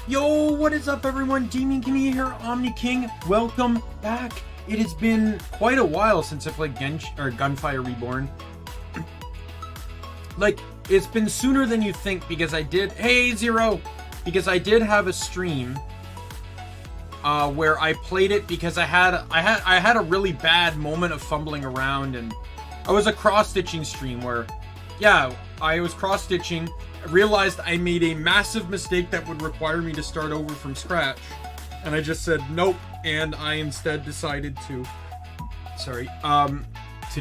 Yo, what is up everyone? Daimien Kamiya here, Omni King. Welcome back. It has been quite a while since I played GunFire Reborn. Like, it's been sooner than you think because I did... Hey, Zero! Because I did have a stream where I played it because I had a really bad moment of fumbling around, and I was a cross-stitching stream where, yeah, I was cross-stitching. I realized I made a massive mistake that would require me to start over from scratch, and I just said nope, and I instead decided to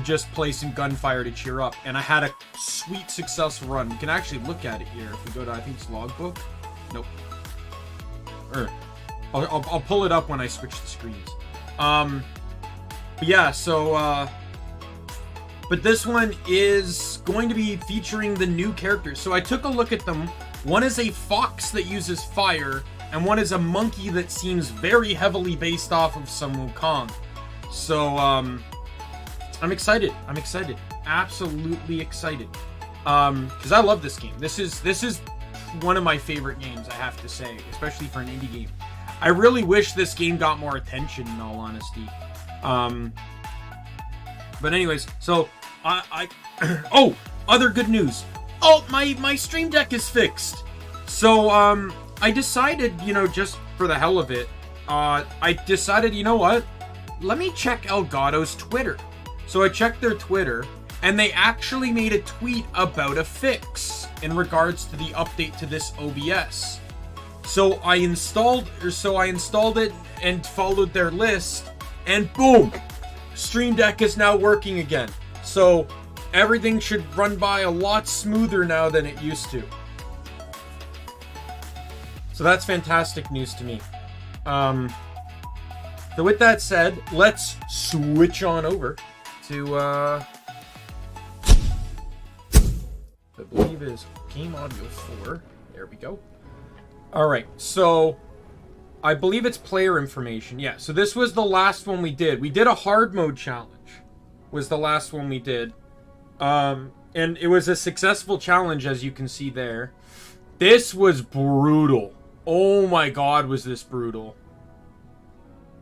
just play some Gunfire to cheer up, and I had a sweet successful run. You can actually look at it here if we go to, I think it's logbook. Nope. I'll pull it up when I switch the screens. But yeah, so but this one is going to be featuring the new characters. So I took a look at them. One is a fox that uses fire, and one is a monkey that seems very heavily based off of some Wukong. So I'm excited. I'm excited. Absolutely excited. Because I love this game. This is one of my favorite games, I have to say, especially for an indie game. I really wish this game got more attention, in all honesty. But anyways, so oh, other good news. Oh, my stream deck is fixed. So I decided, you know, just for the hell of it, I decided, you know what? Let me check Elgato's Twitter. So I checked their Twitter, and they actually made a tweet about a fix in regards to the update to this OBS. So I installed it and followed their list, and boom! Stream Deck is now working again. So everything should run by a lot smoother now than it used to. So that's fantastic news to me. So with that said, let's switch on over to I believe is Game Audio 4. There we go. Alright, so I believe it's player information. Yeah, so this was the last one we did. We did a hard mode challenge. Was the last one we did. And it was a successful challenge, as you can see there. This was brutal. Oh my god, was this brutal.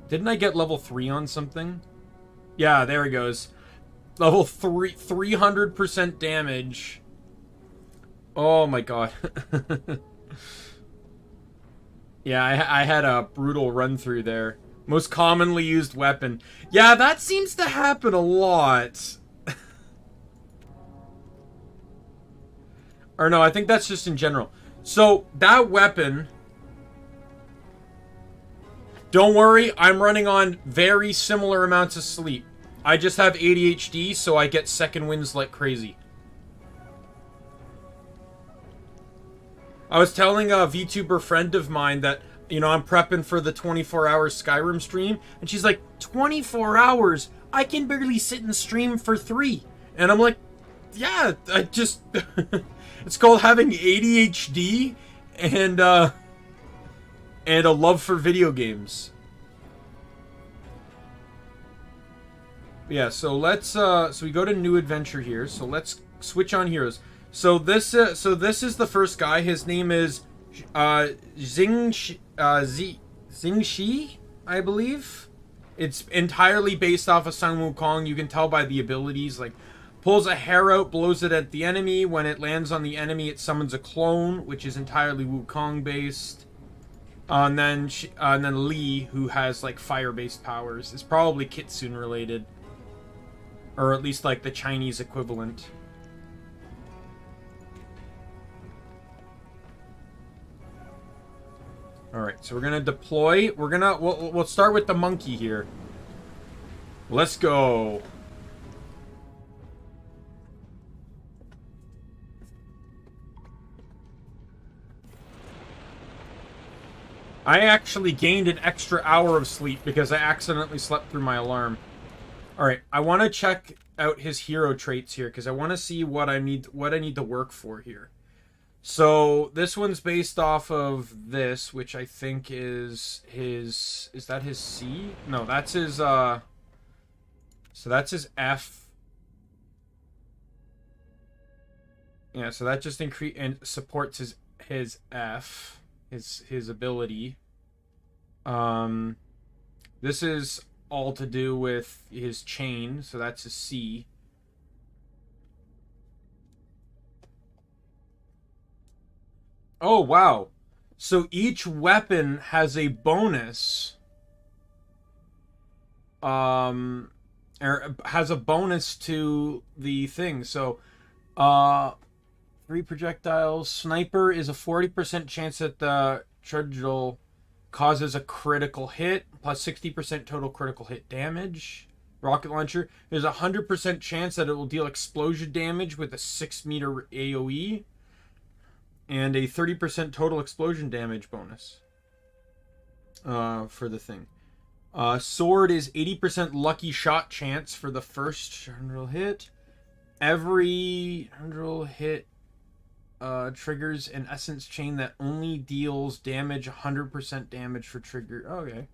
Didn't I get level 3 on something? Yeah, there it goes. Level 3, 300% damage. Oh my god. Yeah, I had a brutal run through there. Most commonly used weapon. Yeah, that seems to happen a lot. Or no, I think that's just in general. So, that weapon... Don't worry, I'm running on very similar amounts of sleep. I just have ADHD, so I get second winds like crazy. I was telling a VTuber friend of mine that, you know, I'm prepping for the 24-hour Skyrim stream, and she's like, 24 hours? I can barely sit and stream for 3. And I'm like, yeah, I just... It's called having ADHD and a love for video games. Yeah, so let's, so we go to new adventure here, so let's switch on heroes. So this is the first guy. His name is Xingshi, I believe. It's entirely based off of Sun Wukong. You can tell by the abilities. Like, pulls a hair out, blows it at the enemy. When it lands on the enemy, it summons a clone, which is entirely Wukong based. And then Li, who has like fire based powers, is probably Kitsune related, or at least like the Chinese equivalent. Alright, so we're gonna deploy. We'll start with the monkey here. Let's go. I actually gained an extra hour of sleep because I accidentally slept through my alarm. Alright, I want to check out his hero traits here because I want to see what I need to work for here. So this one's based off of this, which I think is his... Is that his C? No, that's his, so that's his F. Yeah, so that just supports his F. his ability. This is all to do with his chain, so that's a C. Oh, wow. So each weapon has a bonus. Or has a bonus to the thing. So, 3 projectiles. Sniper is a 40% chance that the trudgel causes a critical hit, plus 60% total critical hit damage. Rocket launcher, there's a 100% chance that it will deal explosion damage with a 6-meter AoE. And a 30% total explosion damage bonus for the thing. Sword is 80% lucky shot chance for the first 100 hit. Every 100 hit triggers an essence chain that only deals damage, 100% damage for trigger. Okay.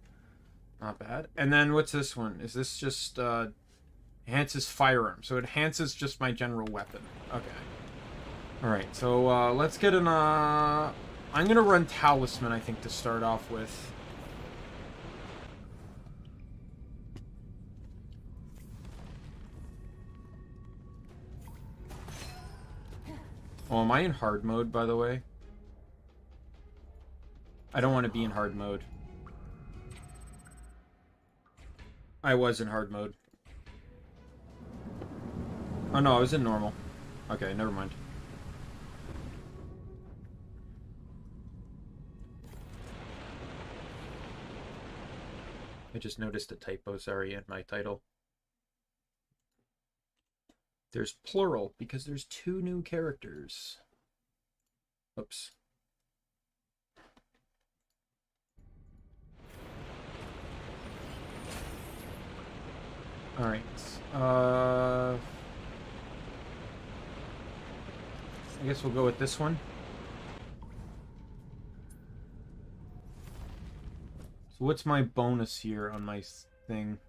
Not bad. And then what's this one? Is this just enhances firearm? So it enhances just my general weapon. Okay. Alright, so let's get an... I'm going to run Talisman, I think, to start off with. Oh, am I in hard mode, by the way? I don't want to be in hard mode. I was in hard mode. Oh, no, I was in normal. Okay, never mind. I just noticed a typo, sorry, in my title. There's plural, because there's 2 new characters. Oops. Alright. I guess we'll go with this one. So what's my bonus here on my thing?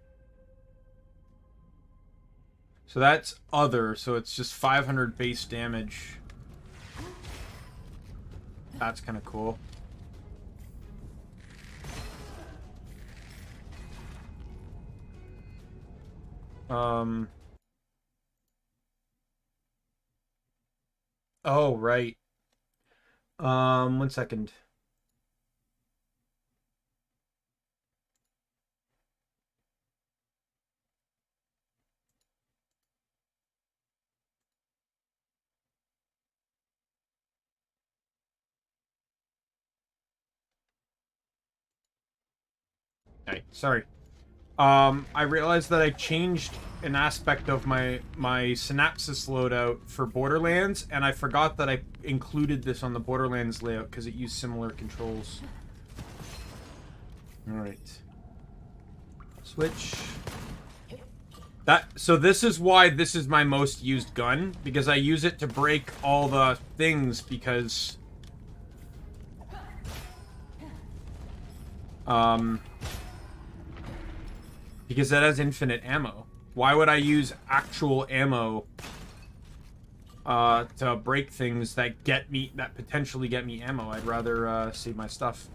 So that's other, so it's just 500 base damage. That's kind of cool. Oh, right. 1 second. Right, sorry. I realized that I changed an aspect of my Synapsis loadout for Borderlands, and I forgot that I included this on the Borderlands layout because it used similar controls. Alright. Switch. So this is why this is my most used gun, because I use it to break all the things, because... because that has infinite ammo. Why would I use actual ammo to break things that potentially get me ammo? I'd rather save my stuff.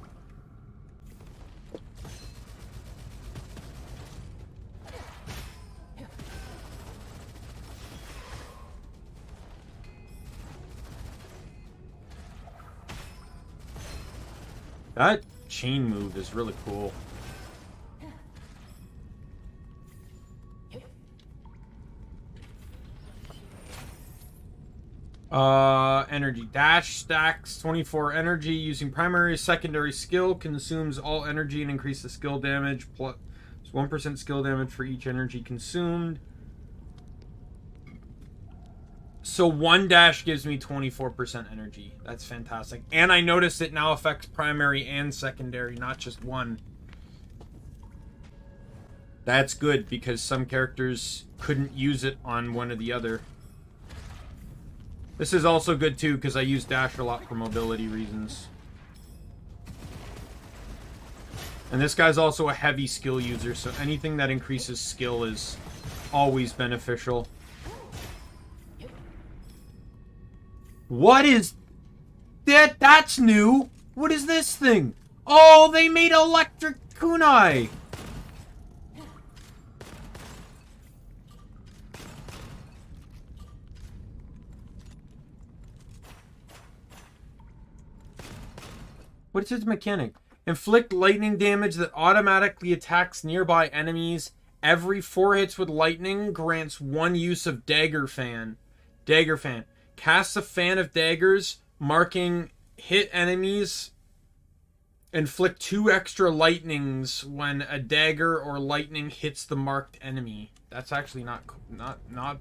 That chain move is really cool. Energy. Dash stacks 24 energy using primary, secondary skill, consumes all energy and increase the skill damage, plus 1% skill damage for each energy consumed. So 1 dash gives me 24% energy. That's fantastic. And I noticed it now affects primary and secondary, not just one. That's good, because some characters couldn't use it on one or the other. This is also good too, because I use dash a lot for mobility reasons. And this guy's also a heavy skill user, so anything that increases skill is always beneficial. What is that? That's new. What is this thing? Oh, they made electric kunai. What is its mechanic? Inflict lightning damage that automatically attacks nearby enemies. Every 4 hits with lightning grants 1 use of Dagger Fan. Dagger Fan. Casts a fan of daggers, marking hit enemies. Inflict 2 extra lightnings when a dagger or lightning hits the marked enemy. That's actually not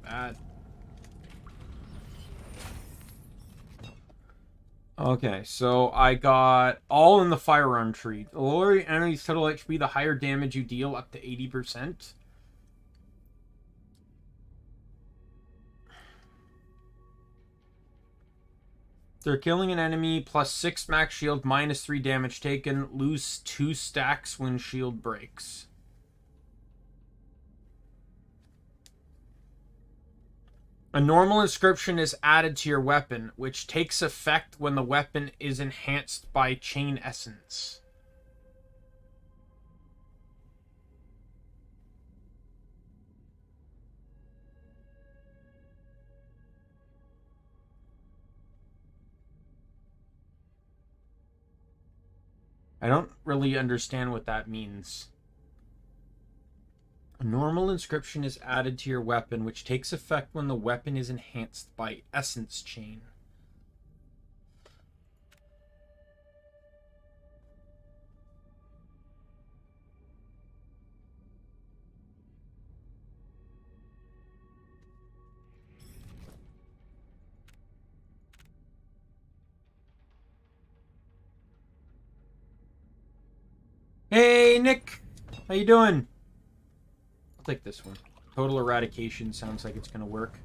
bad. Okay, so I got all in the firearm tree. The lower your enemy's total HP, the higher damage you deal, up to 80%. They're killing an enemy, plus 6 max shield, minus 3 damage taken, lose 2 stacks when shield breaks. A normal inscription is added to your weapon, which takes effect when the weapon is enhanced by chain essence. I don't really understand what that means. A normal inscription is added to your weapon, which takes effect when the weapon is enhanced by essence chain. Hey, Nick! How you doing? I'll take this one. Total eradication sounds like it's gonna work.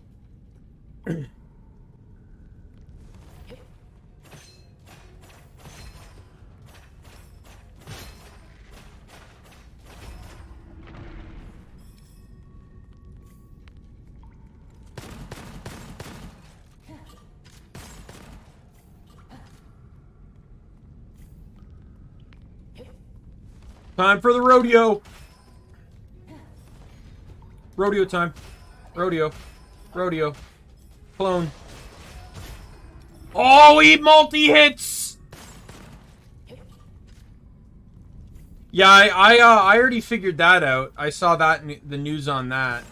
Time for the rodeo! Rodeo time. Rodeo. Rodeo. Clone. Oh, he multi-hits! Yeah, I already figured that out. I saw that in the news on that.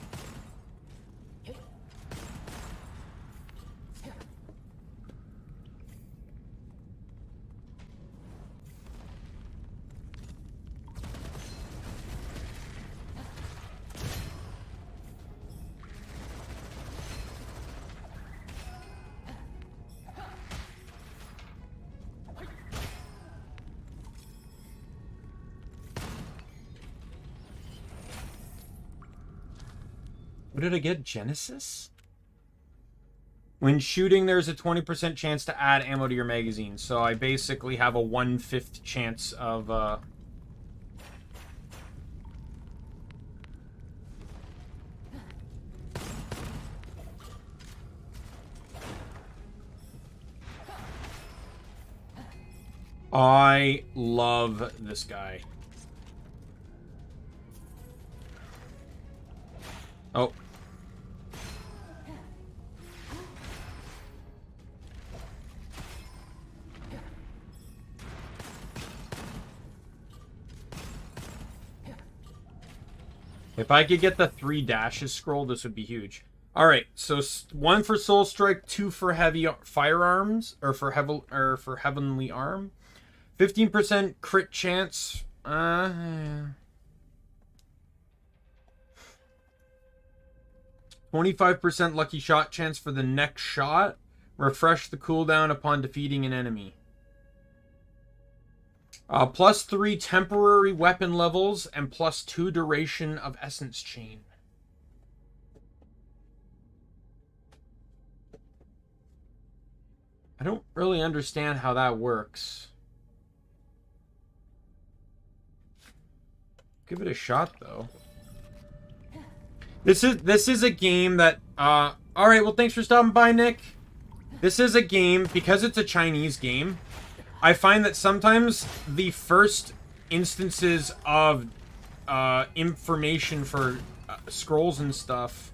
What did I get? Genesis? When shooting, there's a 20% chance to add ammo to your magazine. So I basically have a 1/5 chance of... I love this guy. Oh. If I could get the 3 dashes scroll, this would be huge. Alright, so 1 for Soul Strike, 2 for heavy firearms, or for heavenly arm. 15% crit chance. 25% lucky shot chance for the next shot. Refresh the cooldown upon defeating an enemy. Plus 3 temporary weapon levels and plus 2 duration of essence chain. I don't really understand how that works. Give it a shot though. This is a game that alright, well thanks for stopping by, Nick. This is a game, because it's a Chinese game, I find that sometimes the first instances of information for scrolls and stuff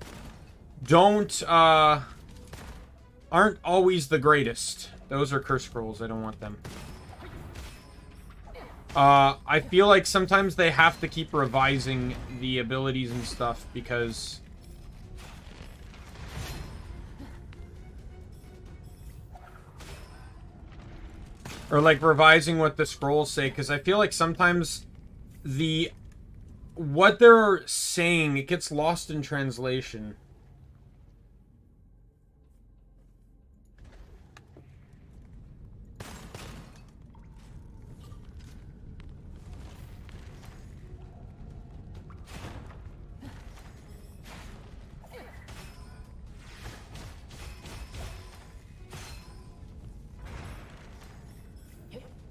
aren't always the greatest. Those are curse scrolls. I don't want them. I feel like sometimes they have to keep revising the abilities and stuff because... Or, like, revising what the scrolls say, because I feel like sometimes what they're saying, it gets lost in translation.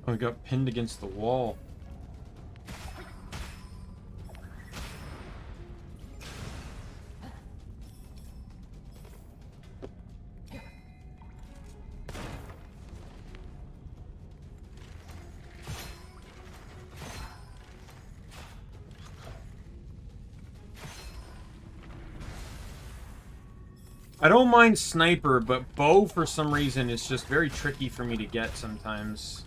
Oh, I got pinned against the wall. I don't mind sniper, but bow for some reason is just very tricky for me to get sometimes.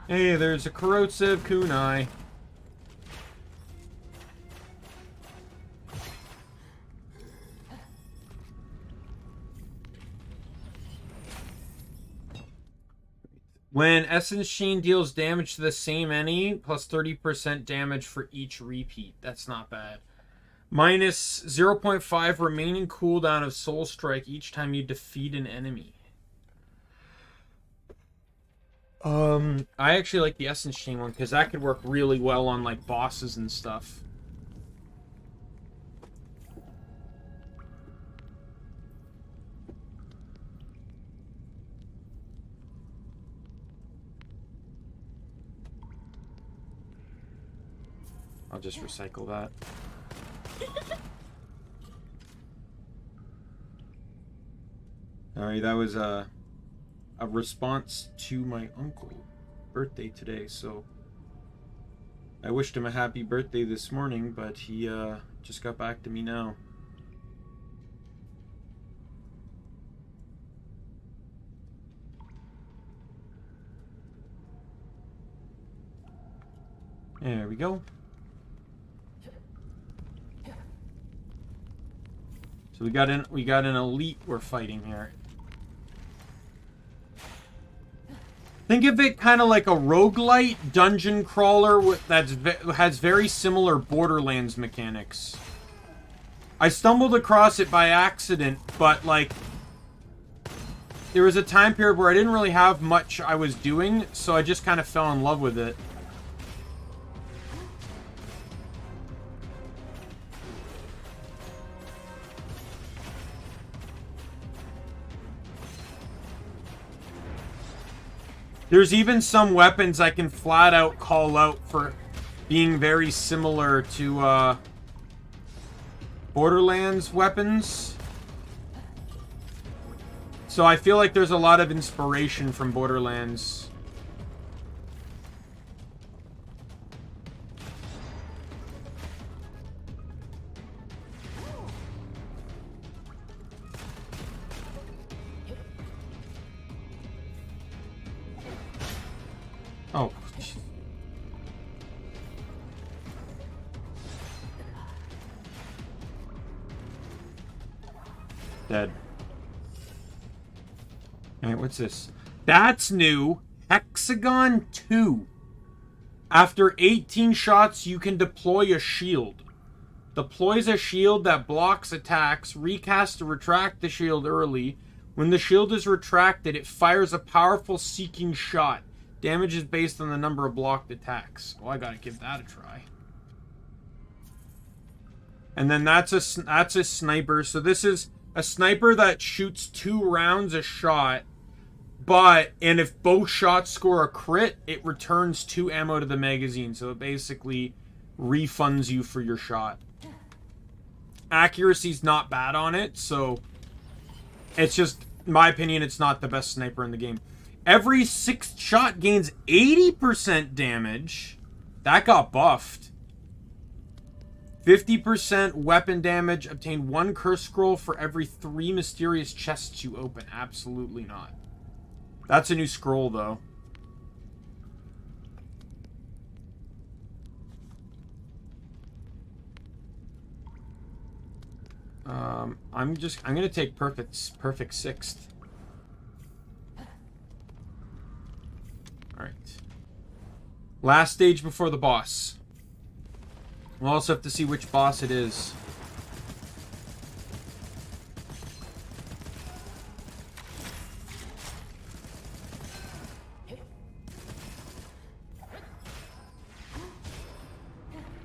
Hey, there's a corrosive kunai. When Essence Sheen deals damage to the same enemy, plus 30% damage for each repeat. That's not bad. Minus 0.5 remaining cooldown of Soul Strike each time you defeat an enemy. I actually like the Essence Sheen one, because that could work really well on, like, bosses and stuff. I'll just recycle that. Alright, that was a response to my uncle's birthday today, so I wished him a happy birthday this morning, but he just got back to me now. There we go. So we got an elite we're fighting here. Think of it kind of like a roguelite dungeon crawler has very similar Borderlands mechanics. I stumbled across it by accident, but like there was a time period where I didn't really have much I was doing, so I just kind of fell in love with it. There's even some weapons I can flat out call out for being very similar to Borderlands weapons. So I feel like there's a lot of inspiration from Borderlands. Oh. Dead. Alright, what's this? That's new. Hexagon 2. After 18 shots, you can deploy a shield. Deploys a shield that blocks attacks. Recast to retract the shield early. When the shield is retracted, it fires a powerful seeking shot. Damage is based on the number of blocked attacks. Well, I gotta give that a try. And then that's a sniper. So this is a sniper that shoots 2 rounds a shot, and if both shots score a crit, it returns 2 ammo to the magazine, so it basically refunds you for your shot. Accuracy's not bad on it, so it's just, in my opinion, it's not the best sniper in the game. Every 6th shot gains 80% damage. That got buffed. 50% weapon damage. Obtain 1 curse scroll for every 3 mysterious chests you open. Absolutely not. That's a new scroll, though. I'm gonna take perfect 6th. Alright. Last stage before the boss. We'll also have to see which boss it is.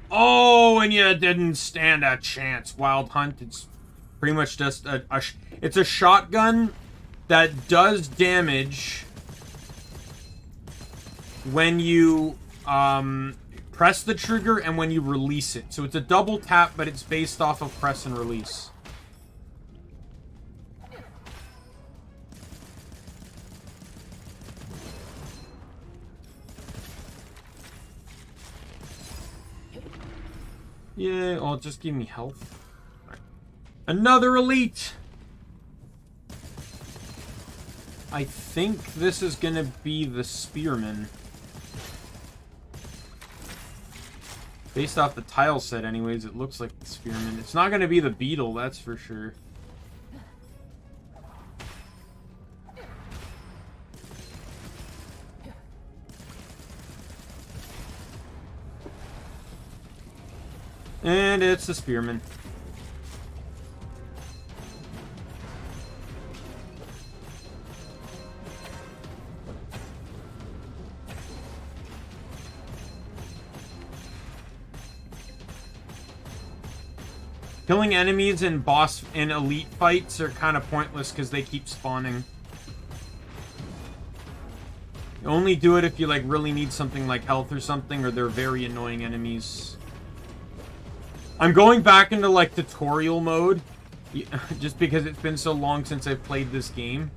Oh, and you didn't stand a chance. Wild Hunt, it's pretty much just it's a shotgun that does damage when you press the trigger and when you release it. So it's a double tap, but it's based off of press and release. Yeah, oh, just give me health. Right. Another elite! I think this is gonna be the Spearman. Based off the tile set anyways, it looks like the Spearman. It's not gonna be the Beetle, that's for sure. And it's the Spearman. Killing enemies in elite fights are kind of pointless because they keep spawning. You only do it if you like really need something like health or something, or they're very annoying enemies. I'm going back into like tutorial mode just because it's been so long since I've played this game.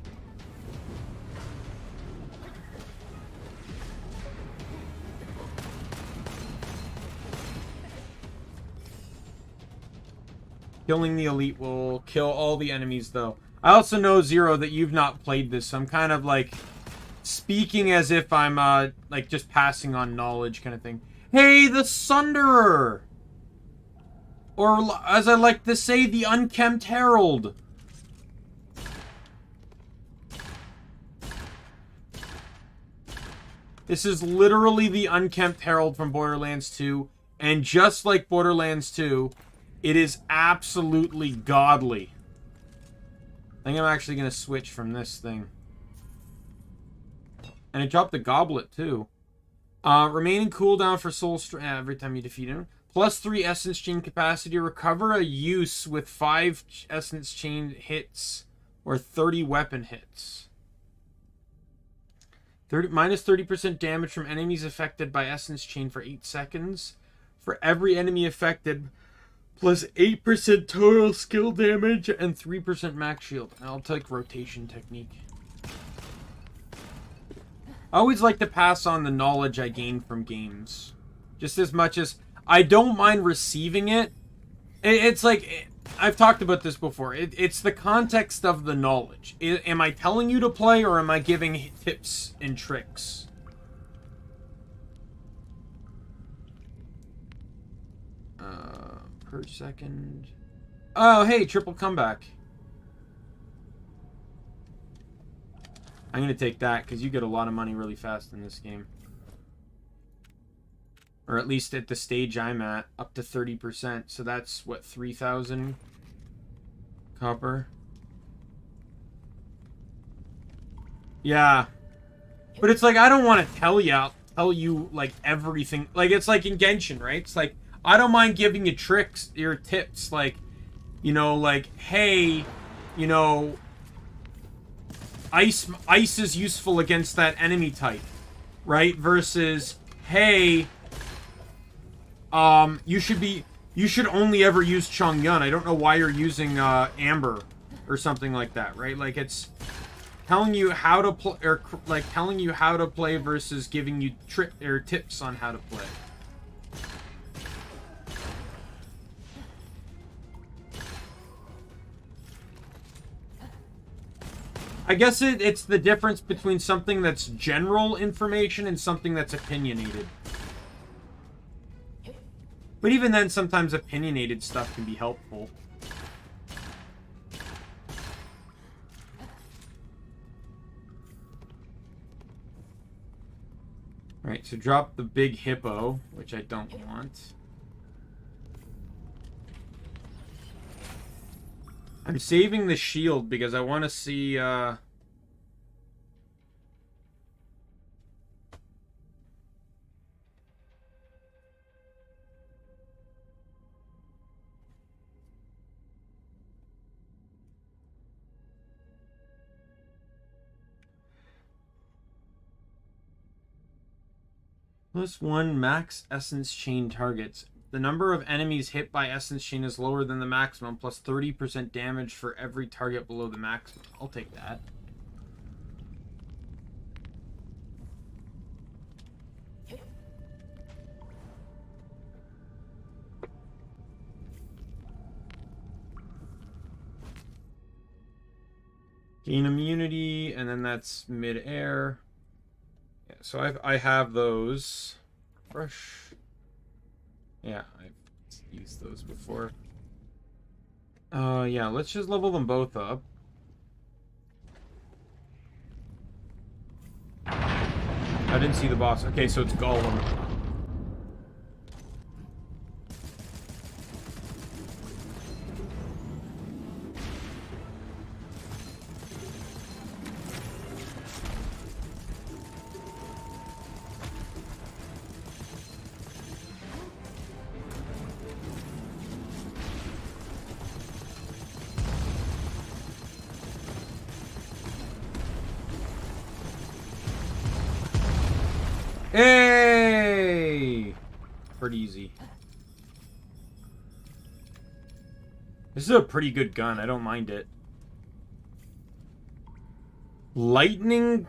Killing the elite will kill all the enemies, though. I also know, Zero, that you've not played this, so I'm kind of, like, speaking as if I'm, like, just passing on knowledge kind of thing. Hey, the Sunderer! Or, as I like to say, the Unkempt Herald. This is literally the Unkempt Herald from Borderlands 2, and just like Borderlands 2... it is absolutely godly. I think I'm actually going to switch from this thing. And it dropped the goblet, too. Remaining cooldown for soul strength every time you defeat him. Plus 3 essence chain capacity. Recover a use with 5 essence chain hits. Or 30 weapon hits. Minus 30% damage from enemies affected by essence chain for 8 seconds. For every enemy affected... plus 8% total skill damage and 3% max shield. I'll take rotation technique. I always like to pass on the knowledge I gain from games. Just as much as I don't mind receiving it. It's like, I've talked about this before. It's the context of the knowledge. Am I telling you to play or am I giving tips and tricks? Per second. Oh, hey, triple comeback. I'm going to take that because you get a lot of money really fast in this game. Or at least at the stage I'm at, up to 30%. So that's, what, 3,000 copper? Yeah. But it's like, I don't want to tell you, like, everything. Like, it's like in Genshin, right? It's like, I don't mind giving you tricks or tips, like, you know, like, hey, you know, ice is useful against that enemy type, right? Versus, hey, you should only ever use Chongyun. I don't know why you're using Amber or something like that, right? Like, it's telling you how to play, or like telling you how to play versus giving you tips on how to play. I guess it's the difference between something that's general information and something that's opinionated. But even then, sometimes opinionated stuff can be helpful. Alright, so drop the big hippo, which I don't want. I'm saving the shield because I want to see, +1 max essence chain targets. The number of enemies hit by essence chain is lower than the maximum, plus 30% damage for every target below the maximum. I'll take that. Gain immunity, and then that's mid-air. Yeah, so I have those. Fresh. Yeah, I've used those before. Yeah, let's just level them both up. I didn't see the boss. Okay, so it's Golem. Hey! Pretty easy. This is a pretty good gun. I don't mind it. Lightning...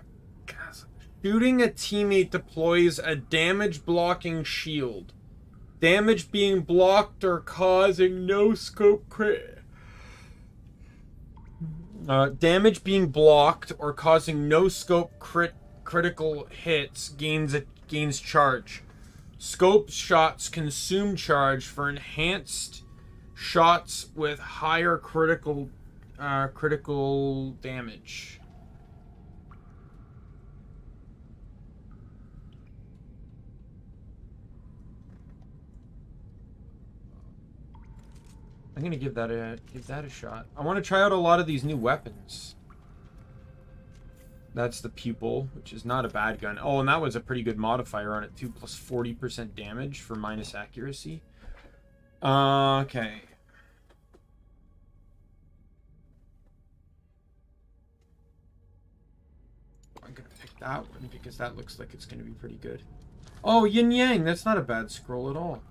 Shooting a teammate deploys a damage blocking shield. Damage being blocked or causing no scope crit. Damage being blocked or causing no scope critical hits gains charge. Scope shots consume charge for enhanced shots with higher critical damage. I'm gonna give that a shot. I want to try out a lot of these new weapons. That's the pupil, which is not a bad gun. Oh, and that was a pretty good modifier on it too, plus 40% damage for minus accuracy. Okay. I'm gonna pick that one because that looks like it's gonna be pretty good. Oh, Yin Yang, that's not a bad scroll at all.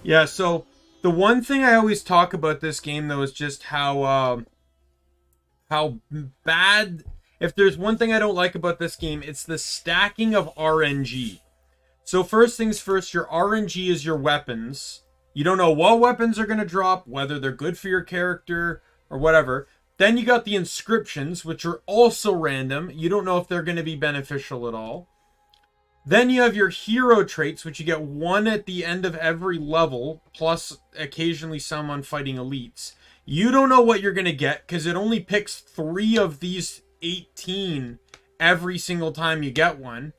Yeah, so the one thing I always talk about this game, though, is just how bad... If there's one thing I don't like about this game, it's the stacking of RNG. So first things first, your RNG is your weapons. You don't know what weapons are going to drop, whether they're good for your character or whatever. Then you got the inscriptions, which are also random. You don't know if they're going to be beneficial at all. Then you have your hero traits, which you get one at the end of every level, plus occasionally some on fighting elites. You don't know what you're going to get, because it only picks 3 of these 18 every single time you get one.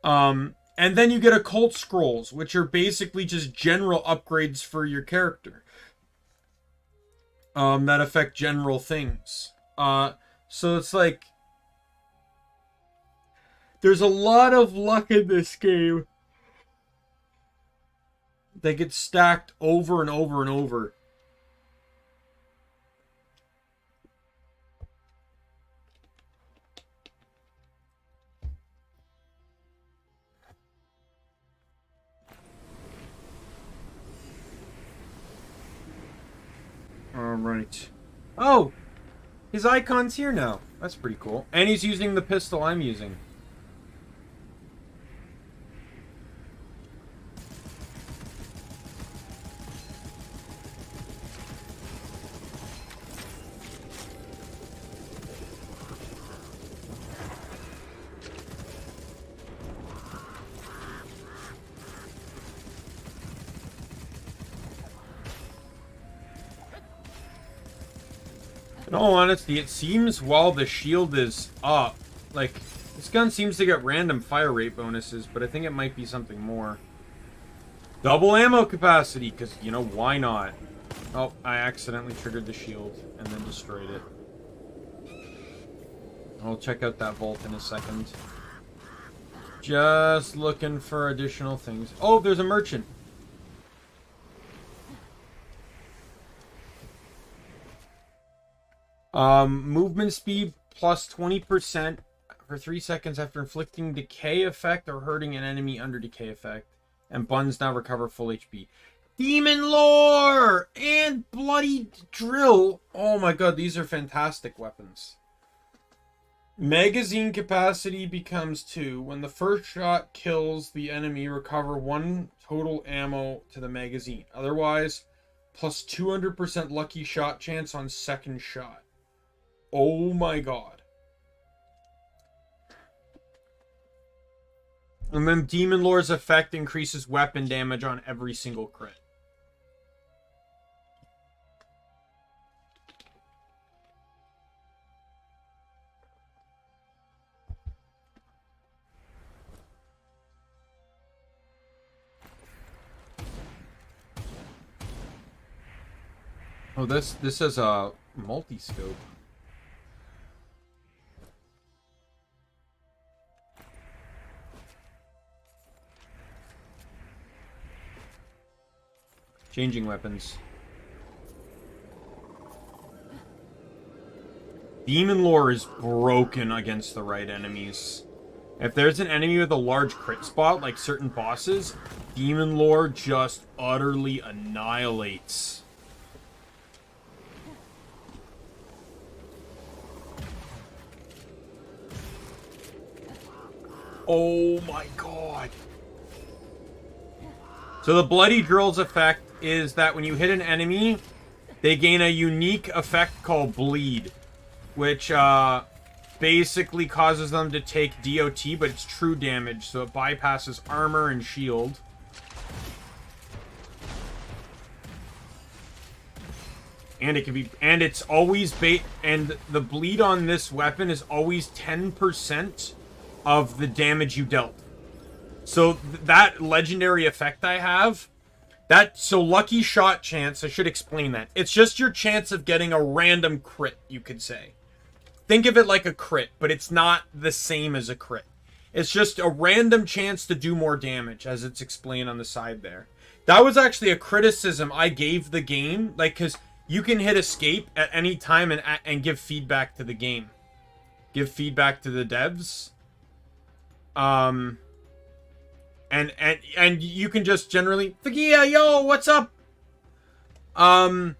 And then you get occult scrolls, which are basically just general upgrades for your character. That affect general things. So it's like... There's a lot of luck in this game. They get stacked over and over and over. Alright. Oh! His icon's here now. That's pretty cool. And he's using the pistol I'm using. In all honesty, it seems while the shield is up, like, this gun seems to get random fire rate bonuses, but I think it might be something more. Double ammo capacity, because, you know, why not? Oh, I accidentally triggered the shield and then destroyed it. I'll check out that vault in a second. Just looking for additional things. Oh, there's a merchant. Movement speed plus 20% for 3 seconds after inflicting decay effect or hurting an enemy under decay effect. And buns now recover full HP. Demon Lore! And Bloody Drill! Oh my god, these are fantastic weapons. Magazine capacity becomes 2. When the first shot kills the enemy, recover 1 total ammo to the magazine. Otherwise, plus 200% lucky shot chance on second shot. Oh my god. And then Demon Lore's effect increases weapon damage on every single crit. Oh, this is a multi-scope. Changing weapons. Demon Lore is broken against the right enemies. If there's an enemy with a large crit spot, like certain bosses, Demon Lore just utterly annihilates. Oh my god. So the Bloody Drill's effect is that when you hit an enemy, they gain a unique effect called Bleed, which basically causes them to take DOT, but it's true damage, so it bypasses armor and shield. And it can be, and it's always and the bleed on this weapon is always 10% of the damage you dealt. So that legendary effect I have, so lucky shot chance, I should explain that. It's just your chance of getting a random crit, you could say. Think of it like a crit, but it's not the same as a crit. It's just a random chance to do more damage, as it's explained on the side there. That was actually a criticism I gave the game, like, because you can hit escape at any time and give feedback to the game. Give feedback to the devs. And you can just generally, yeah, yo, what's up? And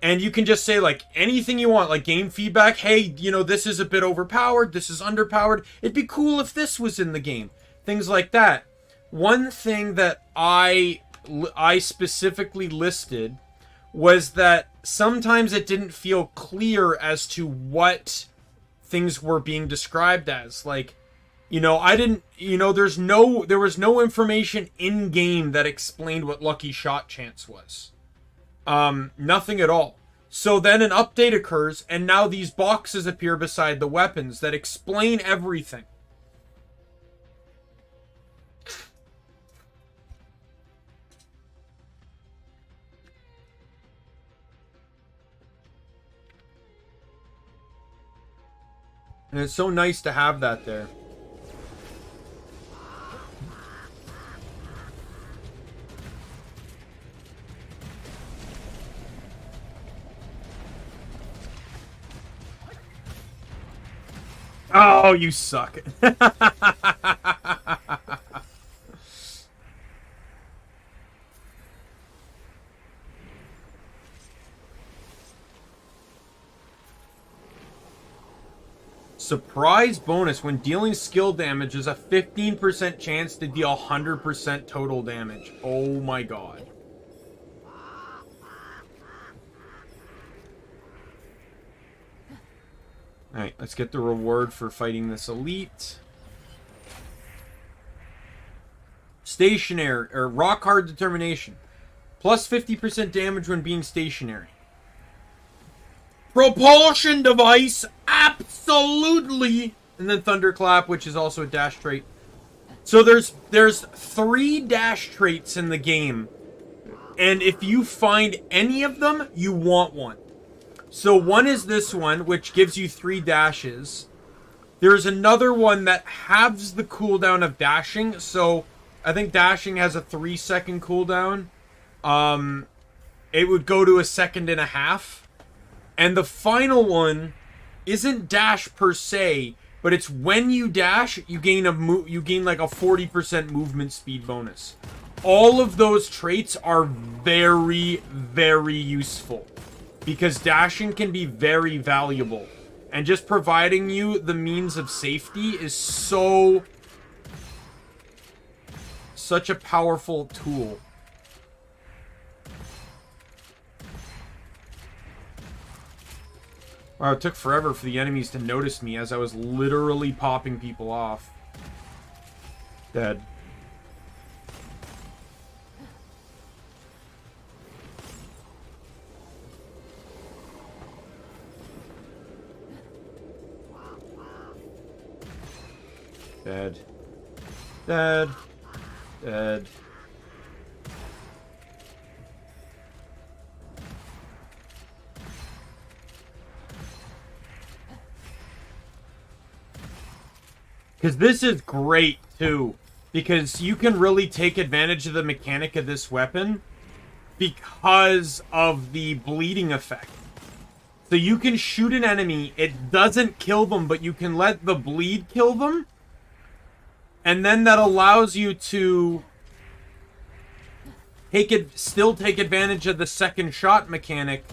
you can just say, like, anything you want, like game feedback. Hey, you know, this is a bit overpowered. This is underpowered. It'd be cool if this was in the game. Things like that. One thing that I specifically listed was that sometimes it didn't feel clear as to what things were being described as. Like, you know, I didn't, you know, there was no information in game that explained what lucky shot chance was. Nothing at all. So then an update occurs, and now these boxes appear beside the weapons that explain everything. And it's so nice to have that there. Oh, you suck. Surprise bonus. When dealing skill damage, there's a 15% chance to deal 100% total damage. Oh my god. Alright, let's get the reward for fighting this elite. Stationary, or rock hard determination. Plus 50% damage when being stationary. Propulsion device, absolutely. And then thunderclap, which is also a dash trait. So there's 3 dash traits in the game. And if you find any of them, you want one. So one is this one, which gives you 3 dashes. There's another one that halves the cooldown of dashing. So I think dashing has a 3-second cooldown. It would go to a 1.5 seconds. And the final one isn't dash per se, but it's when you dash, you gain like a 40% movement speed bonus. All of those traits are very, very useful, because dashing can be very valuable. And just providing you the means of safety is such a powerful tool. Wow, it took forever for the enemies to notice me as I was literally popping people off. Dead. Dead. Dead. Dead. Because this is great, too. Because you can really take advantage of the mechanic of this weapon because of the bleeding effect. So you can shoot an enemy, it doesn't kill them, but you can let the bleed kill them. And then that allows you to still take advantage of the second shot mechanic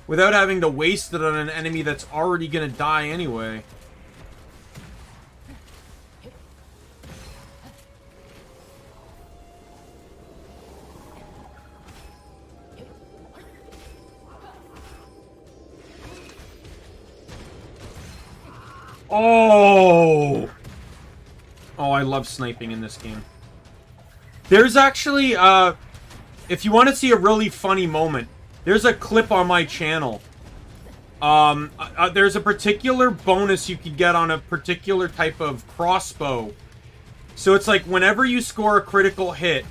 without having to waste it on an enemy that's already going to die anyway. Oh! Oh, I love sniping in this game. There's actually, if you want to see a really funny moment, there's a clip on my channel. There's a particular bonus you could get on a particular type of crossbow. So it's like whenever you score a critical hit,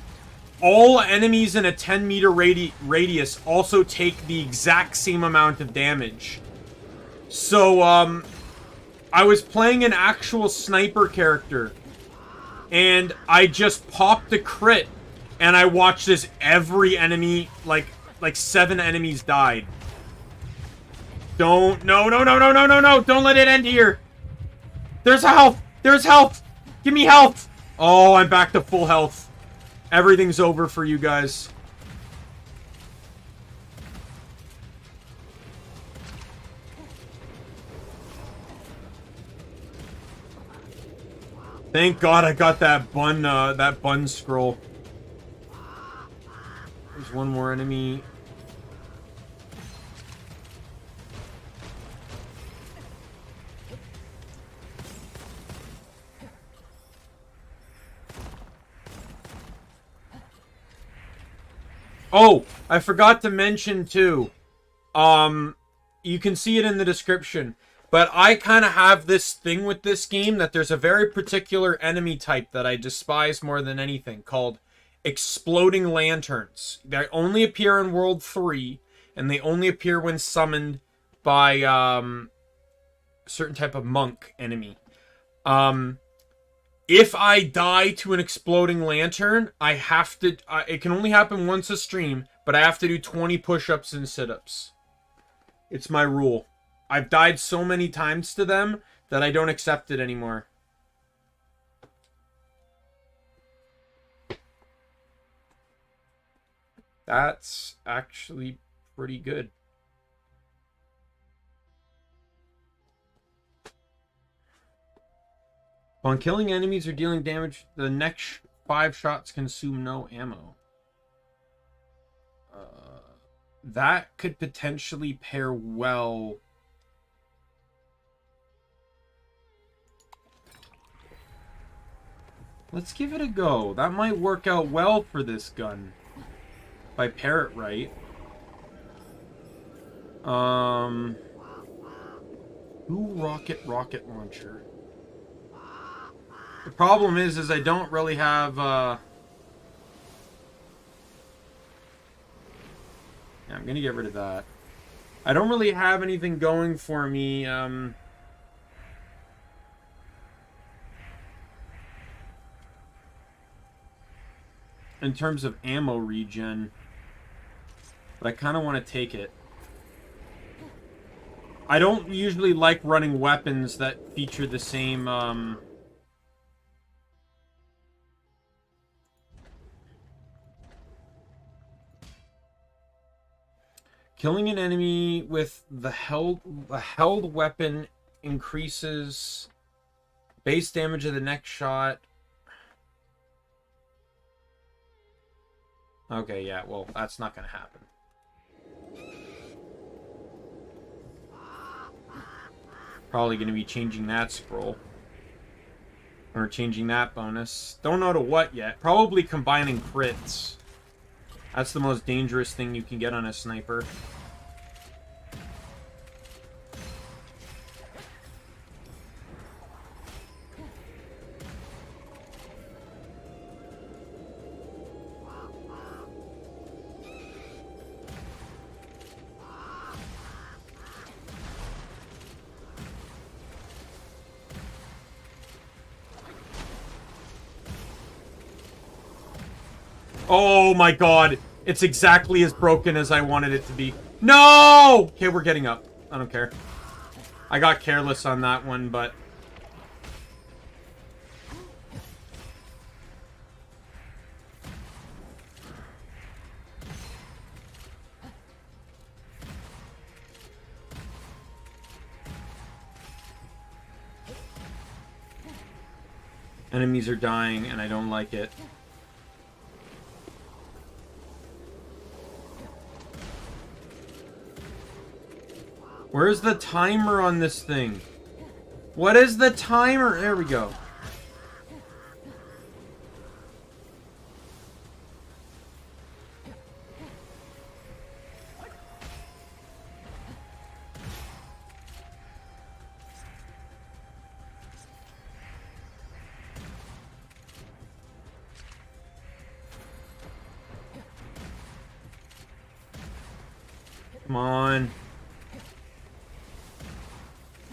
all enemies in a 10-meter radius also take the exact same amount of damage. So, I was playing an actual sniper character, and I just popped a crit, and I watched as every enemy, like 7 enemies died. No, don't let it end here. There's health, there's health, give me health. Oh, I'm back to full health. Everything's over for you guys. Thank God I got that bun scroll. There's one more enemy. Oh, I forgot to mention too. You can see it in the description. But I kind of have this thing with this game that there's a very particular enemy type that I despise more than anything called exploding lanterns. They only appear in World 3, and they only appear when summoned by a certain type of monk enemy. If I die to an exploding lantern, I have to... it can only happen once a stream, but I have to do 20 push-ups and sit-ups. It's my rule. I've died so many times to them that I don't accept it anymore. That's actually pretty good. Upon killing enemies or dealing damage, the next 5 shots consume no ammo. That could potentially pair well. Let's give it a go. That might work out well for this gun. If I pair it right. Rocket launcher. The problem is I don't really have, yeah, I'm gonna get rid of that. I don't really have anything going for me, in terms of ammo regen. But I kind of want to take it. I don't usually like running weapons that feature the same, killing an enemy with the held weapon increases base damage of the next shot. Okay, yeah, well, that's not going to happen. Probably going to be changing that scroll. Or changing that bonus. Don't know to what yet. Probably combining crits. That's the most dangerous thing you can get on a sniper. Oh my god. It's exactly as broken as I wanted it to be. No! Okay, we're getting up. I don't care. I got careless on that one, but... enemies are dying, and I don't like it. Where's the timer on this thing? What is the timer? There we go. Come on.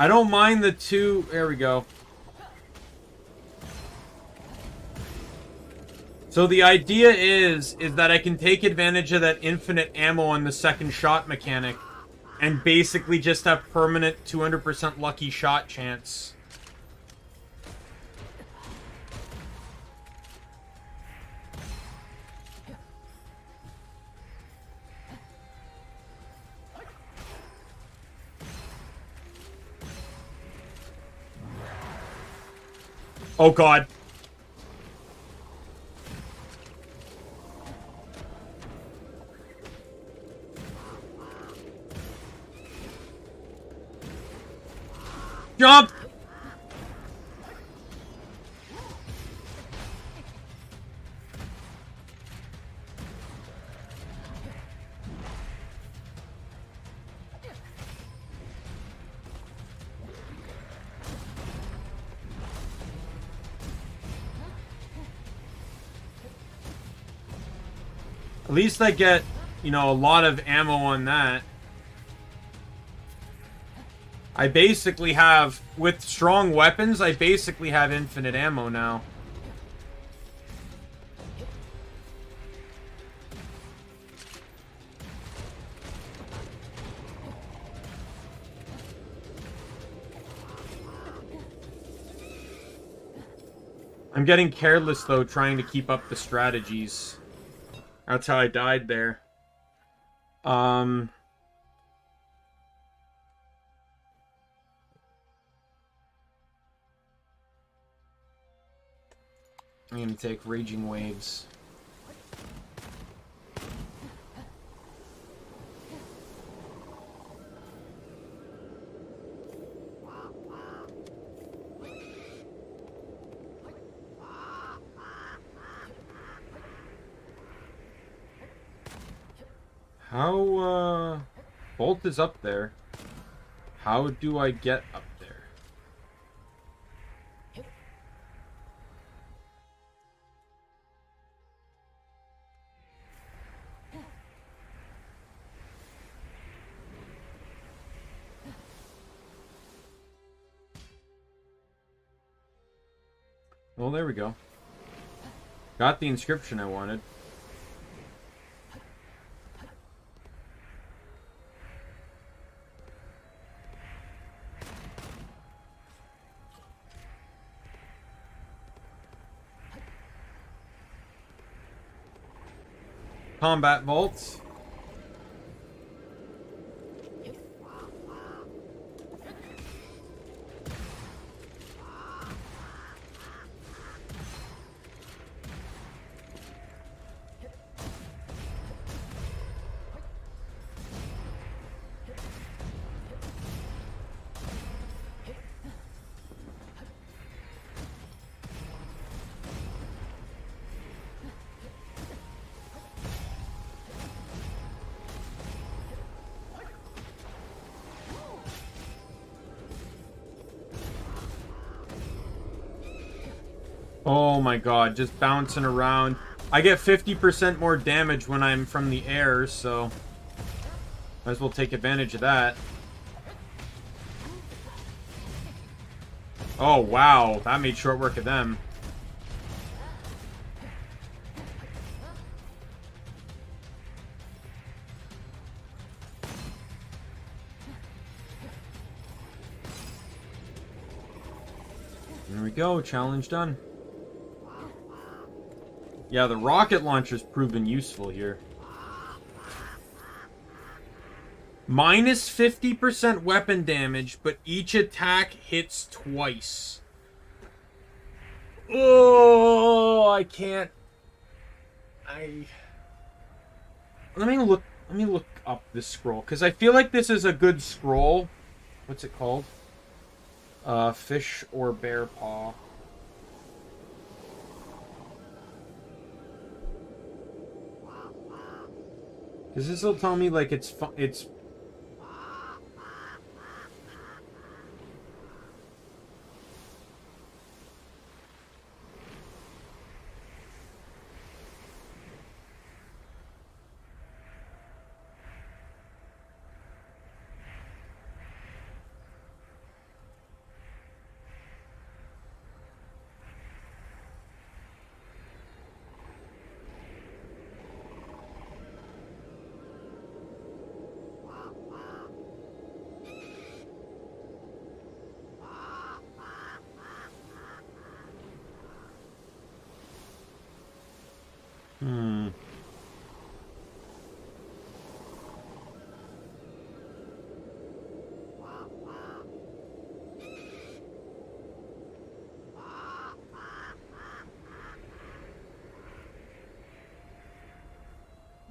I don't mind the two... There we go. So the idea is that I can take advantage of that infinite ammo on the second shot mechanic and basically just have permanent 200% lucky shot chance. Oh god. Jump! At least I get, you know, a lot of ammo on that. I basically have, with strong weapons, I basically have infinite ammo now. I'm getting careless, though, trying to keep up the strategies. That's how I died there. I'm gonna take Raging Waves. How, Bolt is up there. How do I get up there? Well, there we go. Got the inscription I wanted. Combat vaults. Oh my god, just bouncing around. I get 50% more damage when I'm from the air, so might as well take advantage of that. Oh wow, that made short work of them. There we go, challenge done. Yeah, the rocket launcher's proven useful here. Minus 50% weapon damage, but each attack hits twice. Oh, I can't. Let me look up this scroll, because I feel like this is a good scroll. What's it called? Fish or bear paw. Because this will tell me, like, it's...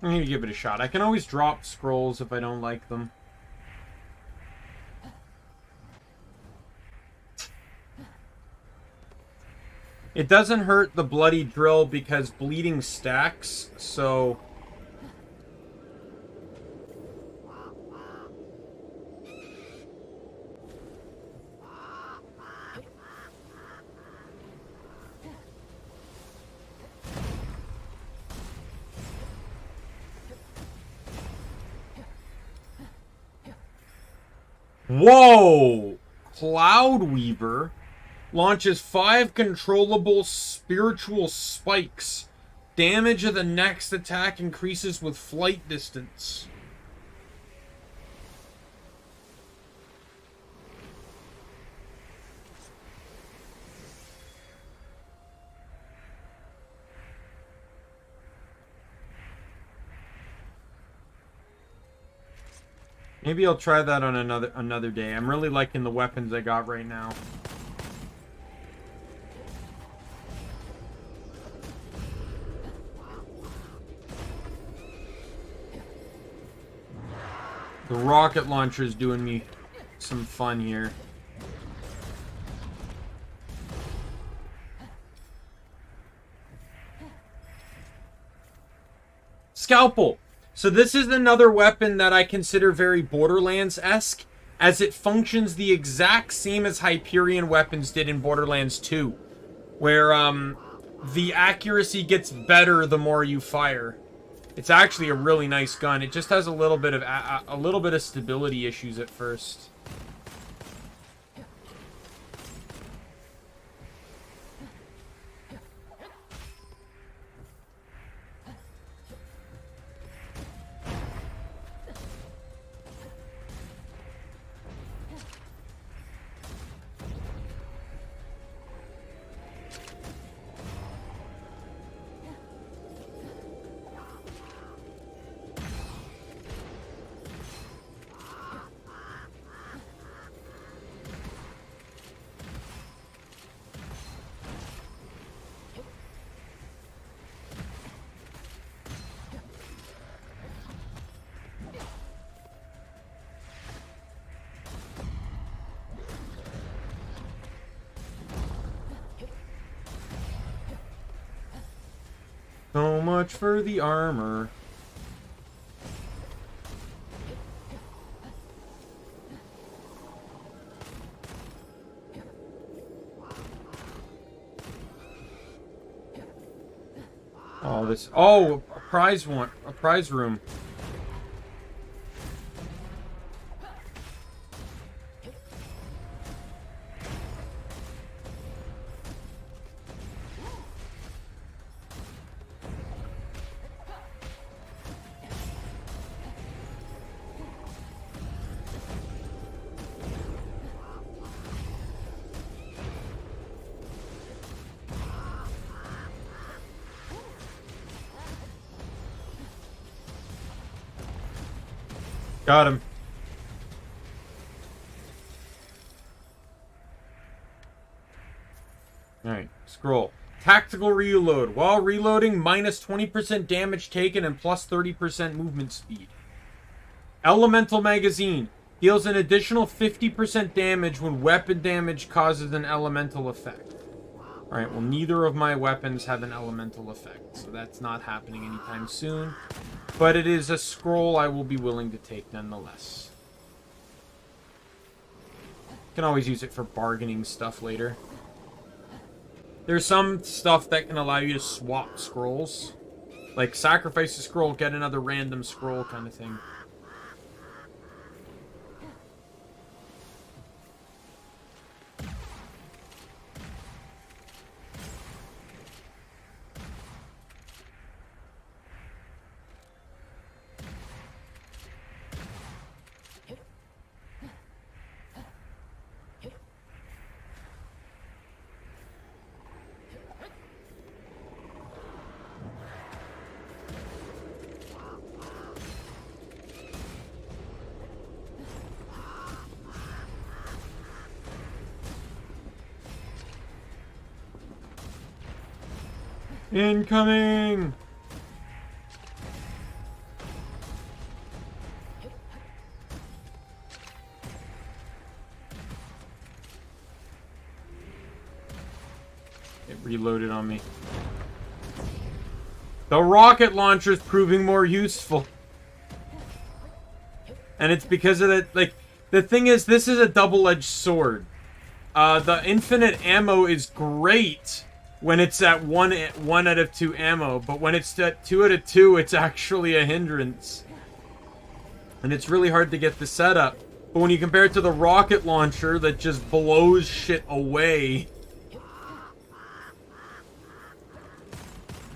I need to give it a shot. I can always drop scrolls if I don't like them. It doesn't hurt the bloody drill because bleeding stacks, so... Whoa! Cloud Weaver launches 5 controllable spiritual spikes. Damage of the next attack increases with flight distance. Maybe I'll try that on another day. I'm really liking the weapons I got right now. The rocket launcher is doing me some fun here. Scalpel. So this is another weapon that I consider very Borderlands-esque, as it functions the exact same as Hyperion weapons did in Borderlands 2, where the accuracy gets better the more you fire. It's actually a really nice gun. It just has a little bit of stability issues at first. So much for the armor. Oh, this. Oh, a prize one. A prize room. Got him. Alright, scroll. Tactical reload. While reloading, minus 20% damage taken and plus 30% movement speed. Elemental magazine. Deals an additional 50% damage when weapon damage causes an elemental effect. Alright, well, neither of my weapons have an elemental effect, so that's not happening anytime soon. But it is a scroll I will be willing to take nonetheless. Can always use it for bargaining stuff later. There's some stuff that can allow you to swap scrolls. Like, sacrifice a scroll, get another random scroll kind of thing. Incoming! It reloaded on me. The rocket launcher is proving more useful. And it's because of that, like, the thing is, this is a double-edged sword. The infinite ammo is great when it's at 1 out of 2 ammo, but when it's at 2 out of 2, it's actually a hindrance. And it's really hard to get the setup. But when you compare it to the rocket launcher that just blows shit away,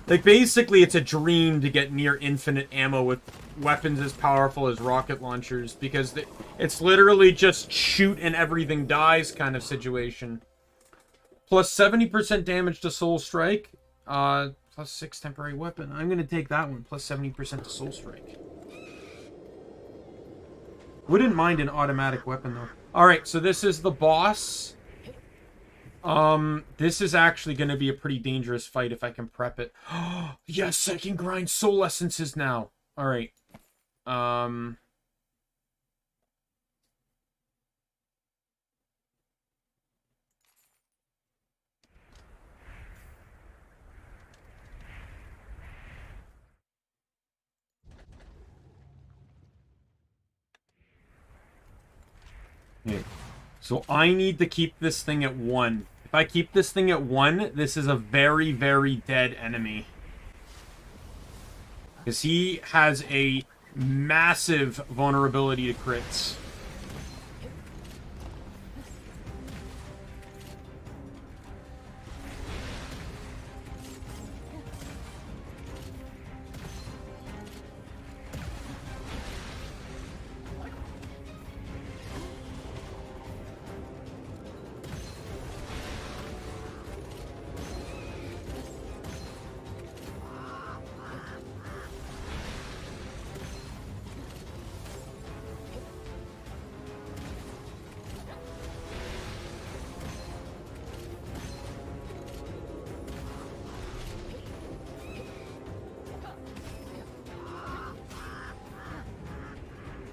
like, basically it's a dream to get near infinite ammo with weapons as powerful as rocket launchers, because it's literally just shoot and everything dies kind of situation. Plus 70% damage to Soul Strike. Plus 6 temporary weapon. I'm going to take that one. Plus 70% to Soul Strike. Wouldn't mind an automatic weapon, though. Alright, so this is the boss. This is actually going to be a pretty dangerous fight if I can prep it. Yes, I can grind soul essences now. Alright. Okay. So I need to keep this thing at 1. If I keep this thing at 1, this is a very, very dead enemy. Because he has a massive vulnerability to crits.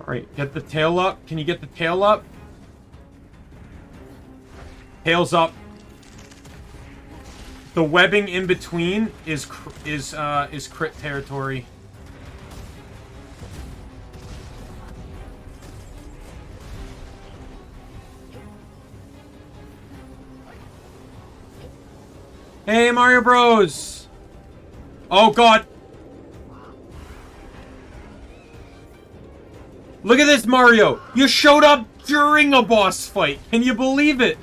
Alright, get the tail up. Can you get the tail up? Tail's up. The webbing in between is crit territory. Hey, Mario Bros! Oh, God! Look at this, Mario! You showed up during a boss fight! Can you believe it?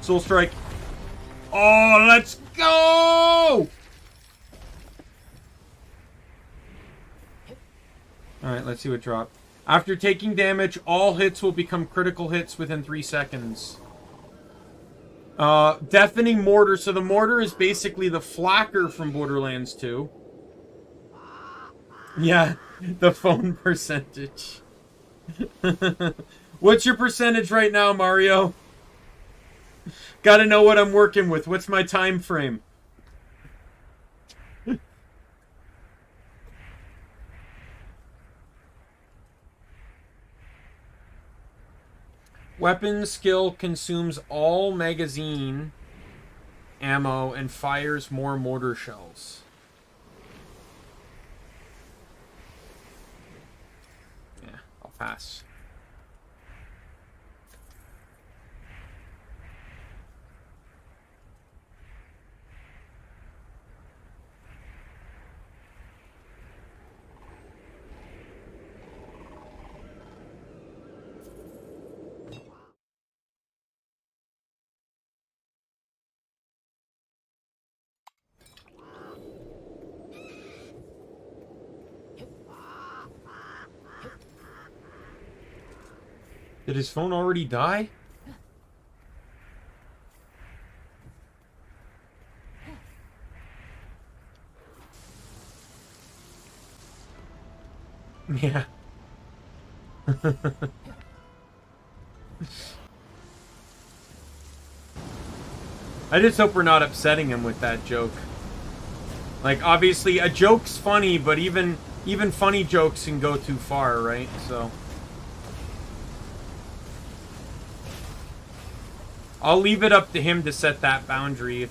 Soul Strike. Oh, let's go! Alright, let's see what dropped. After taking damage, all hits will become critical hits within 3 seconds. Deafening Mortar. So the Mortar is basically the Flacker from Borderlands 2. Yeah, the phone percentage. What's your percentage right now, Mario? Gotta know what I'm working with. What's my time frame? Weapon skill consumes all magazine ammo and fires more mortar shells. Yeah, I'll pass. Did his phone already die? Yeah. I just hope we're not upsetting him with that joke. Like, obviously, a joke's funny, but even funny jokes can go too far, right? So I'll leave it up to him to set that boundary.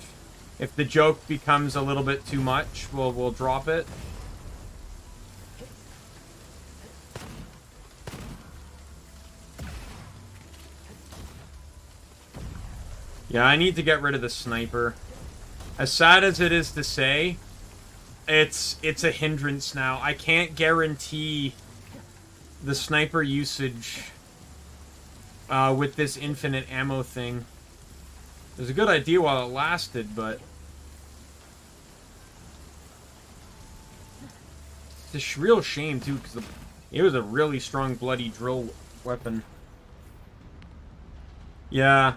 If the joke becomes a little bit too much, we'll drop it. Yeah, I need to get rid of the sniper. As sad as it is to say, it's a hindrance now. I can't guarantee the sniper usage with this infinite ammo thing. It was a good idea while it lasted, but it's a real shame too, because it was a really strong bloody drill weapon. Yeah.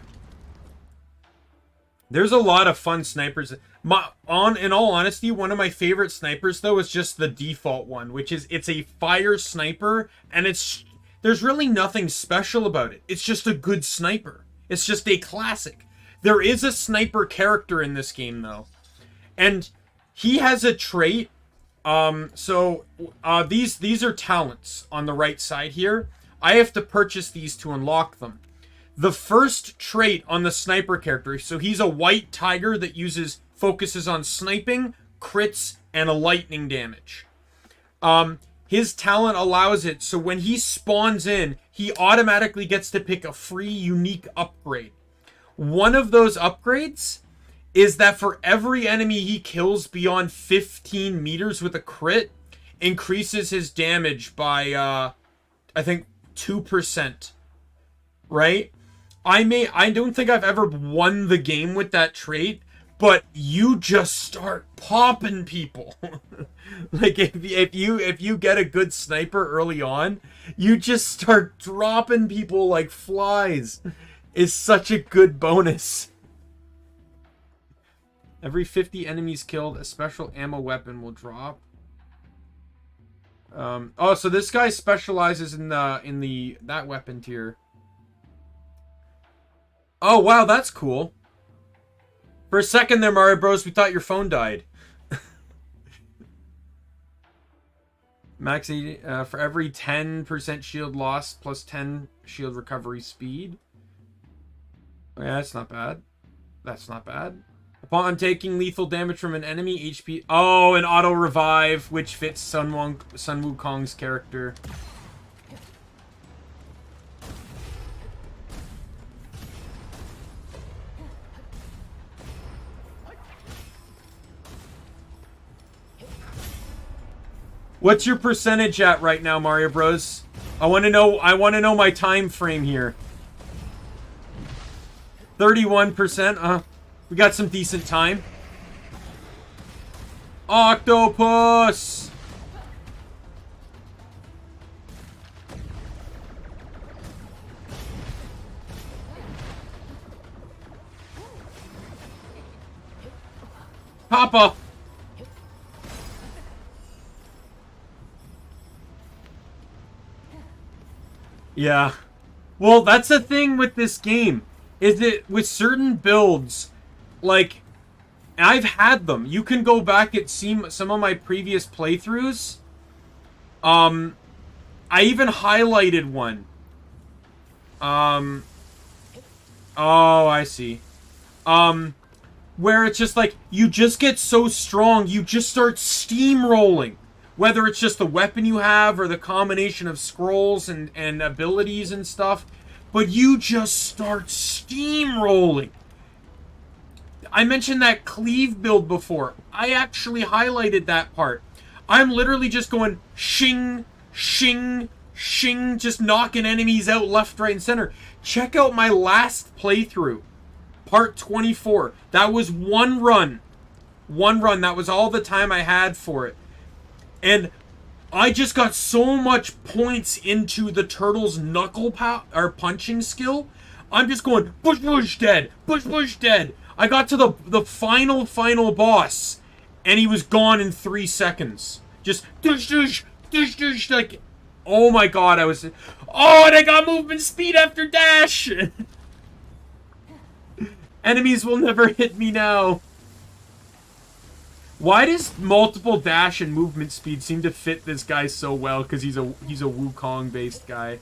There's a lot of fun snipers. In all honesty, one of my favorite snipers though is just the default one, which is it's a fire sniper, and there's really nothing special about it. It's just a good sniper. It's just a classic. There is a sniper character in this game though, and he has a trait. These are talents on the right side here. I have to purchase these to unlock them. The first trait on the sniper character, so he's a white tiger that focuses on sniping, crits, and a lightning damage. His talent allows it, so when he spawns in, he automatically gets to pick a free, unique upgrade. One of those upgrades is that for every enemy he kills beyond 15 meters with a crit, increases his damage by, I think, 2%. Right? I don't think I've ever won the game with that trait, but you just start popping people. Like if you get a good sniper early on, you just start dropping people like flies. It's such a good bonus. Every 50 enemies killed, a special ammo weapon will drop. Oh, so this guy specializes in that weapon tier. Oh wow, that's cool. For a second there, Mario Bros, we thought your phone died. Max 80, for every 10% shield loss plus 10 shield recovery speed. Oh, yeah, that's not bad. That's not bad. Upon taking lethal damage from an enemy, HP... Oh, an auto revive, which fits Sun Wukong's character. What's your percentage at right now, Mario Bros? I want to know my time frame here. 31%. We got some decent time. Octopus! Papa! Yeah. Well, that's the thing with this game. Is that with certain builds, like, I've had them. You can go back and see some of my previous playthroughs. I even highlighted one. Oh, I see. Where it's just like, you just get so strong, you just start steamrolling. Whether it's just the weapon you have or the combination of scrolls and abilities and stuff. But you just start steamrolling. I mentioned that cleave build before. I actually highlighted that part. I'm literally just going shing, shing, shing, just knocking enemies out left, right, and center. Check out my last playthrough. Part 24. That was one run. One run. That was all the time I had for it. And I just got so much points into the turtle's punching skill. I'm just going, push, push, dead. Push, push, dead. I got to the final boss, and he was gone in 3 seconds. Just, dush, dush, dush, dush, like, oh my god, and I got movement speed after dash! Enemies will never hit me now. Why does multiple dash and movement speed seem to fit this guy so well? Because he's a Wukong-based guy.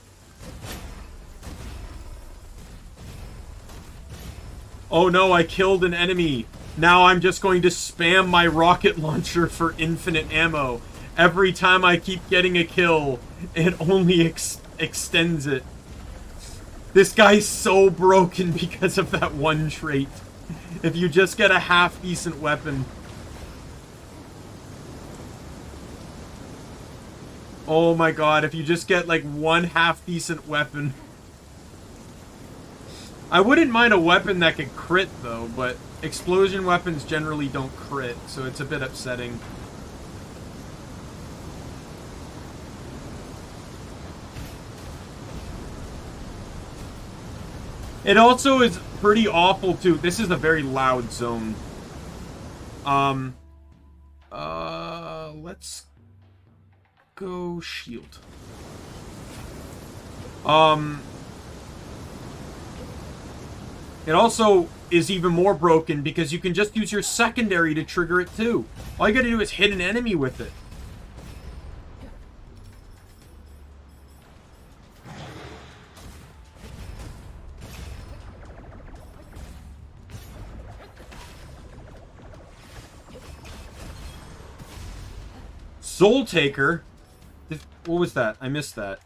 Oh no, I killed an enemy. Now I'm just going to spam my rocket launcher for infinite ammo. Every time I keep getting a kill, it only extends it. This guy's so broken because of that one trait. If you just get a half-decent weapon. Oh my god, if you just get like one half-decent weapon. I wouldn't mind a weapon that could crit though, but explosion weapons generally don't crit, so it's a bit upsetting. It also is pretty awful too. This is a very loud zone. Let's go shield. It also is even more broken because you can just use your secondary to trigger it too. All you gotta do is hit an enemy with it. Soul Taker? What was that? I missed that.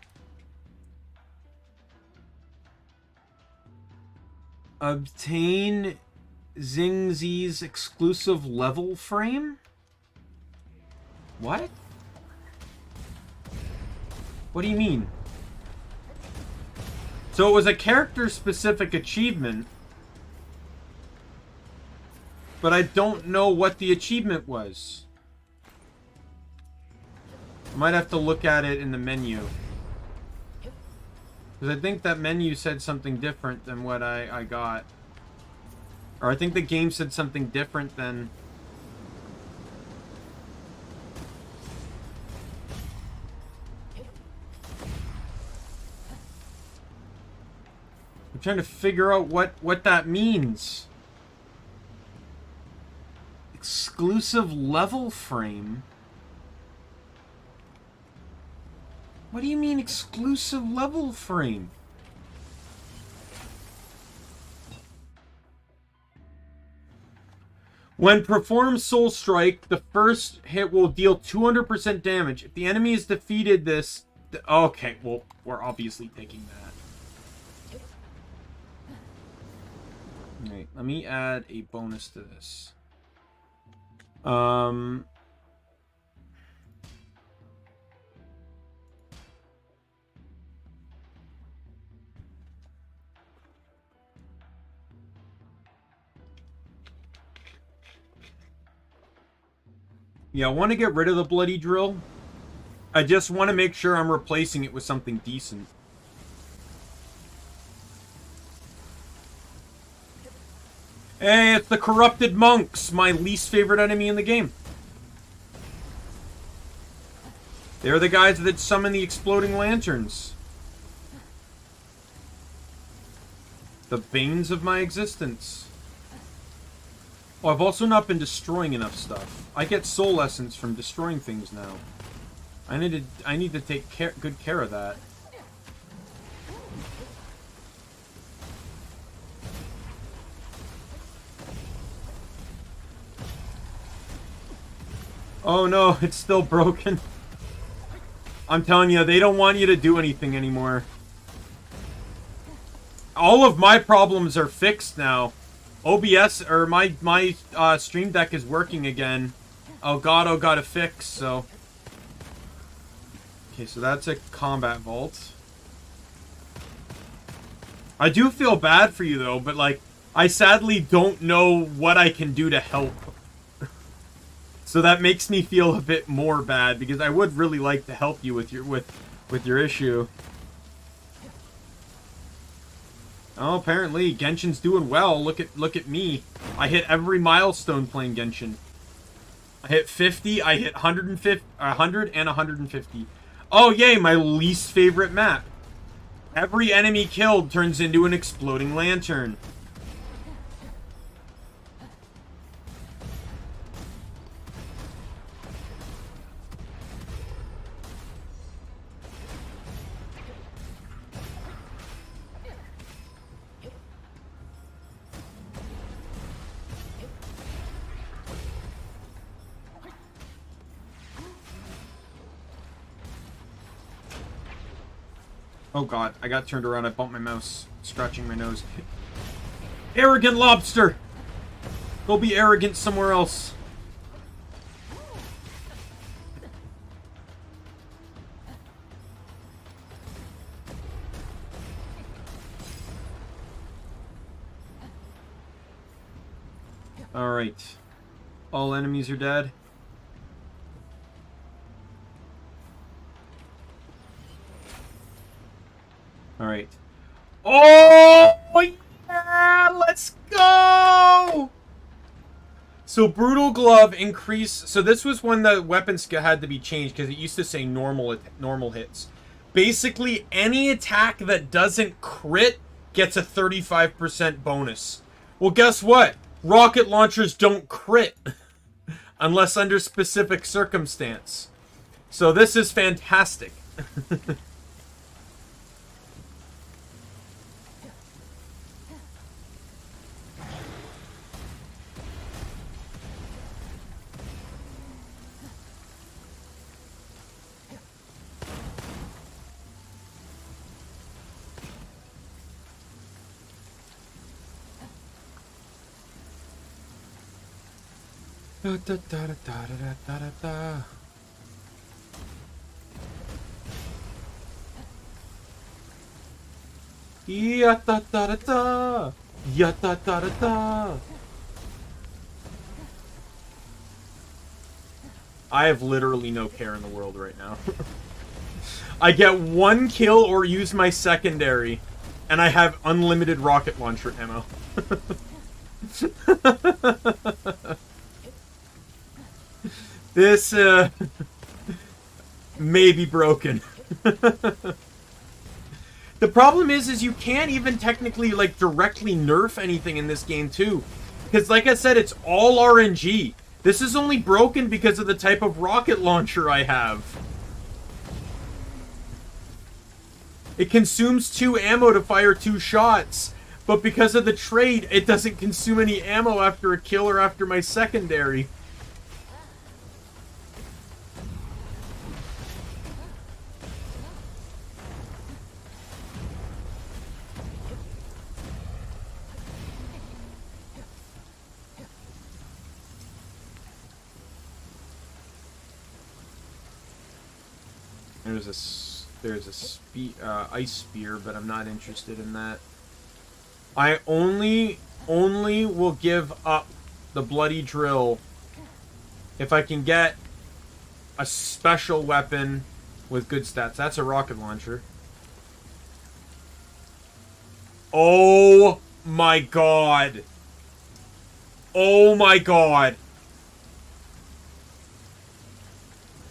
Obtain Xingzi's exclusive level frame? What? What do you mean? So it was a character-specific achievement, but I don't know what the achievement was. I might have to look at it in the menu. Because I think that menu said something different than what I got. Or I think the game said something different than... I'm trying to figure out what that means. Exclusive level frame? What do you mean, exclusive level frame? When performs Soul Strike, the first hit will deal 200% damage. If the enemy is defeated this... Okay, well, we're obviously taking that. Alright, let me add a bonus to this. Yeah, I want to get rid of the bloody drill. I just want to make sure I'm replacing it with something decent. Hey, it's the corrupted monks, my least favorite enemy in the game. They're the guys that summon the exploding lanterns. The banes of my existence. Oh, I've also not been destroying enough stuff. I get soul essence from destroying things now. I need to take good care of that. Oh no, it's still broken. I'm telling you, they don't want you to do anything anymore. All of my problems are fixed now. OBS, or my Stream Deck is working again. Oh god, a fix, so... Okay, so that's a combat vault. I do feel bad for you, though, but, like, I sadly don't know what I can do to help. So that makes me feel a bit more bad, because I would really like to help you with your issue. Oh, apparently Genshin's doing well. Look at me. I hit every milestone playing Genshin. I hit 50, I hit 150, 100 and 150. Oh, yay, my least favorite map. Every enemy killed turns into an exploding lantern. Oh god, I got turned around, I bumped my mouse, scratching my nose. Arrogant lobster! Go be arrogant somewhere else. Alright. All enemies are dead. Alright. Oh, yeah! Let's go! So Brutal Glove increase. So this was when the weapon skill had to be changed because it used to say normal hits. Basically, any attack that doesn't crit gets a 35% bonus. Well, guess what? Rocket launchers don't crit unless under specific circumstance. So this is fantastic. Da, da, da, da, da, da, da, da. Ya da da da da. Ya da da da da. I have literally no care in the world right now. I get one kill or use my secondary, and I have unlimited rocket launcher ammo. This, may be broken. The problem is you can't even technically, like, directly nerf anything in this game, too. Because, like I said, it's all RNG. This is only broken because of the type of rocket launcher I have. It consumes 2 ammo to fire 2 shots. But because of the trade, it doesn't consume any ammo after a kill or after my secondary. There's a ice spear, but I'm not interested in that. I only will give up the bloody drill if I can get a special weapon with good stats. That's a rocket launcher. Oh my god. Oh my god.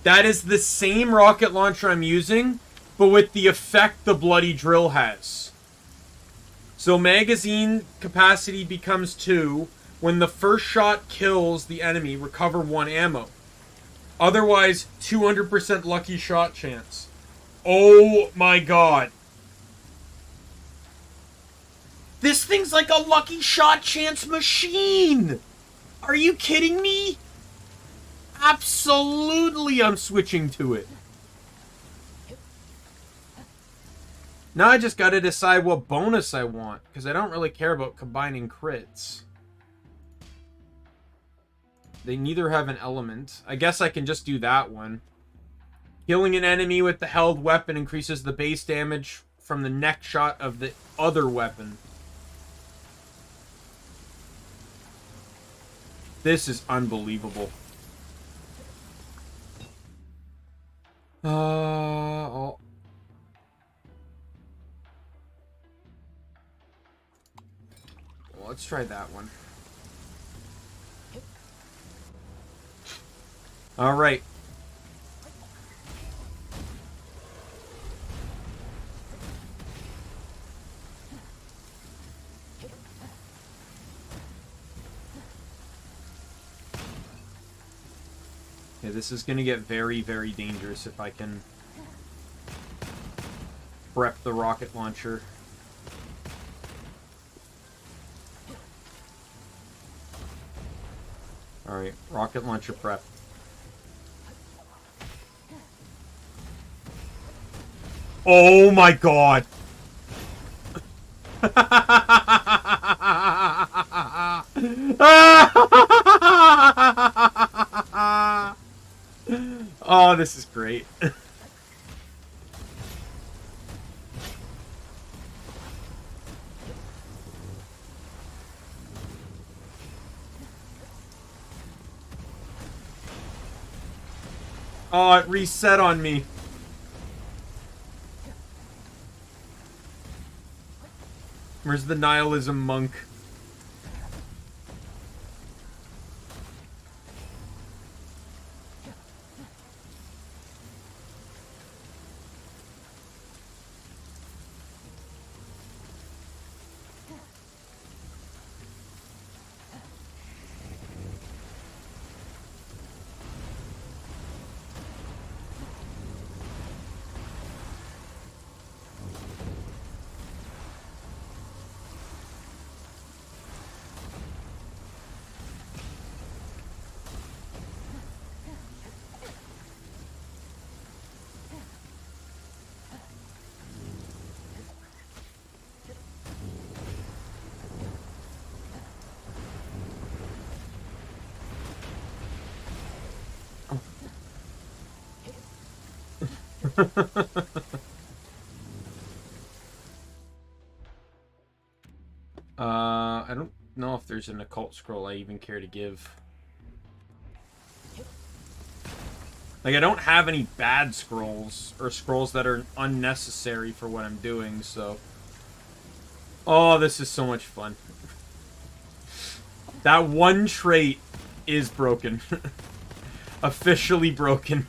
That is the same rocket launcher I'm using, but with the effect the bloody drill has. So magazine capacity becomes 2. When the first shot kills the enemy, recover 1 ammo. Otherwise, 200% lucky shot chance. Oh my god. This thing's like a lucky shot chance machine! Are you kidding me? Absolutely, I'm switching to it. Now I just gotta decide what bonus I want, because I don't really care about combining crits. They neither have an element. I guess I can just do that one. Killing an enemy with the held weapon increases the base damage from the neck shot of the other weapon. This is unbelievable. Oh. Well, let's try that one. All right. Yeah, this is going to get very, very dangerous if I can prep the rocket launcher. Alright, rocket launcher prep. Oh my god! Oh, this is great. Oh, it reset on me. Where's the nihilism monk? I don't know if there's an occult scroll I even care to give. Like, I don't have any bad scrolls, or scrolls that are unnecessary for what I'm doing, so... Oh, this is so much fun. That one trait is broken. Officially broken.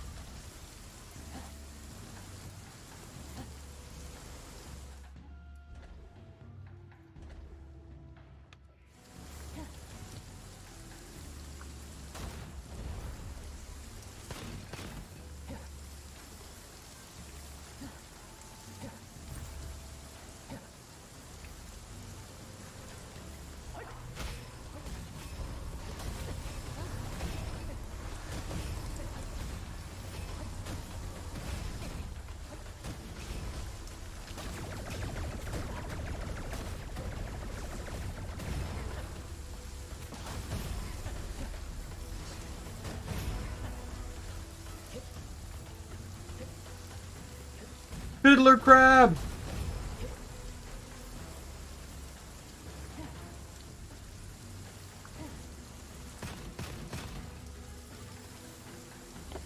Fiddler crab!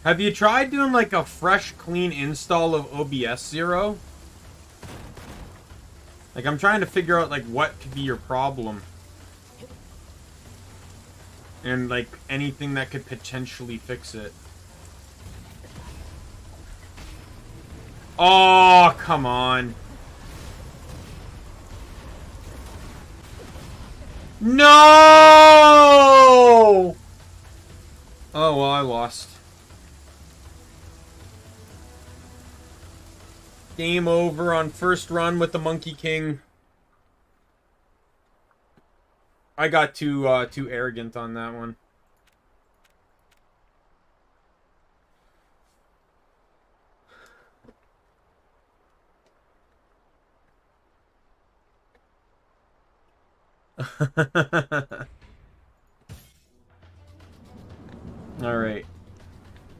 Have you tried doing like a fresh, clean install of OBS 0? Like, I'm trying to figure out like what could be your problem. And like anything that could potentially fix it. Oh, come on. No! Oh, well, I lost. Game over on first run with the Monkey King. I got too arrogant on that one. Alright.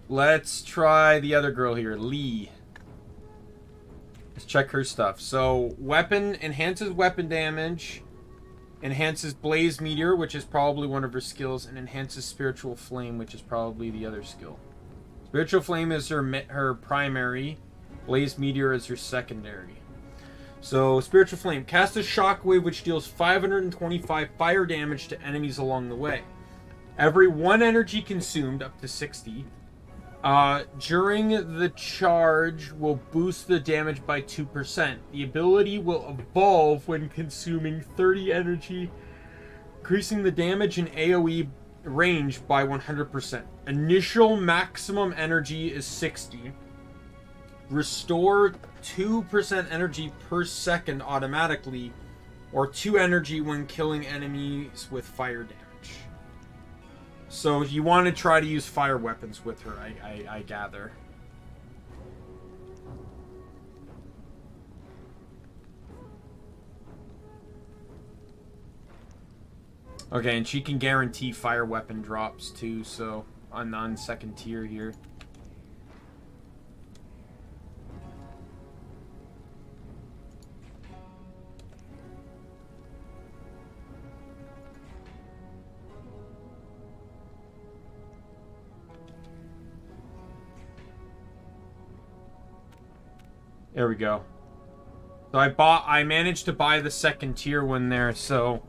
Let's try the other girl here, Lee. Let's check her stuff. So, weapon, enhances weapon damage, enhances Blaze Meteor, which is probably one of her skills, and enhances Spiritual Flame, which is probably the other skill. Spiritual Flame is her primary, Blaze Meteor is her secondary. So, Spiritual Flame. Cast a shockwave which deals 525 fire damage to enemies along the way. Every 1 energy consumed, up to 60, during the charge will boost the damage by 2%. The ability will evolve when consuming 30 energy, increasing the damage and AoE range by 100%. Initial maximum energy is 60. Restore 2% energy per second automatically, or 2 energy when killing enemies with fire damage. So you want to try to use fire weapons with her, I gather. Okay, and she can guarantee fire weapon drops too, so on second tier here. There we go. So I managed to buy the second tier one there, so...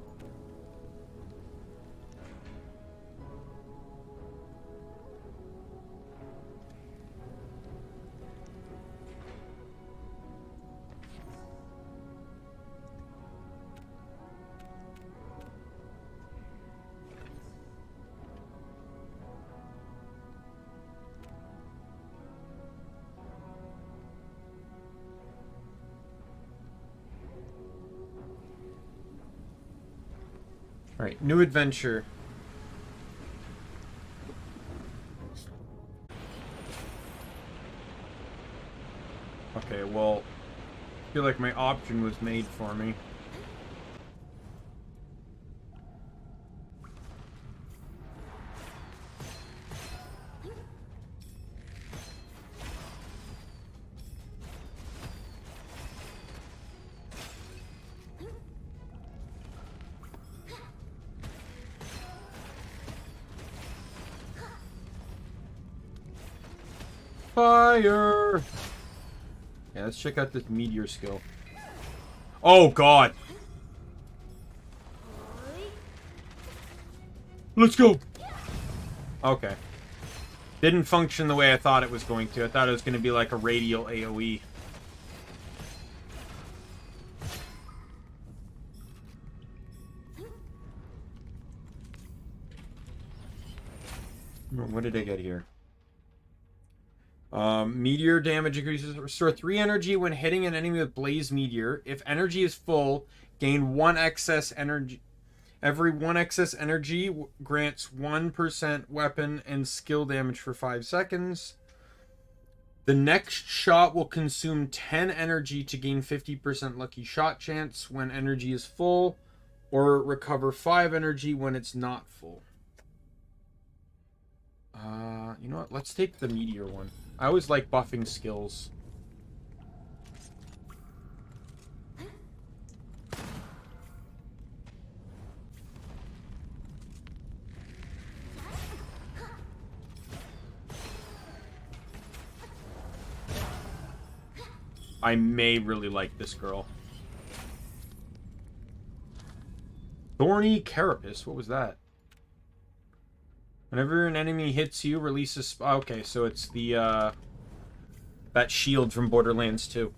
Alright, new adventure. Okay, well, I feel like my option was made for me. fire. Yeah, let's check out this meteor skill. Oh, God. Let's go. Okay. Didn't function the way I thought it was going to. I thought it was going to be like a radial AoE. What did I get here? Meteor damage increases. Restore 3 energy when hitting an enemy with Blaze Meteor. If energy is full, gain 1 excess energy. Every 1 excess energy grants 1% weapon and skill damage for 5 seconds. The next shot will consume 10 energy to gain 50% lucky shot chance when energy is full, or recover 5 energy when it's not full. You know what? Let's take the meteor one. I always like buffing skills. I may really like this girl. Thorny Carapace. What was that? Whenever an enemy hits you, releases... Okay, so it's the, that shield from Borderlands 2.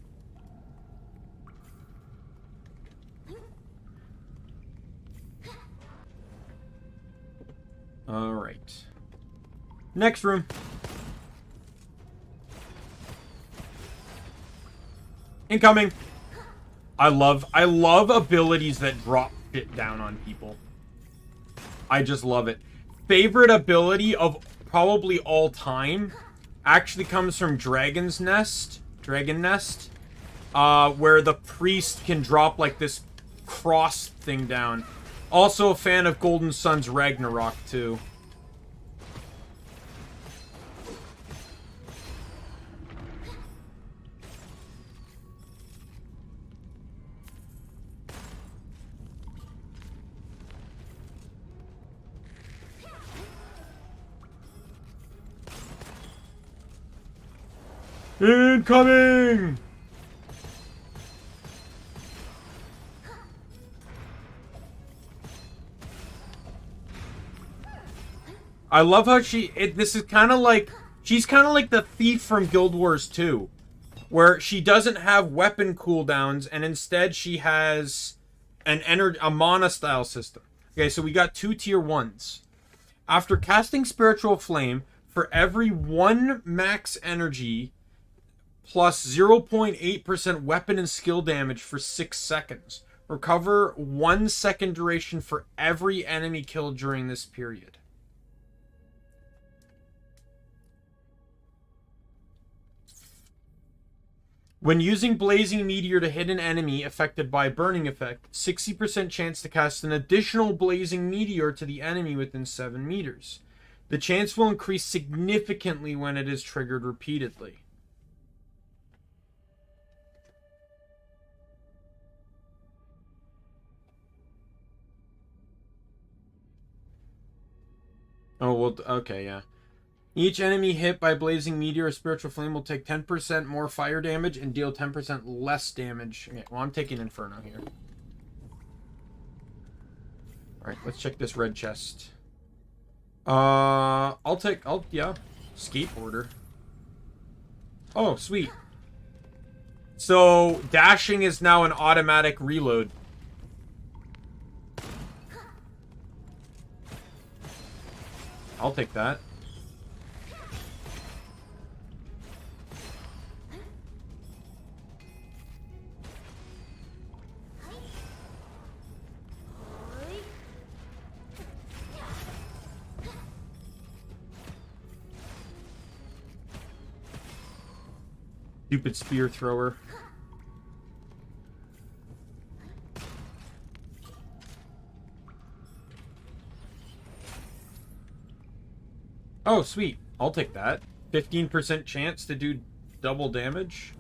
Alright. Next room. Incoming! I love abilities that drop shit down on people. I just love it. Favorite ability of probably all time actually comes from Dragon Nest, where the priest can drop like this cross thing down. Also a fan of Golden Sun's Ragnarok too. Incoming! I love how this is kind of like, she's kind of like the thief from Guild Wars 2, where she doesn't have weapon cooldowns, and instead she has a mana style system. Okay, so we got 2 tier 1s. After casting Spiritual Flame, for every 1 max energy, plus 0.8% weapon and skill damage for 6 seconds. Recover 1 second duration for every enemy killed during this period. When using Blazing Meteor to hit an enemy affected by Burning Effect, 60% chance to cast an additional Blazing Meteor to the enemy within 7 meters. The chance will increase significantly when it is triggered repeatedly. Oh, well, okay, yeah. Each enemy hit by Blazing Meteor or Spiritual Flame will take 10% more fire damage and deal 10% less damage. Okay, well, I'm taking Inferno here. Alright, let's check this red chest. Yeah. Skateboarder. Oh, sweet. So, dashing is now an automatic reload. I'll take that. Stupid spear thrower. Oh, sweet. I'll take that. 15% chance to do double damage.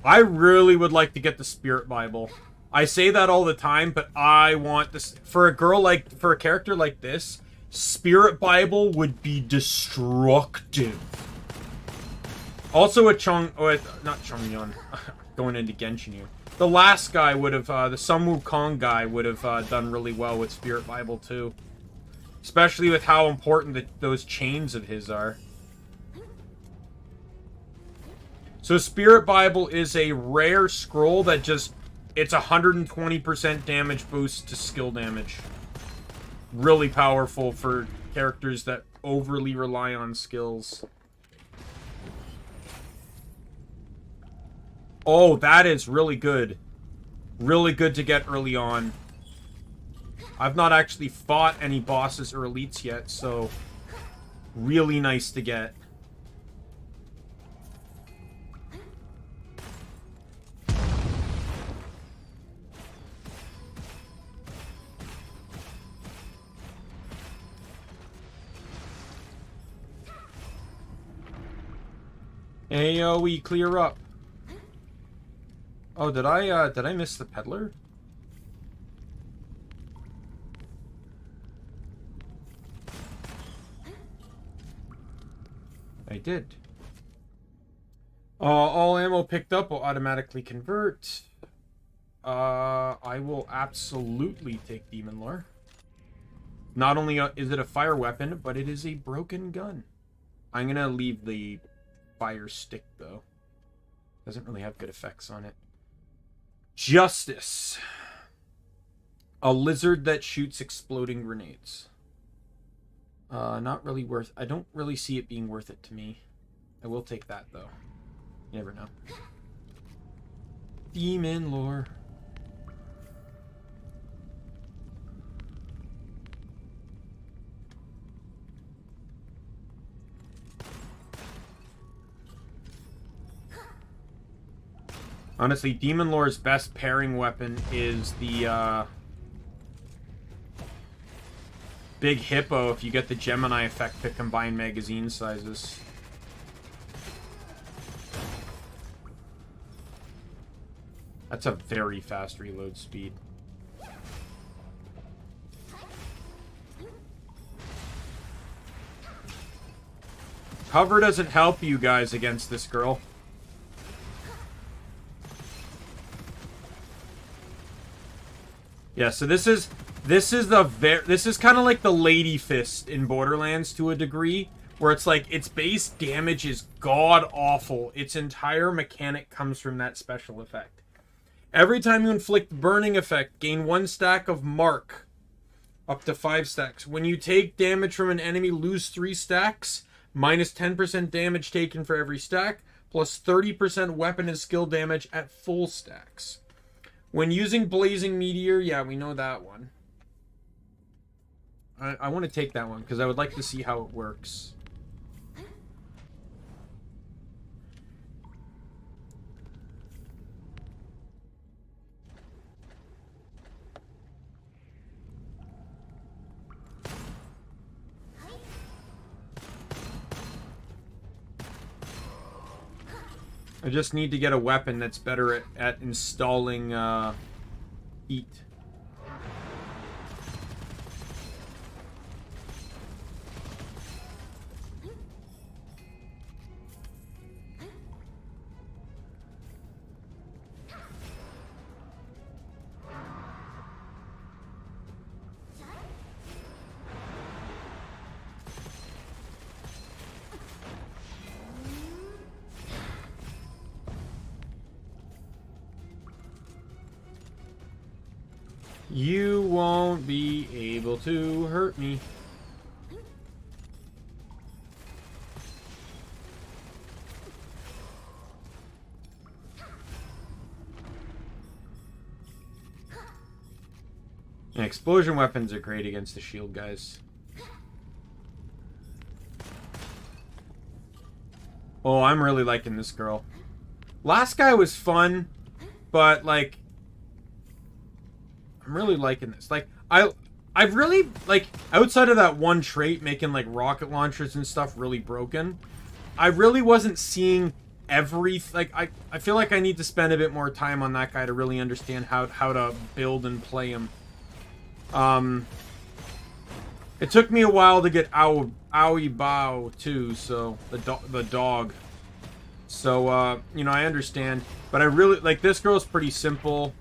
I really would like to get the Spirit Bible. I say that all the time, but I want this. For a character like this, Spirit Bible would be destructive. Also a not Chongyun, going into Genshin. The last guy would have, the Sun Wukong guy would have done really well with Spirit Bible too. Especially with how important those chains of his are. So Spirit Bible is a rare scroll that just, it's 120% damage boost to skill damage. Really powerful for characters that overly rely on skills. Oh, that is really good. Really good to get early on. I've not actually fought any bosses or elites yet, so really nice to get. AoE clear up. Oh, did I miss the peddler? I did. All ammo picked up will automatically convert. I will absolutely take Demon Lore. Not only is it a fire weapon, but it is a broken gun. I'm gonna leave the fire stick, though. Doesn't really have good effects on it. Justice. A lizard that shoots exploding grenades. Not really worth... I don't really see it being worth it to me. I will take that, though. You never know. Demon Lore. Honestly, Demon Lore's best pairing weapon is the, Big Hippo if you get the Gemini effect to combine magazine sizes. That's a very fast reload speed. Cover doesn't help you guys against this girl. Yeah, so this is kind of like the Lady Fist in Borderlands to a degree, where it's like its base damage is god awful. Its entire mechanic comes from that special effect. Every time you inflict burning effect, gain 1 stack of mark, up to 5 stacks. When you take damage from an enemy, lose 3 stacks, minus 10% damage taken for every stack, plus 30% weapon and skill damage at full stacks. When using Blazing Meteor, yeah, we know that one. I want to take that one, because I would like to see how it works. I just need to get a weapon that's better at installing heat. You won't be able to hurt me. And explosion weapons are great against the shield guys. Oh, I'm really liking this girl. Last guy was fun, but like I'm really liking this. Like, I've really, like, outside of that one trait, making, like, rocket launchers and stuff really broken, I really wasn't seeing like, I feel like I need to spend a bit more time on that guy to really understand how to build and play him. It took me a while to get Owie Bao, too, so, the dog. So, you know, I understand. But I really, like, this girl's pretty simple.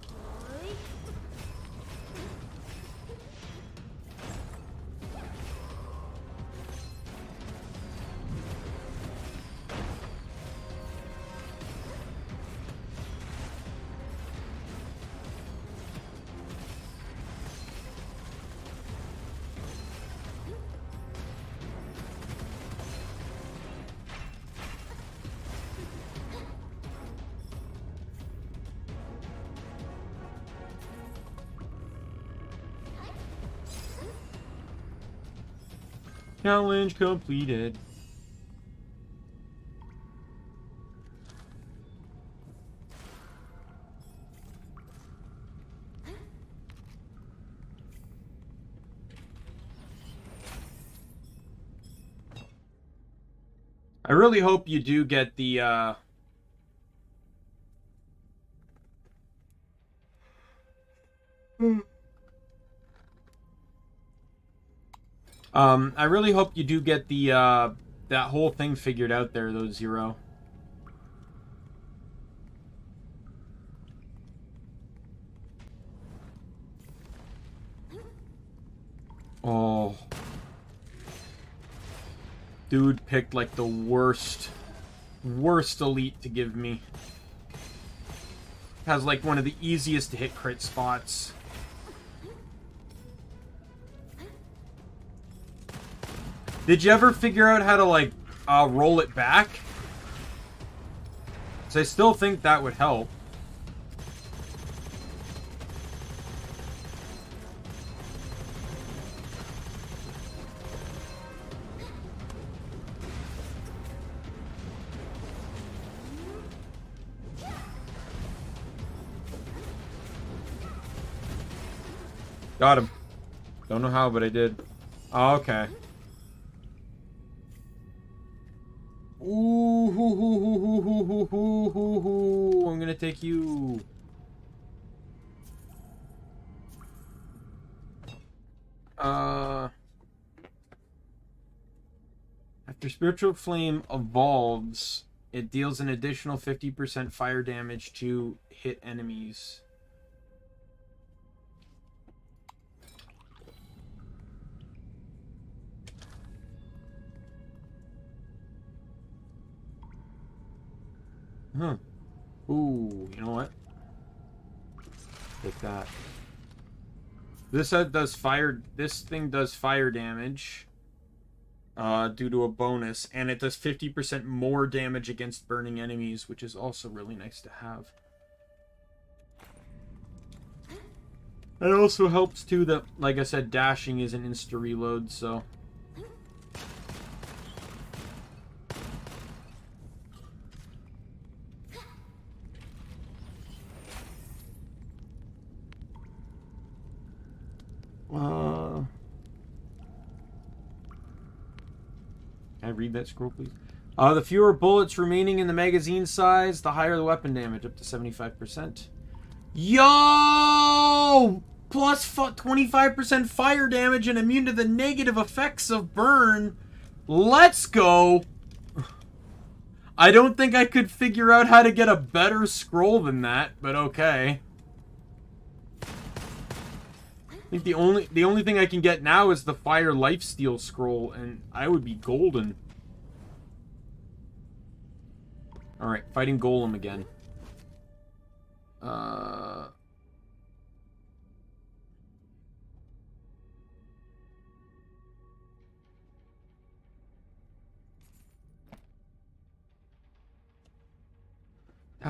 Challenge completed. I really hope you do get the, I really hope you do get the, that whole thing figured out there, though, Zero. Oh. Dude picked, like, the worst elite to give me. Has, like, one of the easiest to hit crit spots. Did you ever figure out how to, like, roll it back? So I still think that would help. Got him. Don't know how, but I did. Oh, okay. Ooh, hoo, hoo, hoo, hoo, hoo, hoo, hoo, hoo, hoo. I'm gonna take you. After Spiritual Flame evolves, it deals an additional 50% fire damage to hit enemies. Huh. Ooh, you know what? Take that. This does fire. This thing does fire damage. Due to a bonus, and it does 50% more damage against burning enemies, which is also really nice to have. It also helps too that, like I said, dashing is an insta reload, so. Can I read that scroll, please? The fewer bullets remaining in the magazine size, the higher the weapon damage, up to 75%. Yo! Plus 25% fire damage and immune to the negative effects of burn. Let's go! I don't think I could figure out how to get a better scroll than that, but okay. I think the only thing I can get now is the Fire Lifesteal scroll, and I would be golden. Alright, fighting Golem again. That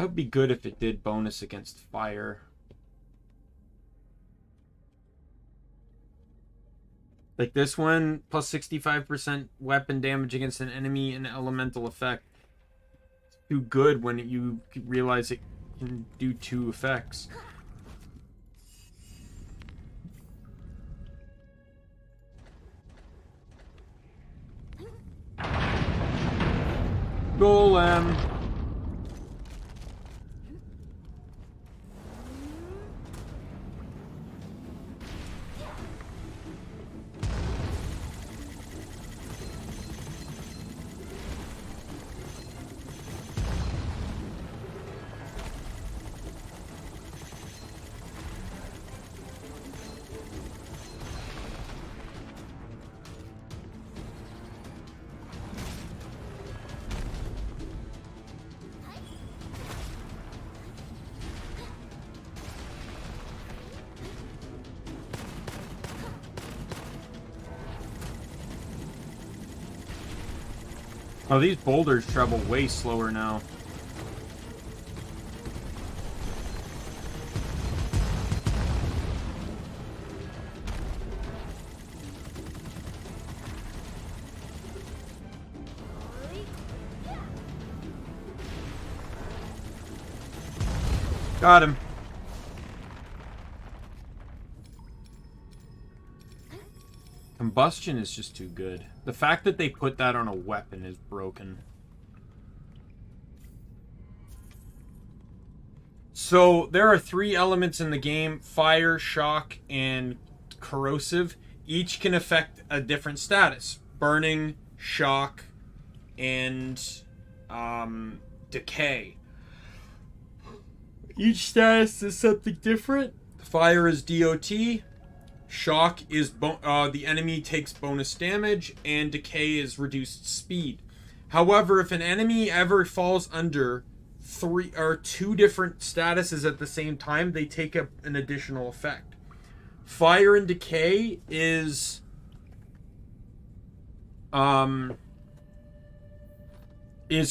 would be good if it did bonus against fire. Like this one, plus 65% weapon damage against an enemy and elemental effect. It's too good when you realize it can do 2 effects. Golem. Oh, these boulders travel way slower now. Got him. Combustion is just too good. The fact that they put that on a weapon is broken. So there are 3 elements in the game: fire, shock, and corrosive. Each can affect a different status: burning, shock, and decay. Each status is something different. Fire is DOT. Shock is the enemy takes bonus damage, and decay is reduced speed. However, if an enemy ever falls under 3 or 2 different statuses at the same time, they take up an additional effect. Fire and decay is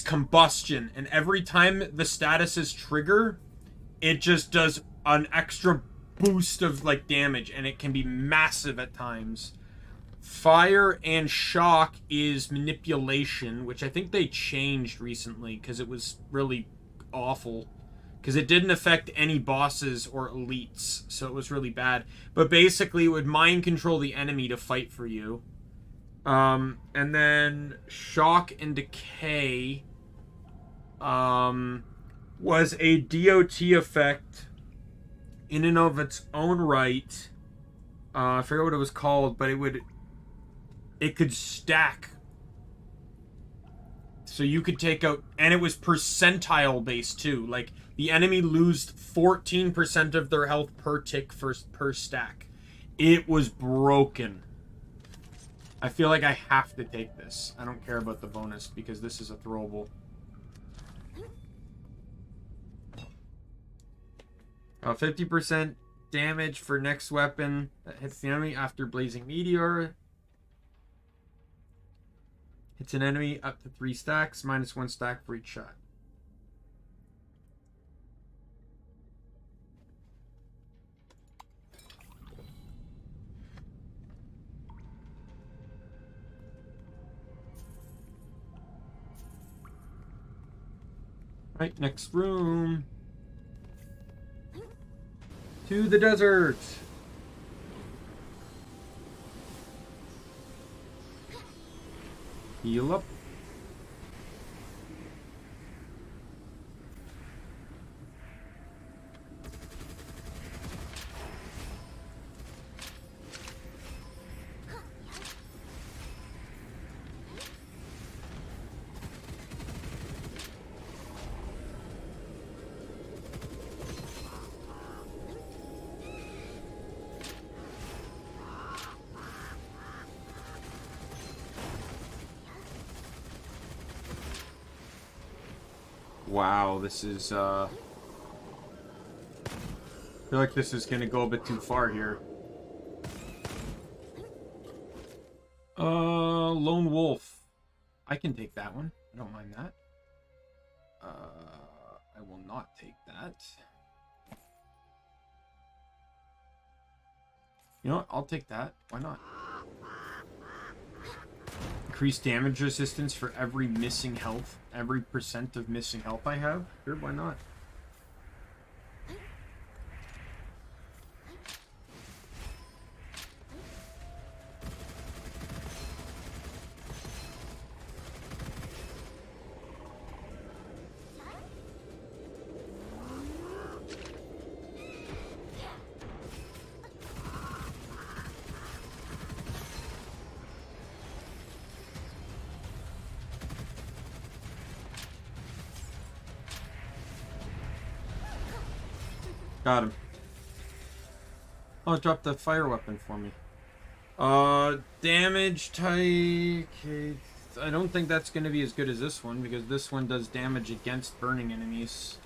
combustion, and every time the statuses trigger, it just does an extra boost of like damage, and it can be massive at times. Fire and shock is manipulation, which I think they changed recently because it was really awful, because it didn't affect any bosses or elites, so it was really bad. But basically it would mind control the enemy to fight for you. And then shock and decay was a DOT effect in and of its own right. I forget what it was called, but it could stack. So you could take out, and it was percentile based too. Like the enemy lose 14% of their health per tick per stack. It was broken. I feel like I have to take this. I don't care about the bonus because this is a throwable. 50% damage for next weapon that hits the enemy after Blazing Meteor. Hits an enemy up to 3 stacks, -1 stack for each shot. Right, next room. To the desert. Heal up. Wow, this is, I feel like this is gonna go a bit too far here. Lone Wolf. I can take that one. I don't mind that. I will not take that. You know what? I'll take that. Why not? Increase damage resistance for every missing health. Every % of missing health I have. Sure, why not? Got him. Oh, it dropped the fire weapon for me. Damage type. I don't think that's going to be as good as this one, because this one does damage against burning enemies.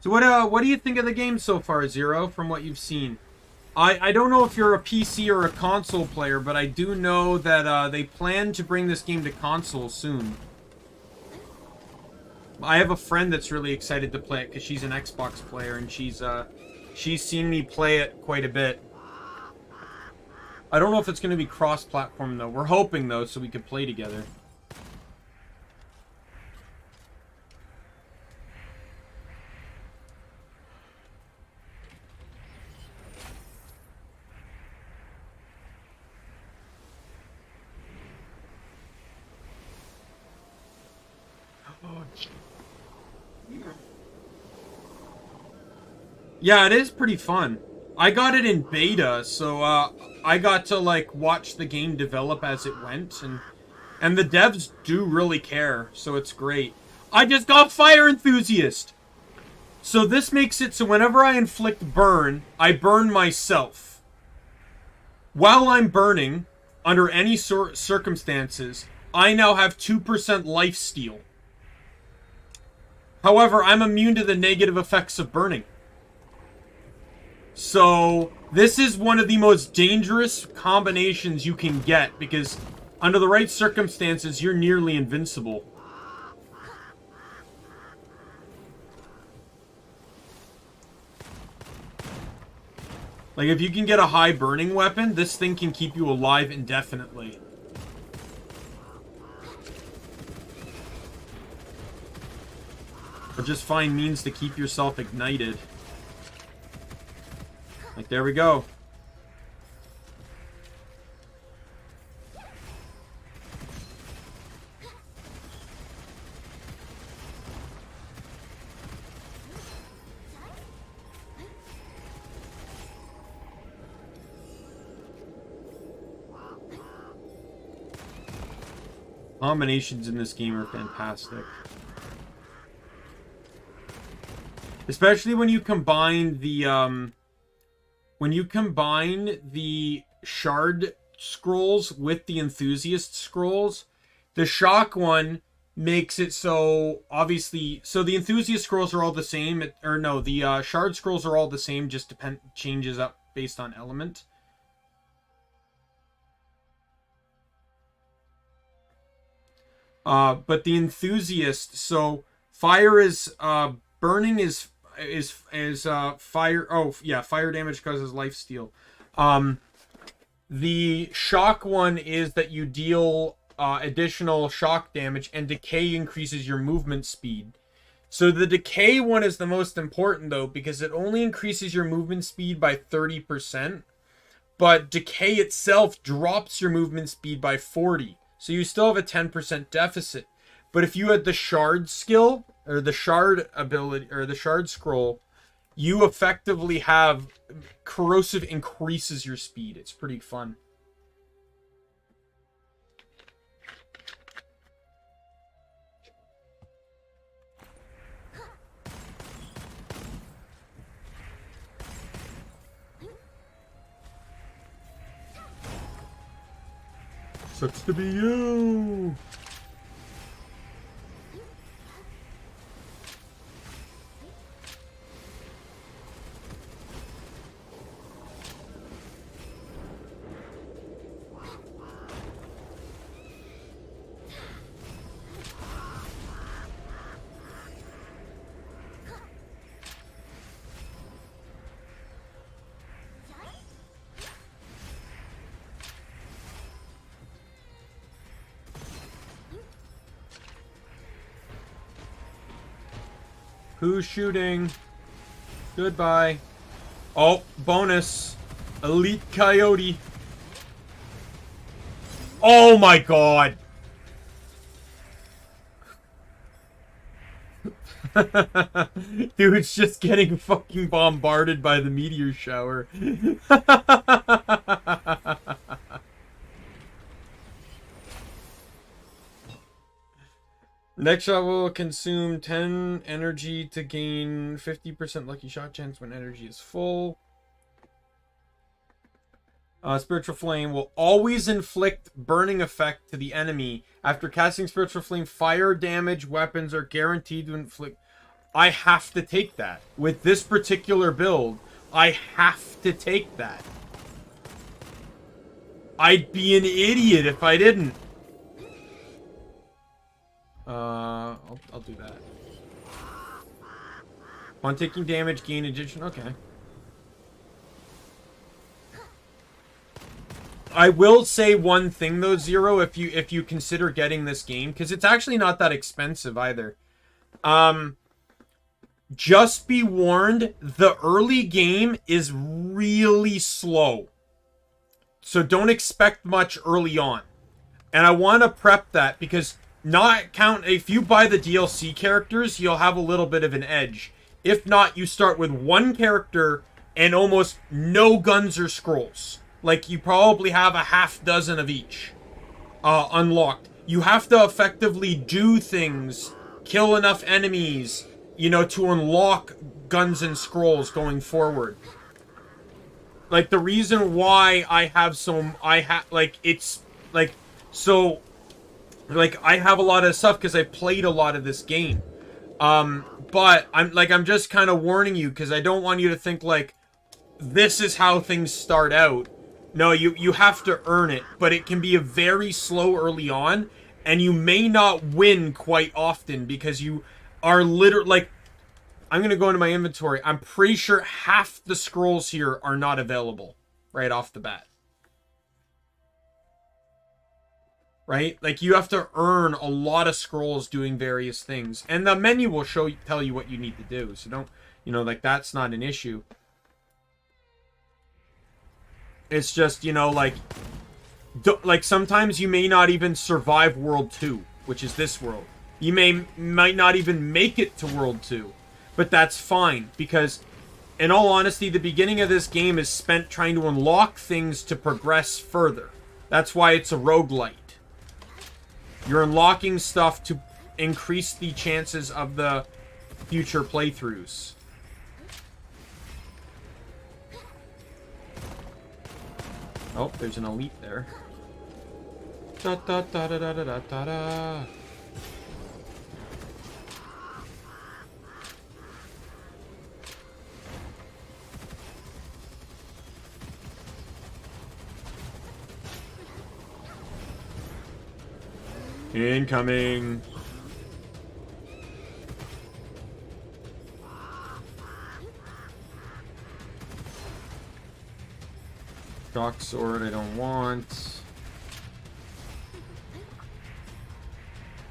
So what do you think of the game so far, Zero, from what you've seen? I don't know if you're a PC or a console player, but I do know that they plan to bring this game to console soon. I have a friend that's really excited to play it because she's an Xbox player and she's seen me play it quite a bit. I don't know if it's going to be cross-platform though. We're hoping though, so we could play together. Yeah, it is pretty fun. I got it in beta, so I got to like watch the game develop as it went, and the devs do really care, so it's great. I just got Fire Enthusiast! So this makes it so whenever I inflict burn, I burn myself. While I'm burning, under any circumstances, I now have 2% lifesteal. However, I'm immune to the negative effects of burning. So, this is one of the most dangerous combinations you can get, because under the right circumstances, you're nearly invincible. Like, if you can get a high burning weapon, this thing can keep you alive indefinitely. Or just find means to keep yourself ignited. Like, there we go. Combinations in this game are fantastic. Especially when you combine the, shard scrolls with the enthusiast scrolls. The shock one makes it so, obviously, so the enthusiast scrolls are all the same, the shard scrolls are all the same, just changes up based on element. But the enthusiast, so fire is, burning is fire. Oh yeah, fire damage causes lifesteal. The shock one is that you deal additional shock damage, and decay increases your movement speed. So the decay one is the most important though, because it only increases your movement speed by 30%, but decay itself drops your movement speed by 40%. So you still have a 10% deficit. But if you had the shard skill, or the shard ability, or the shard scroll, you effectively have corrosive increases your speed. It's pretty fun. Sucks to be you. Who's shooting? Goodbye. Oh, bonus. Elite Coyote. Oh my god. Dude's just getting fucking bombarded by the meteor shower. Next shot will consume 10 energy to gain 50% lucky shot chance when energy is full. Spiritual Flame will always inflict burning effect to the enemy. After casting Spiritual Flame, fire damage weapons are guaranteed to inflict... I have to take that. With this particular build, I have to take that. I'd be an idiot if I didn't. I'll do that. On taking damage, gain addition. Okay. I will say one thing though, Zero, if you consider getting this game, because it's actually not that expensive either. Just be warned, the early game is really slow. So don't expect much early on. And I want to prep that because if you buy the DLC characters, you'll have a little bit of an edge. If not, you start with one character and almost no guns or scrolls. Like, you probably have a half dozen of each unlocked. You have to effectively do things, kill enough enemies, you know, to unlock guns and scrolls going forward. Like, the reason why I have I have a lot of stuff because I played a lot of this game. But I'm just kind of warning you because I don't want you to think like this is how things start out. No, you have to earn it, but it can be a very slow early on, and you may not win quite often because you are literally like, I'm gonna go into my inventory. I'm pretty sure half the scrolls here are not available right off the bat. Right? Like, you have to earn a lot of scrolls doing various things. And the menu will tell you what you need to do. So don't, like, that's not an issue. It's just, like sometimes you may not even survive World 2, which is this world. You might not even make it to World 2. But that's fine, because, in all honesty, the beginning of this game is spent trying to unlock things to progress further. That's why it's a roguelite. You're unlocking stuff to increase the chances of the future playthroughs. Oh, there's an elite there. Da da da da da da da da. Incoming. Shock sword I don't want.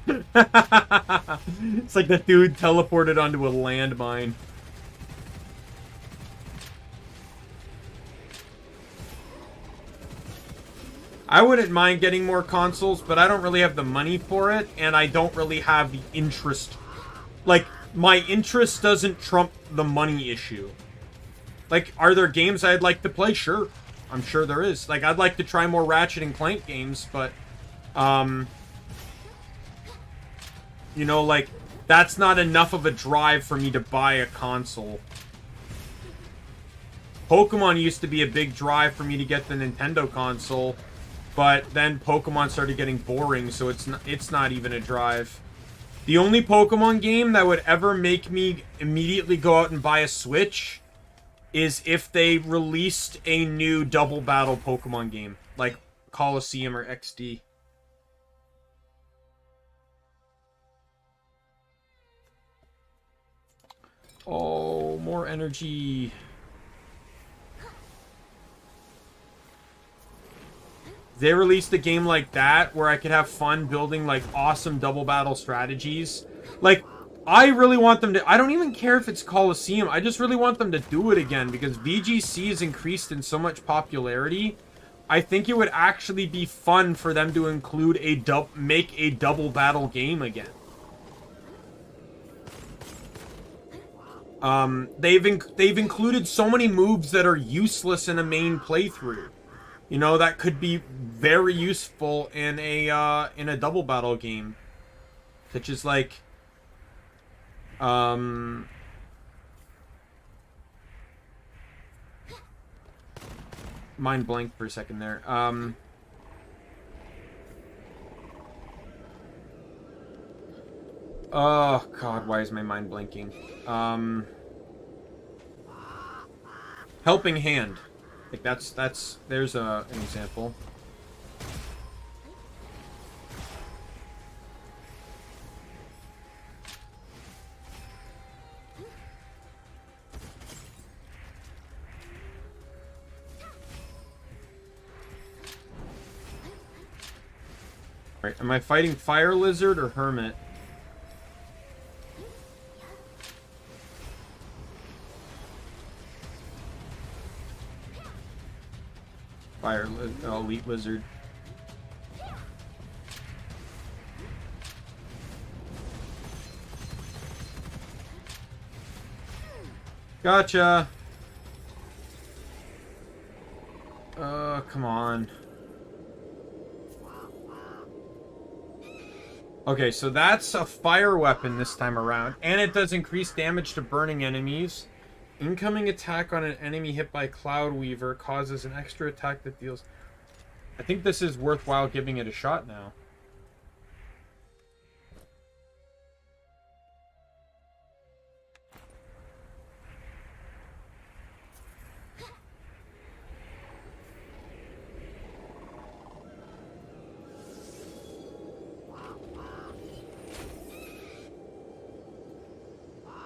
It's like the dude teleported onto a landmine. I wouldn't mind getting more consoles, but I don't really have the money for it, and I don't really have the interest. Like, my interest doesn't trump the money issue. Like, are there games I'd like to play? Sure. I'm sure there is. Like, I'd like to try more Ratchet and Clank games, but, like, that's not enough of a drive for me to buy a console. Pokemon used to be a big drive for me to get the Nintendo console. But then Pokemon started getting boring, so it's not even a drive. The only Pokemon game that would ever make me immediately go out and buy a Switch is if they released a new double battle Pokemon game, like Coliseum or XD. Oh, more energy. They released a game like that where I could have fun building like awesome double battle strategies. Like, I really want them to, I don't even care if it's Coliseum. I just really want them to do it again because VGC has increased in so much popularity. I think it would actually be fun for them to include make a double battle game again. They've included so many moves that are useless in a main playthrough. That could be very useful in a double battle game. Such as like mind blank for a second there. Oh, God, why is my mind blanking? Helping Hand. Like, there's an example. Alright, am I fighting Fire Lizard or Hermit? Elite Lizard. Gotcha! Come on. Okay, so that's a fire weapon this time around, and it does increase damage to burning enemies. Incoming attack on an enemy hit by Cloud Weaver causes an extra attack that deals... I think this is worthwhile giving it a shot now.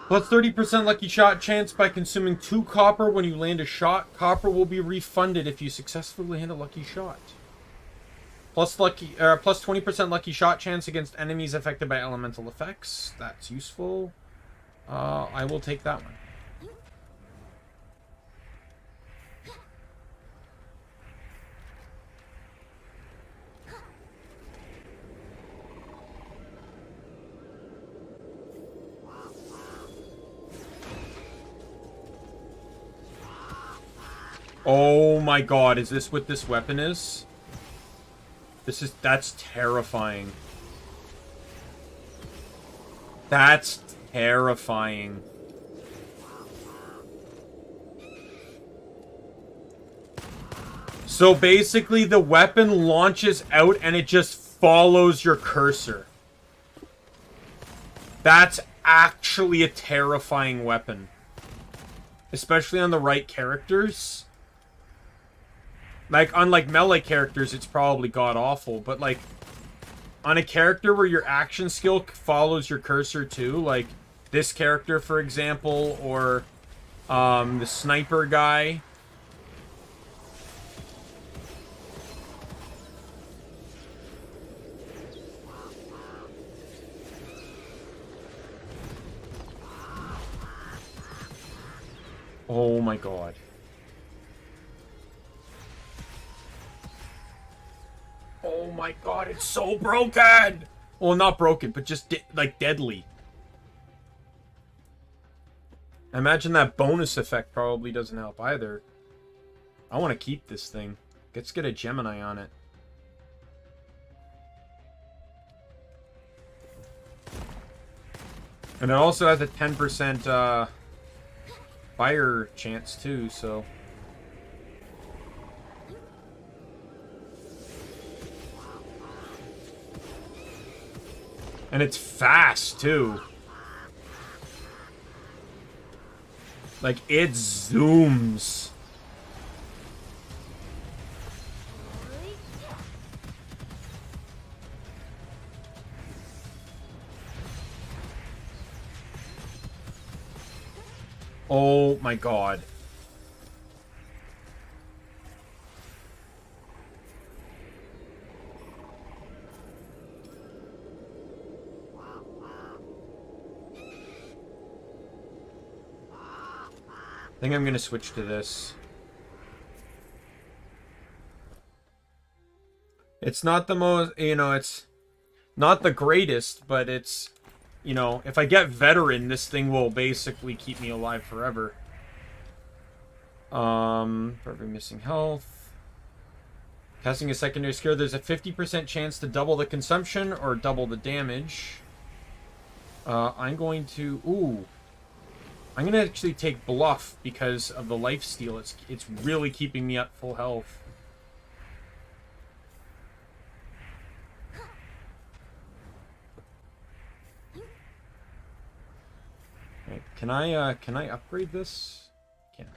Plus 30% lucky shot chance by consuming 2 copper when you land a shot. Copper will be refunded if you successfully land a lucky shot. Plus 20% lucky shot chance against enemies affected by elemental effects. That's useful. I will take that one. Oh my god, is this what this weapon is? That's terrifying. That's terrifying. So basically the weapon launches out and it just follows your cursor. That's actually a terrifying weapon. Especially on the right characters. Like, unlike melee characters, it's probably god-awful, but, like, on a character where your action skill follows your cursor, too, like, this character, for example, or, the sniper guy. Oh my god. Oh my god, it's so broken! Well, not broken, but just, like, deadly. I imagine that bonus effect probably doesn't help either. I want to keep this thing. Let's get a Gemini on it. And it also has a 10% fire chance, too, so... And it's fast, too. Like, it zooms. Oh my god. I think I'm going to switch to this. It's not the most, you know, it's not the greatest, but it's, you know, if I get veteran, this thing will basically keep me alive forever. For every missing health. Casting a secondary skill, there's a 50% chance to double the consumption or double the damage. I'm going to, ooh. I'm going to actually take Bluff because of the lifesteal. It's really keeping me at full health. Can I upgrade this? Can't.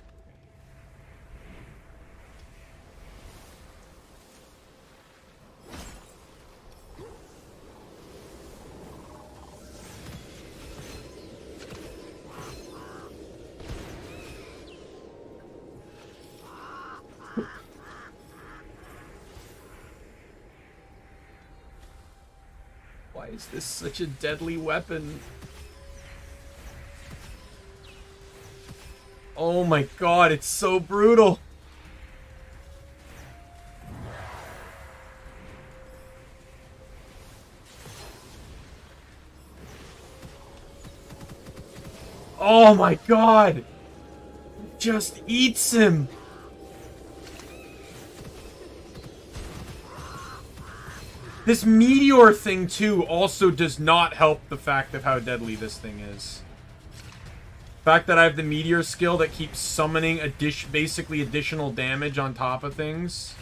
Why is this such a deadly weapon? Oh my god, it's so brutal. Oh my god. Just eats him. This meteor thing, too, also does not help the fact of how deadly this thing is. The fact that I have the meteor skill that keeps summoning basically additional damage on top of things.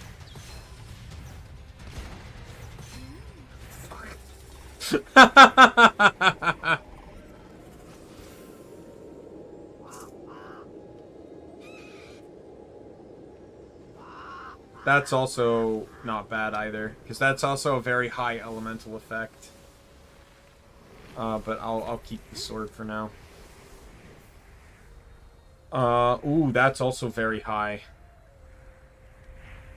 That's also not bad either, because that's also a very high elemental effect. But I'll keep the sword for now. Ooh, that's also very high.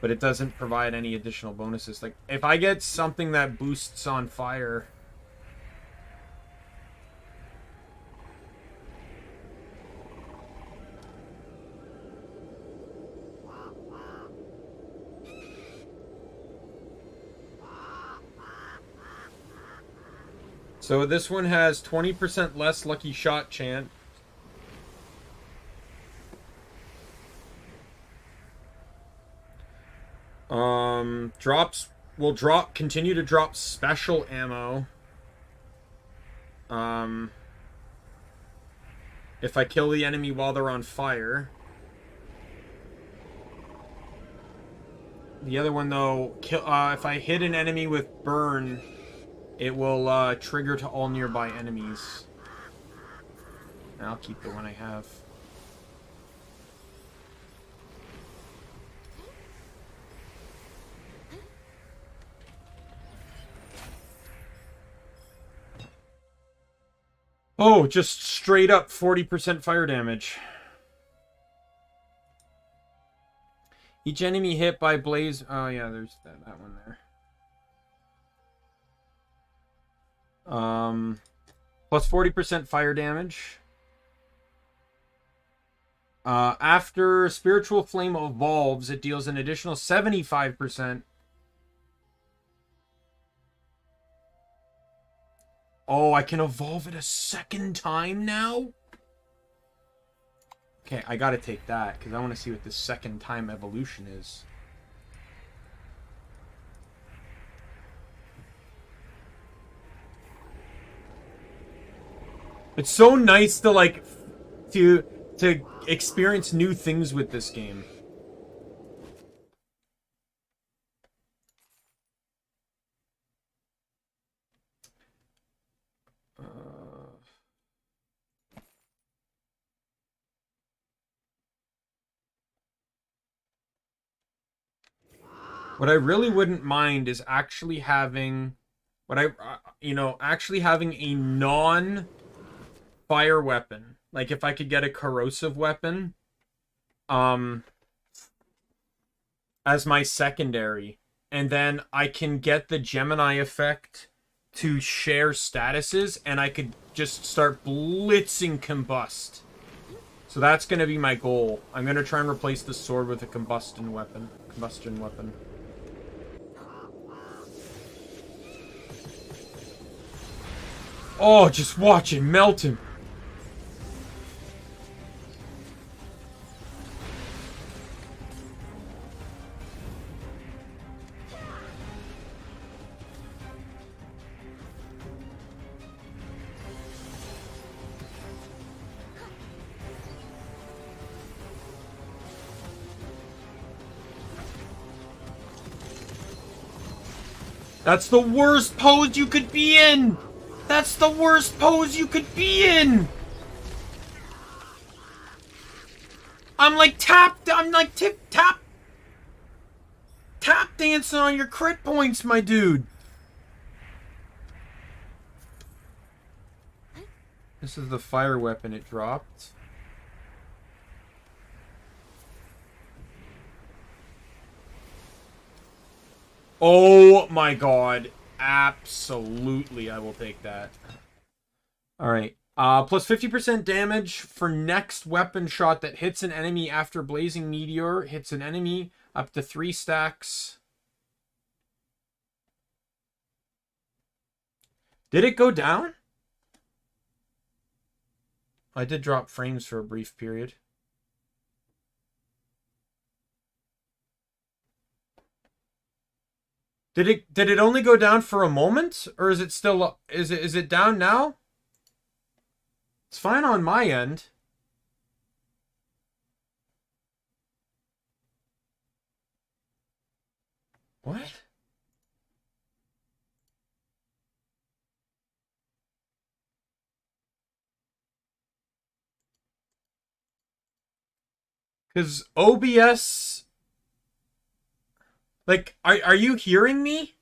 But it doesn't provide any additional bonuses. Like, if I get something that boosts on fire... So this one has 20% less lucky shot chance. Will continue to drop special ammo. If I kill the enemy while they're on fire. The other one though, if I hit an enemy with burn, it will trigger to all nearby enemies. And I'll keep the one I have. Oh, just straight up 40% fire damage. Each enemy hit by blaze... Oh yeah, there's that one there. Plus 40% fire damage. After Spiritual Flame evolves, it deals an additional 75%. Oh, I can evolve it a second time now? Okay, I gotta take that, because I want to see what this second time evolution is. It's so nice to, like, to experience new things with this game. What I really wouldn't mind is actually having... actually having a non-fire weapon. Like, if I could get a corrosive weapon, as my secondary. And then I can get the Gemini effect to share statuses, and I could just start blitzing combust. So that's going to be my goal. I'm going to try and replace the sword with a combustion weapon. Oh, just watch it melt him. That's the worst pose you could be in! That's the worst pose you could be in! I'm like tap dancing on your crit points, my dude. This is the fire weapon it dropped. Oh my god. Absolutely, I will take that. Alright. Plus 50% damage for next weapon shot that hits an enemy after Blazing Meteor. Hits an enemy up to 3 stacks. Did it go down? I did drop frames for a brief period. Did it only go down for a moment? Or is it still is it down now? It's fine on my end. What? Because OBS... Like, are you hearing me?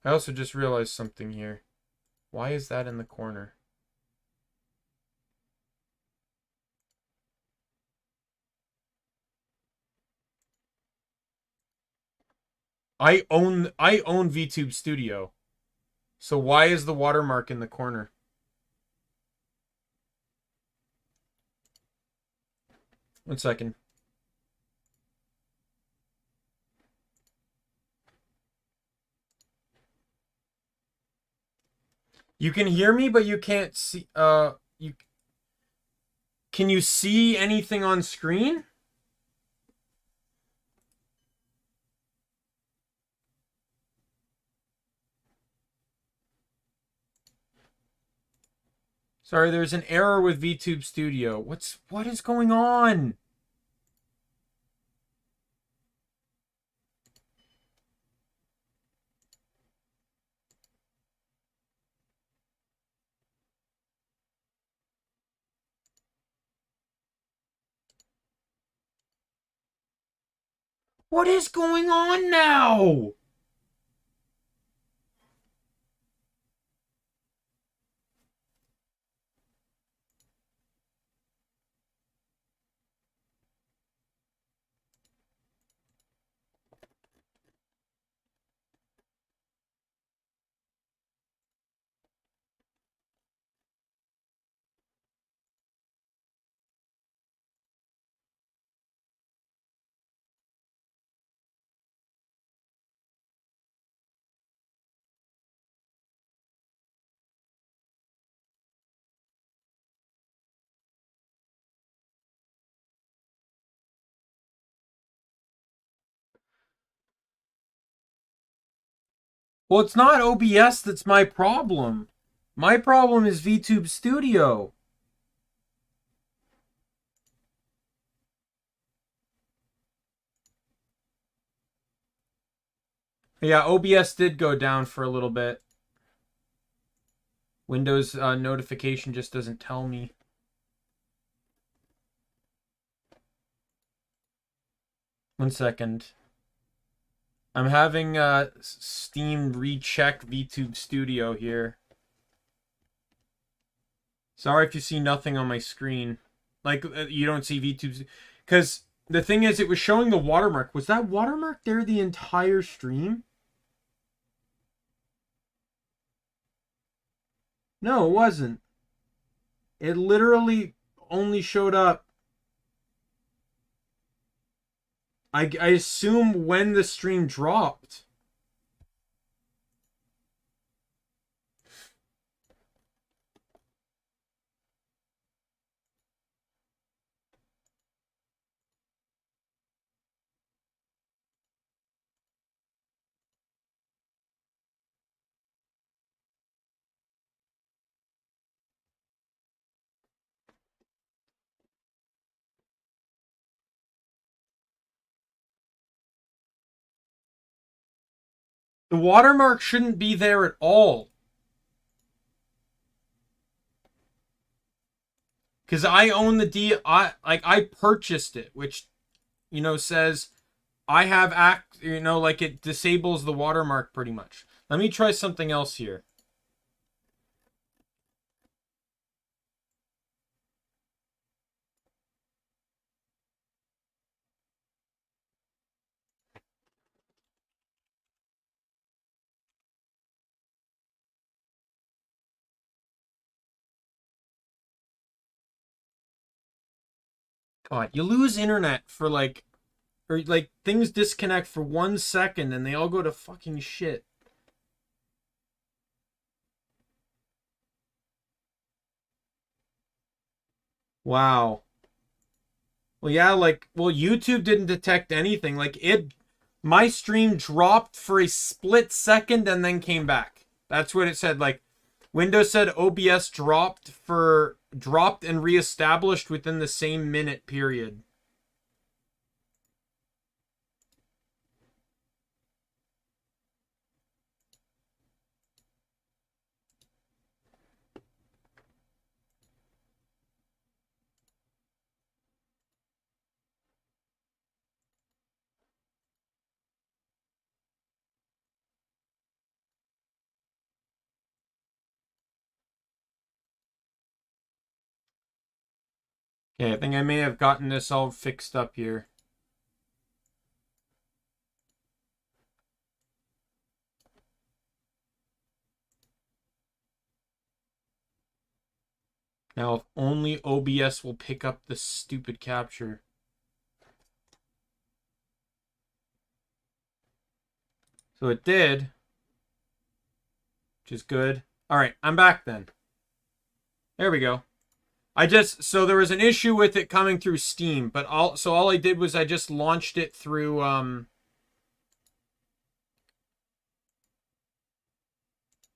I also just realized something here. Why is that in the corner? I own VTube Studio. So why is the watermark in the corner? One second. You can hear me, but you can't see. Can you see anything on screen? Sorry, there's an error with VTube Studio. What is going on? What is going on now? Well, it's not OBS that's my problem. My problem is VTube Studio. Yeah, OBS did go down for a little bit. Windows notification just doesn't tell me. One second. I'm having Steam recheck VTube Studio here. Sorry if you see nothing on my screen. Like, you don't see VTube... Because the thing is, it was showing the watermark. Was that watermark there the entire stream? No, it wasn't. It literally only showed up... I assume when the stream dropped. The watermark shouldn't be there at all. Because I own the I purchased it, which, says I have like it disables the watermark pretty much. Let me try something else here. God, you lose internet for or things disconnect for 1 second and they all go to fucking shit. Wow. Well, yeah, YouTube didn't detect anything. My stream dropped for a split second and then came back. That's what it said. Windows said OBS dropped and reestablished within the same minute period. Okay, I think I may have gotten this all fixed up here. Now, if only OBS will pick up this stupid capture. So it did. Which is good. Alright, I'm back then. There we go. So there was an issue with it coming through Steam, but all I did was I just launched it through,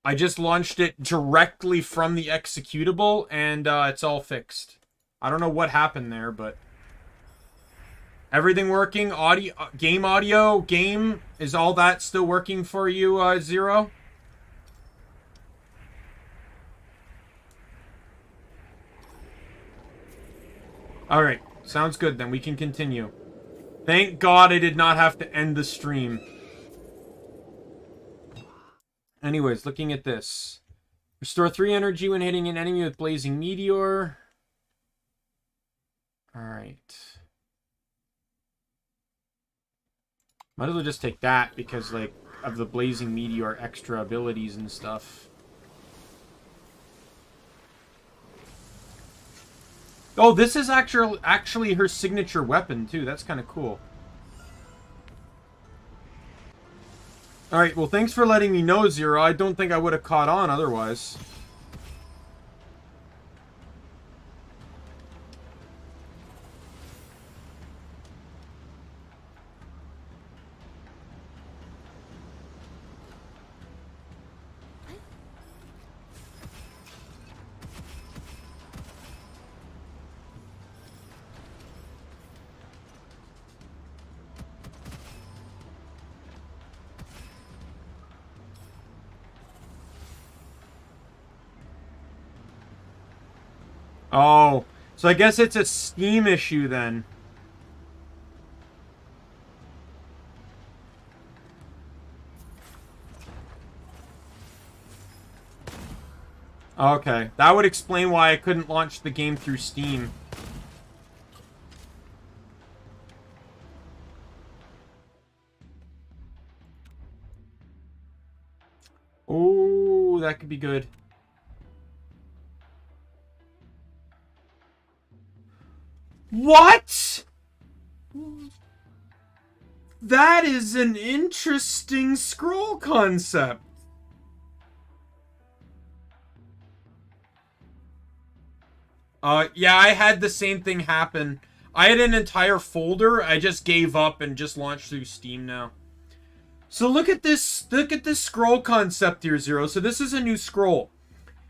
I just launched it directly from the executable, and it's all fixed. I don't know what happened there, but everything working. Audio, game, is all that still working for you, Zero? All right, sounds good. Then we can continue. Thank God I did not have to end the stream. Anyways, looking at this. Restore 3 energy when hitting an enemy with Blazing Meteor. Alright. Might as well just take that because, of the Blazing Meteor extra abilities and stuff. Oh, this is actually her signature weapon, too. That's kind of cool. Alright, well, thanks for letting me know, Zero. I don't think I would have caught on otherwise. Oh, so I guess it's a Steam issue then. Okay, that would explain why I couldn't launch the game through Steam. Oh, that could be good. What? That is an interesting scroll concept. Yeah, I had the same thing happen. I had an entire folder. I just gave up and just launched through Steam now. So look at this scroll concept here, Zero. So this is a new scroll.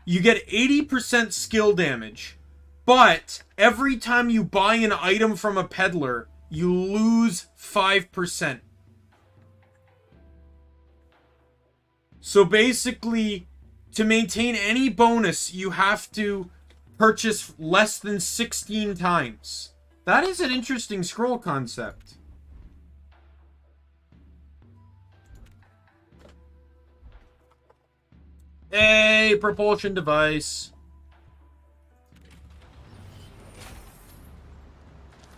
You get 80% skill damage. But every time you buy an item from a peddler, you lose 5%. So basically, to maintain any bonus, you have to purchase less than 16 times. That is an interesting scroll concept. Hey, propulsion device.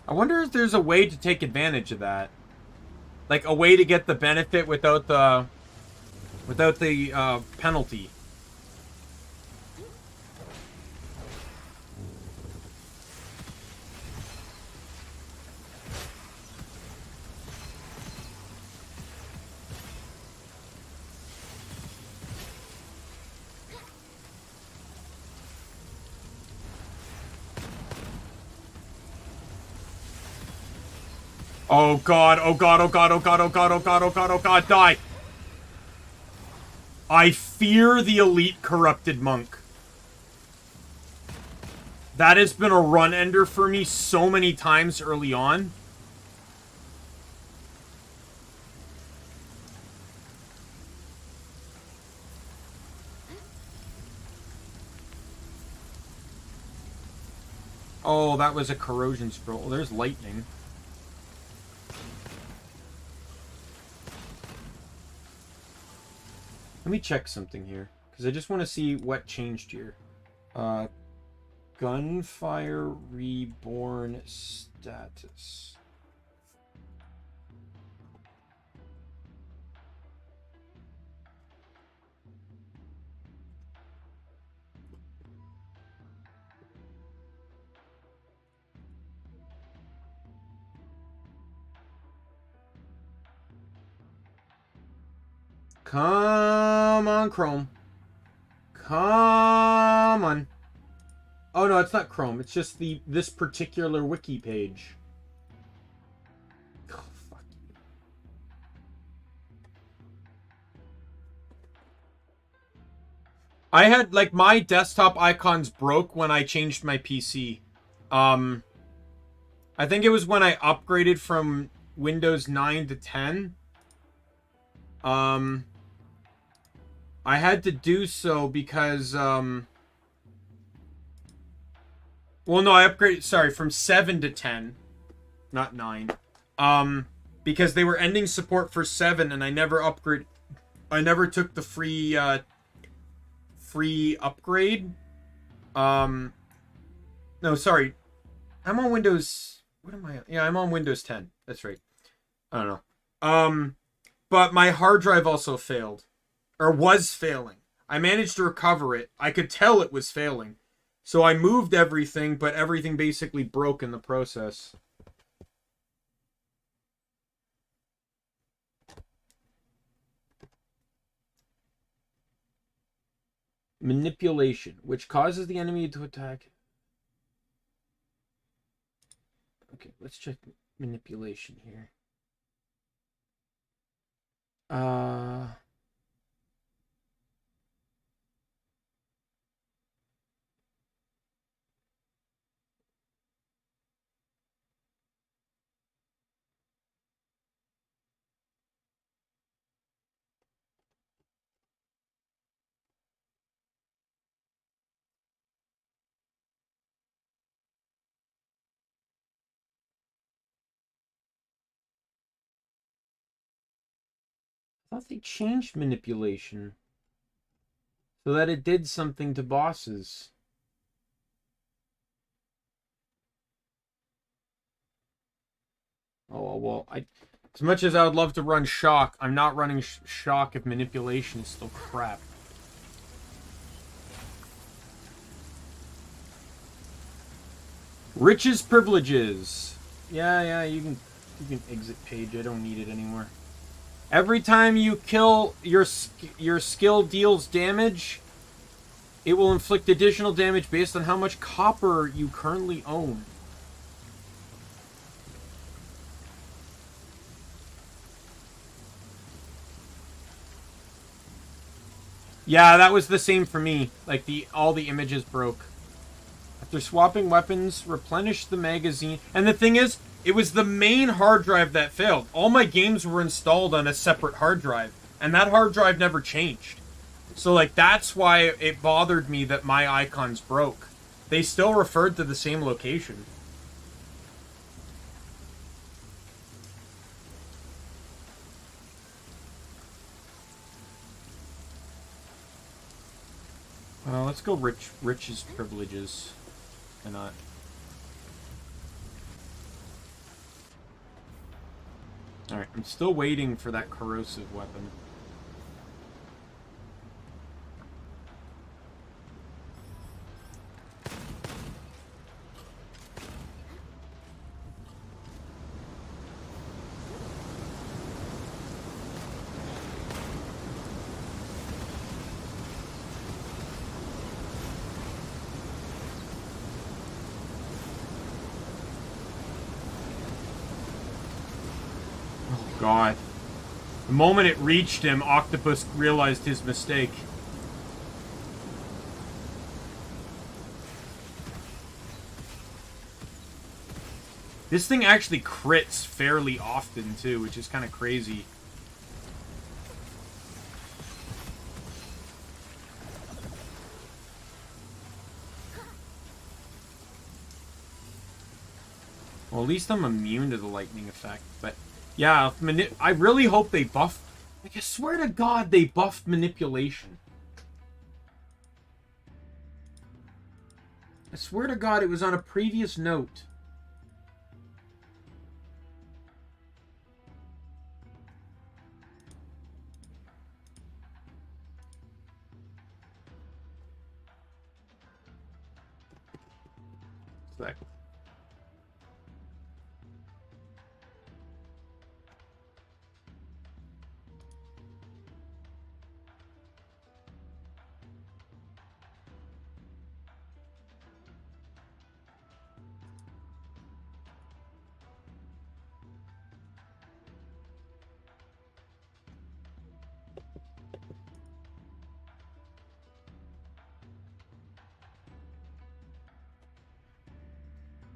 I wonder if there's a way to take advantage of that. Like a way to get the benefit without the penalty. Oh god, oh god, oh god, oh god, oh god, oh god, oh god, oh god, die! I fear the elite corrupted monk. That has been a run ender for me so many times early on. Oh, that was a corrosion scroll. Oh, there's lightning. Let me check something here, because I just want to see what changed here. GunFire Reborn status. Come on, Chrome. Come on. Oh no, it's not Chrome. It's just this particular wiki page. Oh, fuck you. I had like my desktop icons broke when I changed my PC. I think it was when I upgraded from Windows 9 to 10. I had to do so because, well, no, I upgraded, sorry, from 7 to 10, not 9, because they were ending support for 7, and I never took the free upgrade, no, sorry, I'm on Windows, what am I, yeah, I'm on Windows 10, that's right, I don't know, but my hard drive also failed. Or was failing. I managed to recover it. I could tell it was failing. So I moved everything, but everything basically broke in the process. Manipulation, which causes the enemy to attack. Okay, let's check manipulation here. I thought they changed manipulation so that it did something to bosses. Oh, well, as much as I would love to run shock, I'm not running shock if manipulation is still crap. Riches privileges. Yeah, you can exit page. I don't need it anymore. Every time you kill, your skill deals damage, it will inflict additional damage based on how much copper you currently own. Yeah, that was the same for me. Like, all the images broke. After swapping weapons, replenish the magazine. And the thing is, it was the main hard drive that failed. All my games were installed on a separate hard drive. And that hard drive never changed. So, like, that's why it bothered me that my icons broke. they still referred to the same location. Let's go rich's privileges. Why not? Alright, I'm still waiting for that corrosive weapon. God. The moment it reached him, Octopus realized his mistake. This thing actually crits fairly often, too, which is kind of crazy. Well, at least I'm immune to the lightning effect, but... yeah, I really hope they buff... like, I swear to God they buffed manipulation. I swear to God it was on a previous note. Select.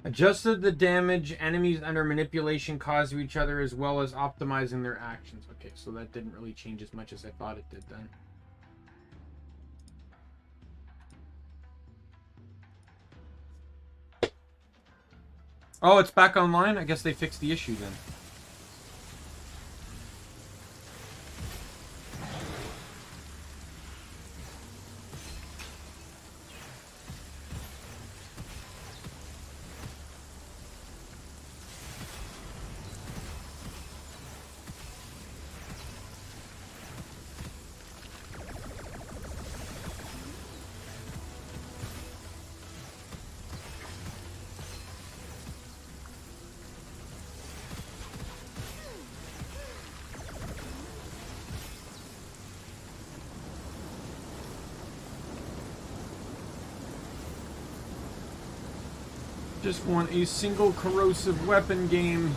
Adjusted the damage enemies under manipulation cause to each other as well as optimizing their actions. Okay, so that didn't really change as much as I thought it did then. Oh, it's back online? I guess they fixed the issue then. Just want a single corrosive weapon game.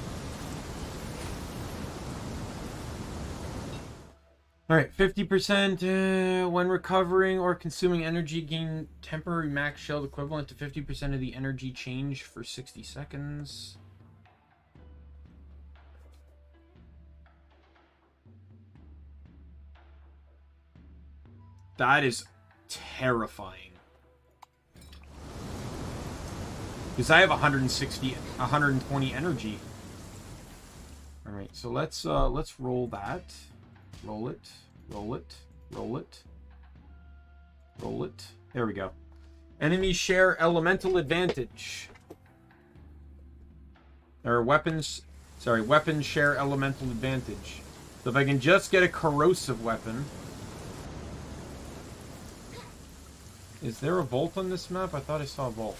Alright, 50% when recovering or consuming energy, gain temporary max shield equivalent to 50% of the energy change for 60 seconds. That is terrifying. Because I have 120 energy. All right, so let's roll that. Roll it, roll it, roll it, roll it. There we go. Enemies share elemental advantage. Or weapons share elemental advantage. So if I can just get a corrosive weapon. Is there a vault on this map? I thought I saw a vault.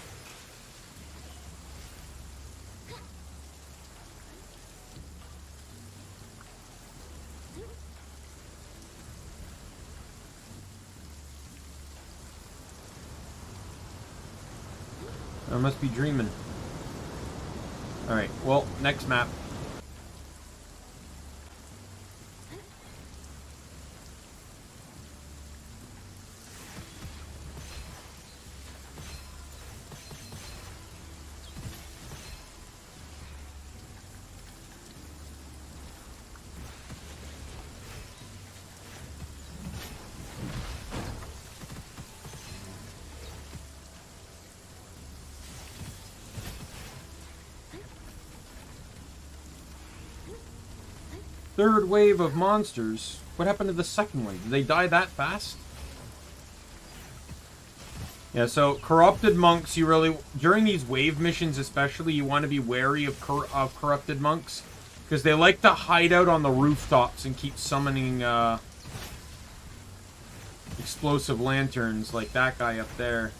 I must be dreaming. Alright, well, next map. Third wave of monsters. What happened to the second wave? Did they die that fast? Yeah, so corrupted monks, you really... During these wave missions especially, you want to be wary of corrupted monks. Because they like to hide out on the rooftops and keep summoning explosive lanterns like that guy up there.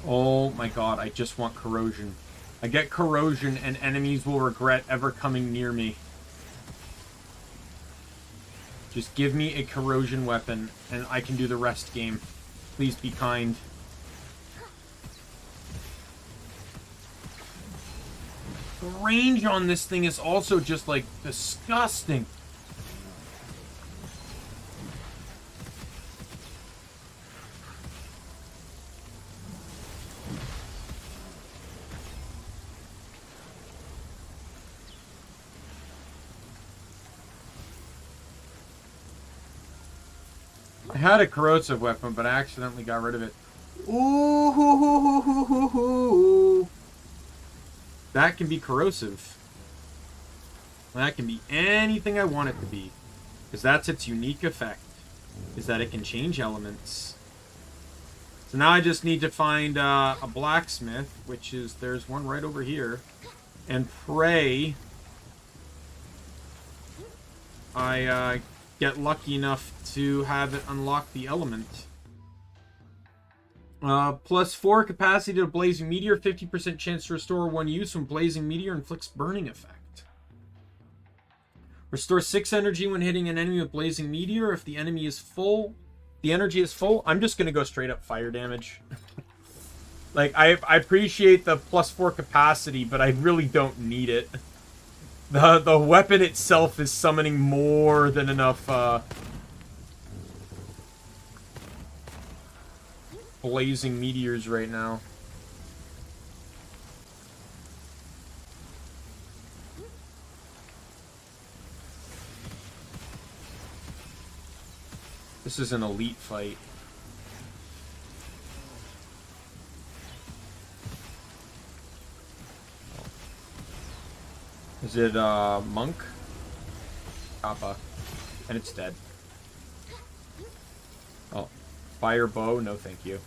Oh my god, I just want corrosion. I get corrosion and enemies will regret ever coming near me. Just give me a corrosion weapon and I can do the rest game. Please be kind. The range on this thing is also just like disgusting. I had a corrosive weapon, but I accidentally got rid of it. Ooh, hoo, hoo, hoo, hoo, hoo, hoo. That can be corrosive. That can be anything I want it to be. Because that's its unique effect. Is that it can change elements. So now I just need to find a blacksmith, which is, there's one right over here. And pray I get lucky enough to have it unlock the element. +4 capacity to blazing meteor, 50% chance to restore one use when blazing meteor inflicts burning effect. Restore 6 energy when hitting an enemy with blazing meteor. If the enemy is full, the energy is full. I'm just gonna go straight up fire damage. Like I appreciate the +4 capacity, but I really don't need it. The weapon itself is summoning more than enough blazing meteors right now. This is an elite fight. Is it monk? Kappa. And it's dead. Oh. Fire bow? No thank you.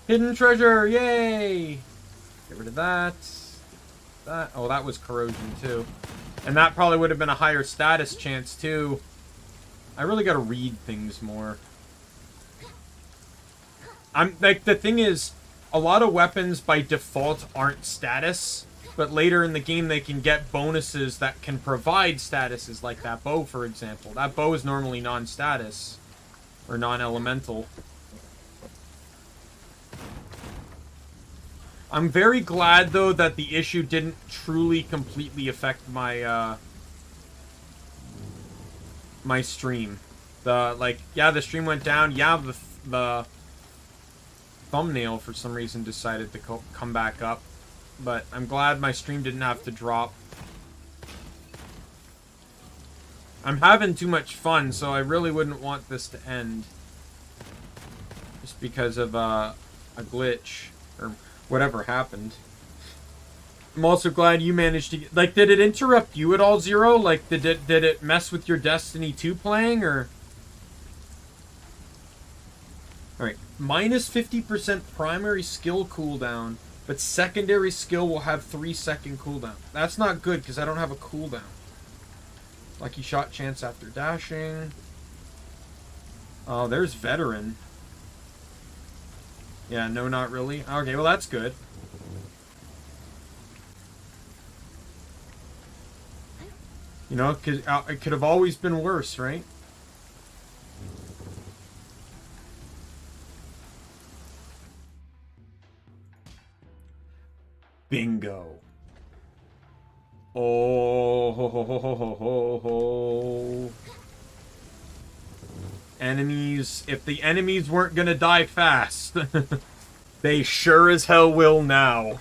Hidden treasure! Yay! Get rid of that. That. Oh, that was corrosion too. And that probably would have been a higher status chance too. I really gotta read things more. I'm like, the thing is, a lot of weapons by default aren't status. But later in the game, they can get bonuses that can provide statuses, like that bow, for example. That bow is normally non-status, or non-elemental. I'm very glad, though, that the issue didn't truly completely affect my, my stream. Yeah, the stream went down. Yeah, the thumbnail, for some reason, decided to come back up. But I'm glad my stream didn't have to drop. I'm having too much fun, so I really wouldn't want this to end. Just because of a glitch. Or whatever happened. I'm also glad you managed to get... Like, did it interrupt you at all, Zero? Like, did it mess with your Destiny 2 playing, or... Alright. Minus 50% primary skill cooldown. But secondary skill will have 3-second cooldown. That's not good, because I don't have a cooldown. Lucky shot chance after dashing. Oh, there's veteran. Yeah, no, not really. Okay, well, that's good. You know, because it could have always been worse, right? Bingo. Oh, ho, ho, ho, ho, ho, ho, ho. Enemies. If the enemies weren't gonna die fast, they sure as hell will now.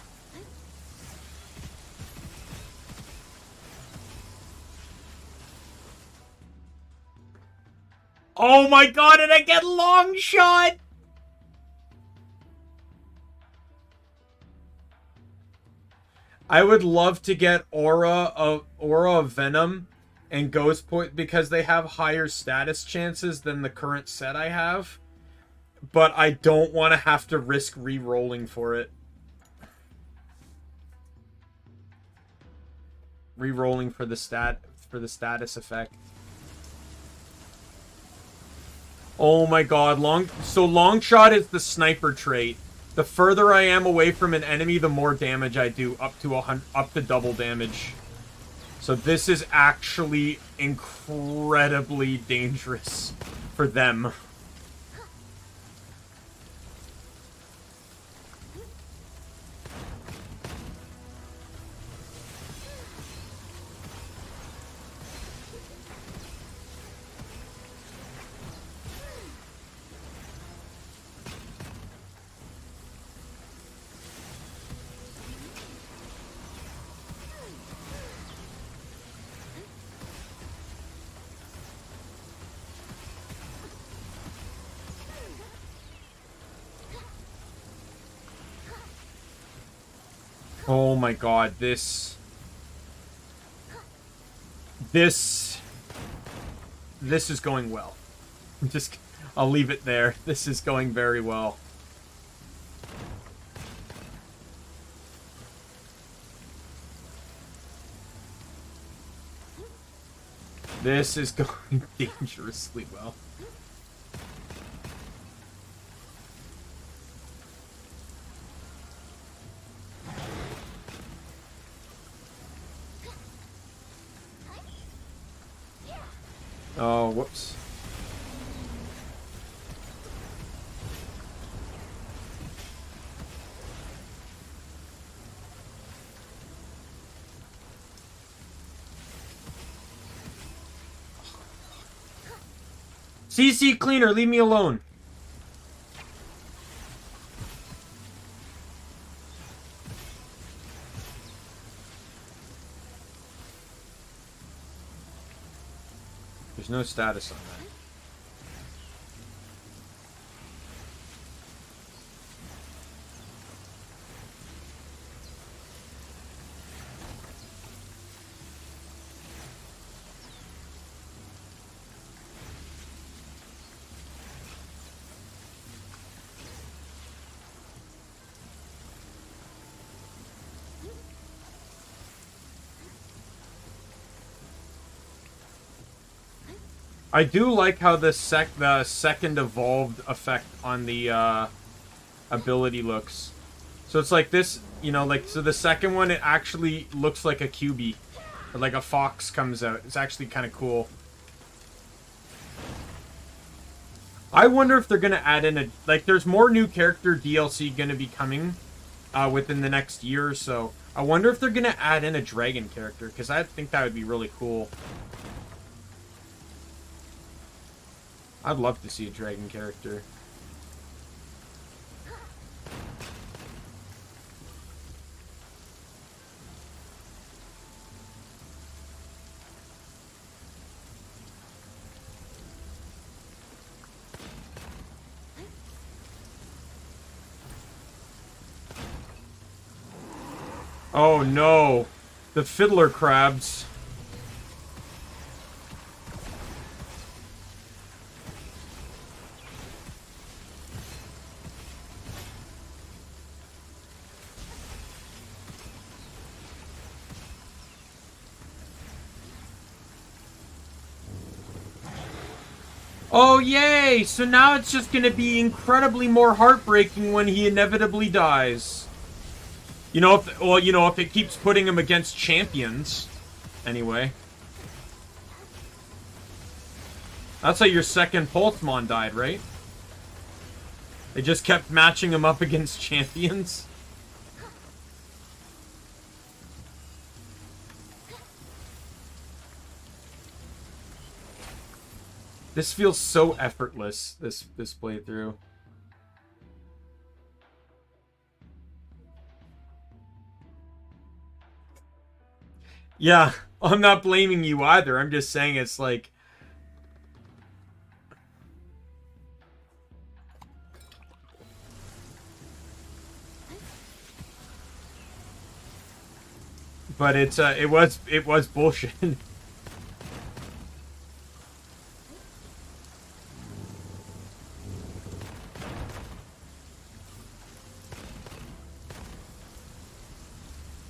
Oh my god, and I get long shot! I would love to get Aura of Venom and Ghost Point because they have higher status chances than the current set I have. But I don't want to have to risk re-rolling for it. Re-rolling for the status effect. Oh my god, long shot is the sniper trait. The further I am away from an enemy, the more damage I do, up to double damage. So this is actually incredibly dangerous for them. Oh my god, this is going well. I'll leave it there. This is going very well. This is going dangerously well. Oh, whoops. CC cleaner, leave me alone. There's no status on that. I do like how the second evolved effect on the ability looks. So it's like this, you know, like, so the second one, it actually looks like a QB. Or like a fox comes out. It's actually kind of cool. I wonder if they're going to add in a... Like, there's more new character DLC going to be coming within the next year or so. I wonder if they're going to add in a dragon character, because I think that would be really cool. I'd love to see a dragon character. Oh no, the fiddler crabs. Oh, yay! So now it's just gonna be incredibly more heartbreaking when he inevitably dies. You know, if it keeps putting him against champions. Anyway. That's how your second Pulsemon died, right? They just kept matching him up against champions. This feels so effortless, this playthrough. Yeah, I'm not blaming you either. I'm just saying it's like... But it was bullshit.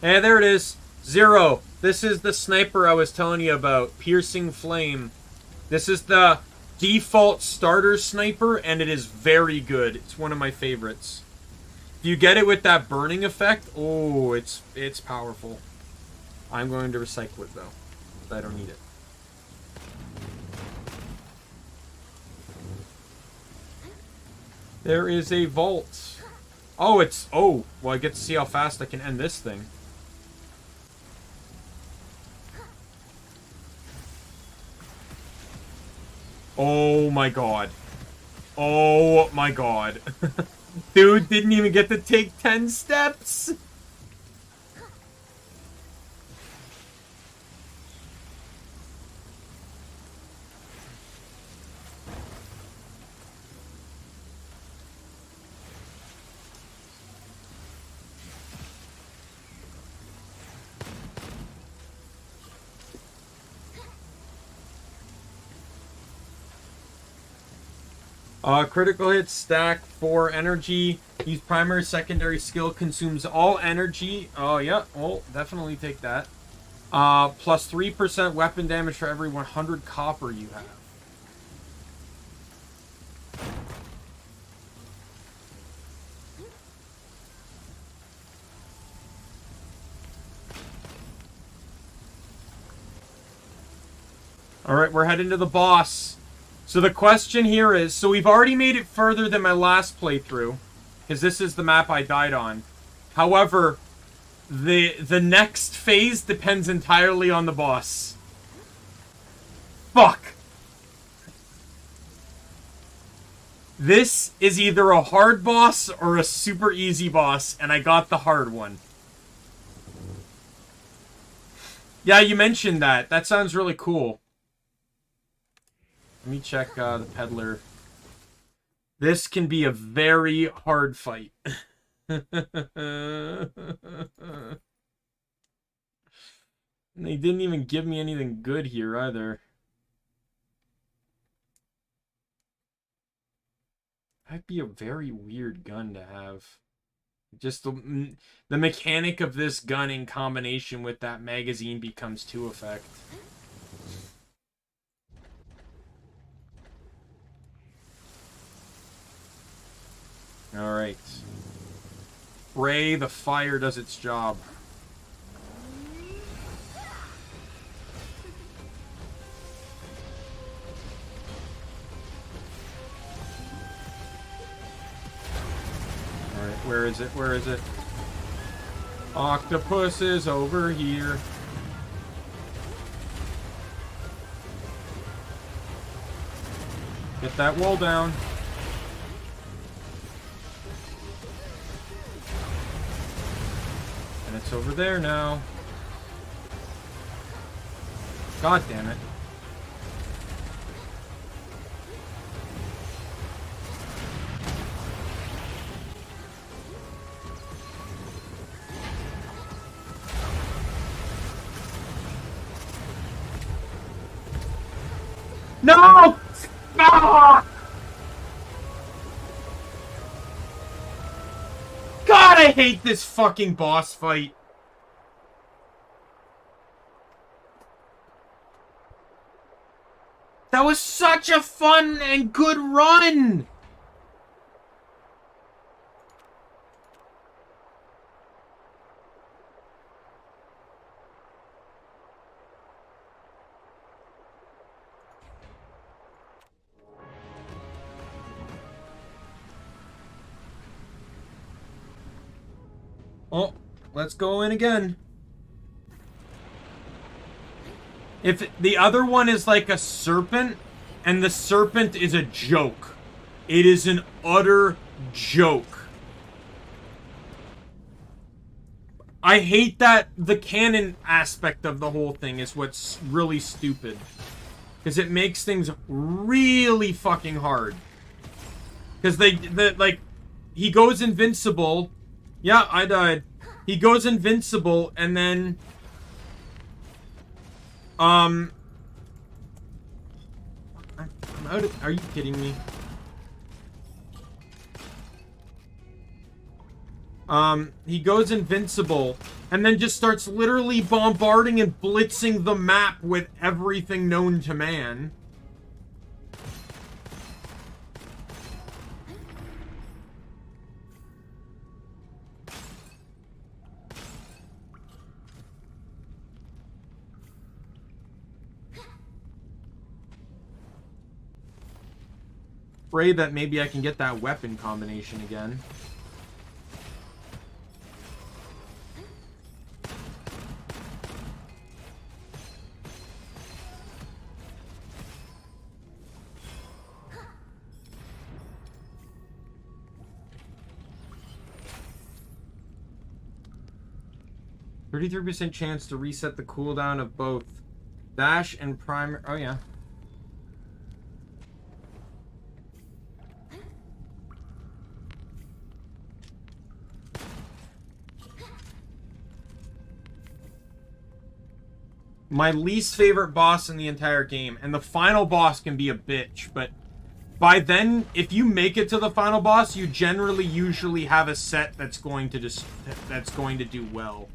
Hey, there it is. Zero. This is the sniper I was telling you about. Piercing Flame. This is the default starter sniper, and it is very good. It's one of my favorites. If you get it with that burning effect, oh, it's powerful. I'm going to recycle it, though. I don't need it. There is a vault. Oh, it's... Oh, well, I get to see how fast I can end this thing. Oh my god. Oh my god. Dude didn't even get to take 10 steps. Critical hit, stack 4 energy. Use primary, secondary skill, consumes all energy. Oh, yeah. Oh, definitely take that. Plus 3% weapon damage for every 100 copper you have. Alright, we're heading to the boss. So the question here is, so we've already made it further than my last playthrough, because this is the map I died on. However, the next phase depends entirely on the boss. Fuck! This is either a hard boss or a super easy boss, and I got the hard one. Yeah, you mentioned that. That sounds really cool. Let me check the peddler. This can be a very hard fight. And they didn't even give me anything good here either. That'd be a very weird gun to have. Just the mechanic of this gun in combination with that magazine becomes 2 effect. Alright. Pray the fire does its job. Alright, where is it? Where is it? Octopus is over here. Get that wall down. And it's over there now. God damn it. No! Ah! God, I hate this fucking boss fight. That was such a fun and good run! Oh, let's go in again. If the other one is like a serpent, and the serpent is a joke. It is an utter joke. I hate that the canon aspect of the whole thing is what's really stupid. Because it makes things really fucking hard. Because like, he goes invincible. Yeah, I died. He goes invincible, and then I'm out of, are you kidding me? He goes invincible, and then just starts literally bombarding and blitzing the map with everything known to man. Pray that maybe I can get that weapon combination again. %33% chance to reset the cooldown of both dash and primer. Oh yeah. My least favorite boss in the entire game, and the final boss can be a bitch, but by then, if you make it to the final boss, you generally usually have a set that's going to do well.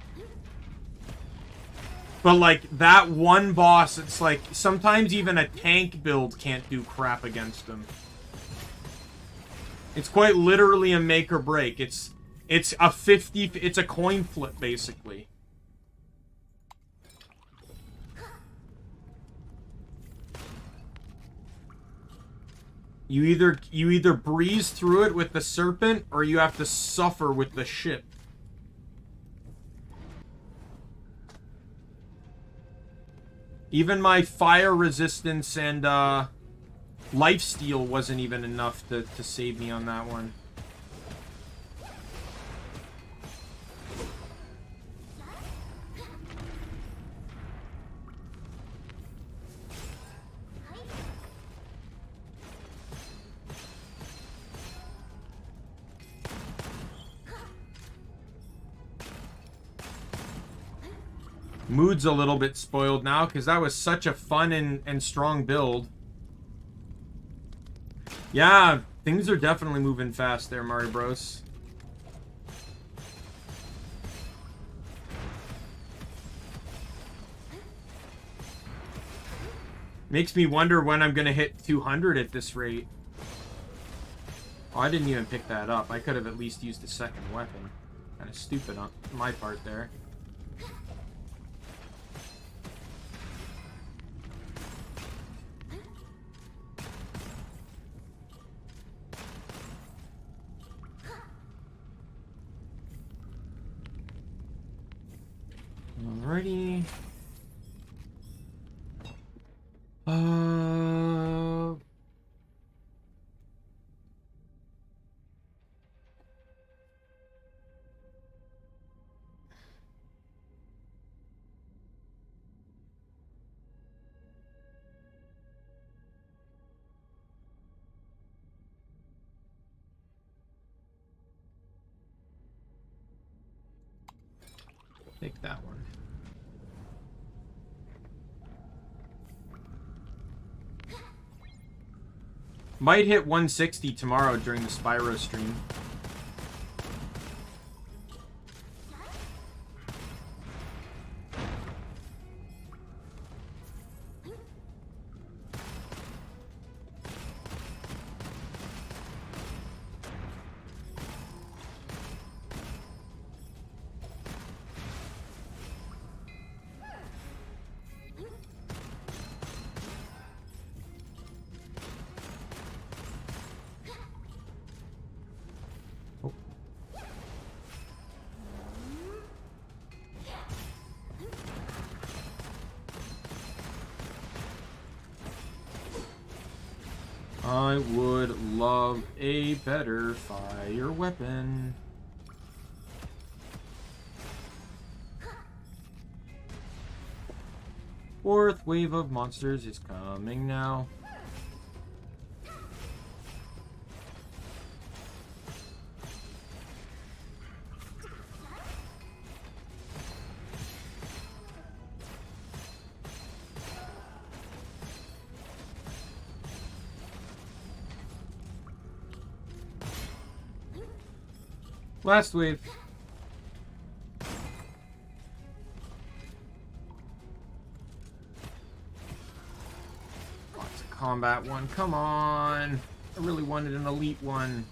But like that one boss, it's like sometimes even a tank build can't do crap against them. It's quite literally a make or break. It's a coin flip basically. You either breeze through it with the serpent, or you have to suffer with the ship. Even my fire resistance and lifesteal wasn't even enough to save me on that one. Mood's a little bit spoiled now, because that was such a fun and strong build. Yeah, things are definitely moving fast there, Mario Bros. Makes me wonder when I'm going to hit 200 at this rate. Oh, I didn't even pick that up. I could have at least used a second weapon. Kind of stupid on my part there. Alrighty. Take that one. Might hit 160 tomorrow during the Spyro stream. I would love a better fire weapon. Fourth wave of monsters is coming now. Last wave. Oh, it's a combat one. Come on. I really wanted an elite one.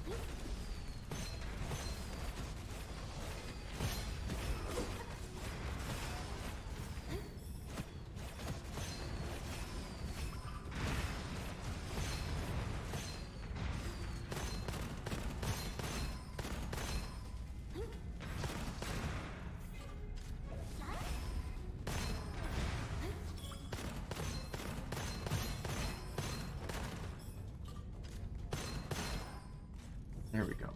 There we go.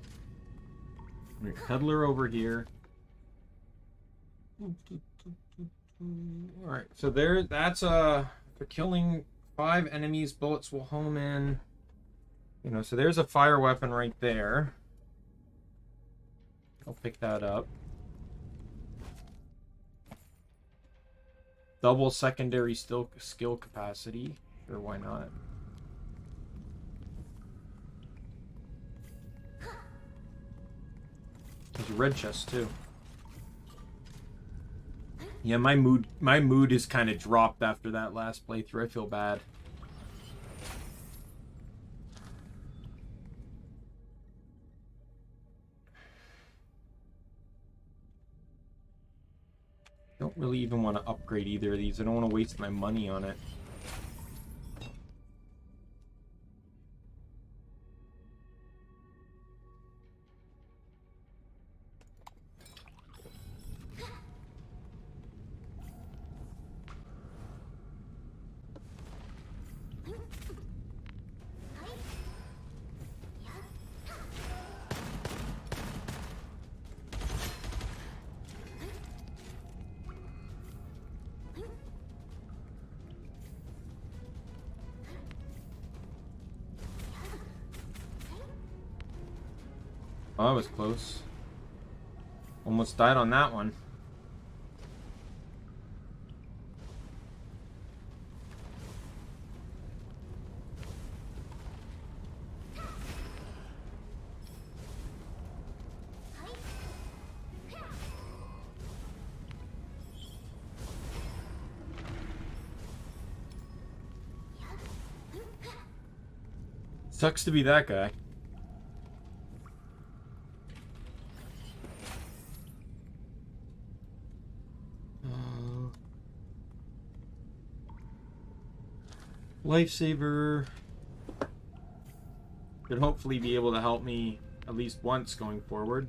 Peddler over here. Alright, so that's for killing 5 enemies, bullets will home in. You know, so there's a fire weapon right there. I'll pick that up. Double secondary skill capacity. Sure, why not? There's a red chest too. Yeah, my mood is kind of dropped after that last playthrough. I feel bad. Don't really even want to upgrade either of these. I don't want to waste my money on it. Oh, that was close. Almost died on that one. Sucks to be that guy. Lifesaver should hopefully be able to help me at least once going forward.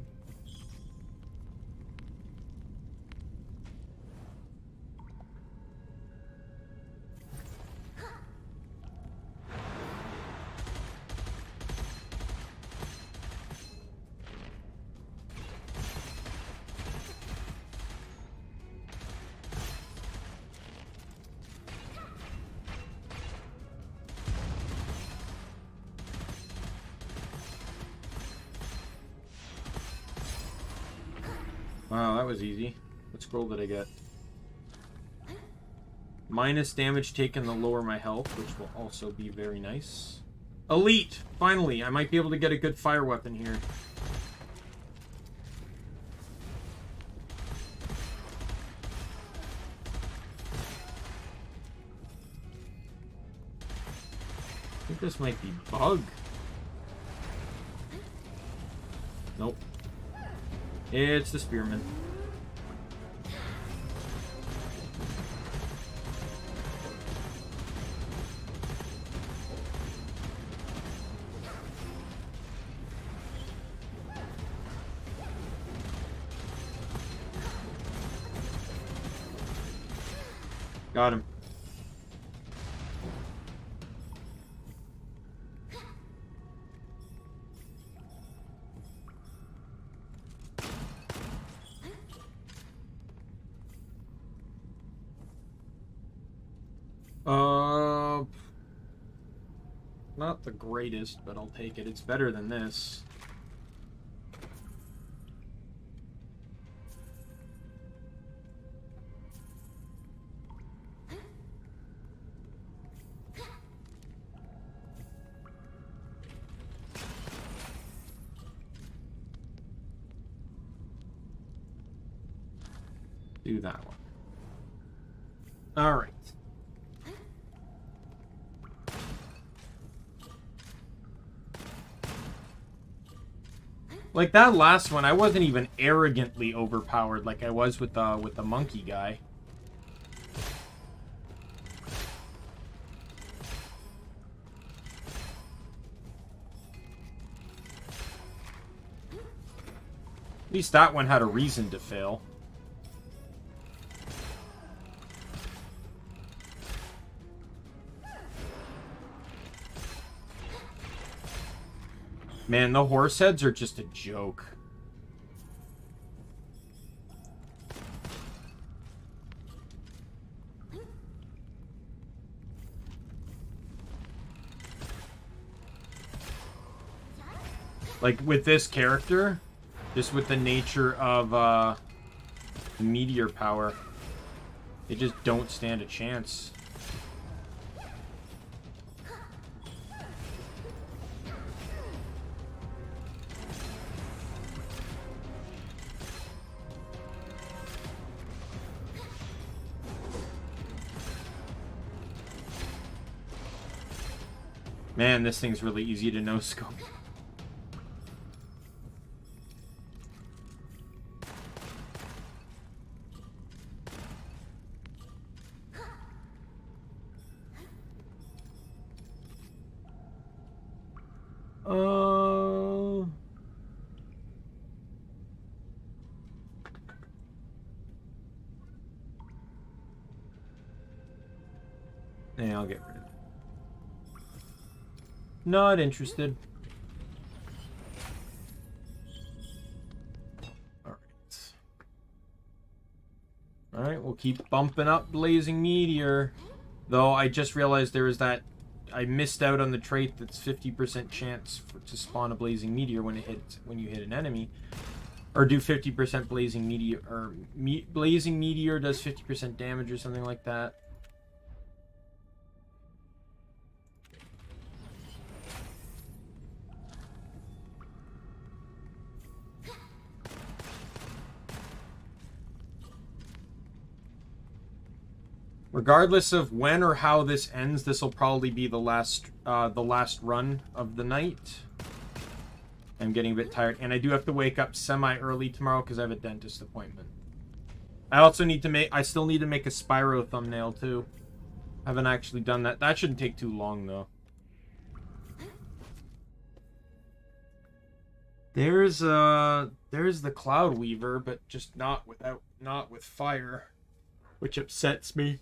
Wow, that was easy. What scroll did I get? Minus damage taken to lower my health, which will also be very nice. Elite! Finally, I might be able to get a good fire weapon here. I think this might be bug. Nope. It's the spearman. Got him. Not the greatest, but I'll take it. It's better than this. Do that one. All right. Like that last one, I wasn't even arrogantly overpowered like I was with the monkey guy. At least that one had a reason to fail. Man, the horse heads are just a joke. Like, with this character, just with the nature of the meteor power, they just don't stand a chance. Man, this thing's really easy to no-scope. Yeah, I'll get rid of it. Not interested. Alright. Alright, we'll keep bumping up Blazing Meteor. Though I just realized there is that... I missed out on the trait that's 50% chance to spawn a Blazing Meteor when you hit an enemy. Or do 50% Blazing Meteor... Or Blazing Meteor does 50% damage or something like that. Regardless of when or how this ends, this will probably be the last run of the night. I'm getting a bit tired, and I do have to wake up semi-early tomorrow because I have a dentist appointment. I also need to make. I still need to make a Spyro thumbnail too. I haven't actually done that. That shouldn't take too long though. There's the Cloud Weaver, but just not with fire, which upsets me.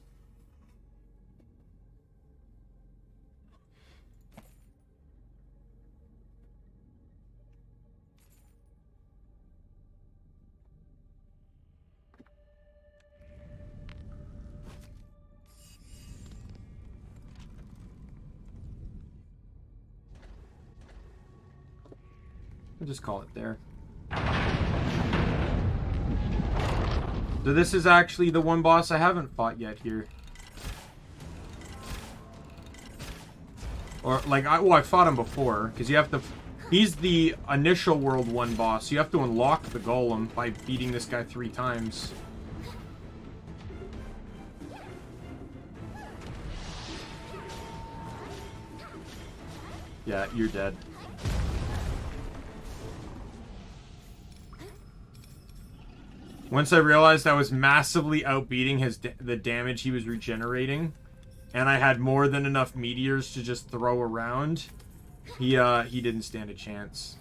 I'll just call it there. So this is actually the one boss I haven't fought yet here. Or, like, I fought him before, because you have to... He's the initial World 1 boss. You have to unlock the Golem by beating this guy 3 times. Yeah, you're dead. Once I realized I was massively outbeating the damage he was regenerating, and I had more than enough meteors to just throw around, he didn't stand a chance.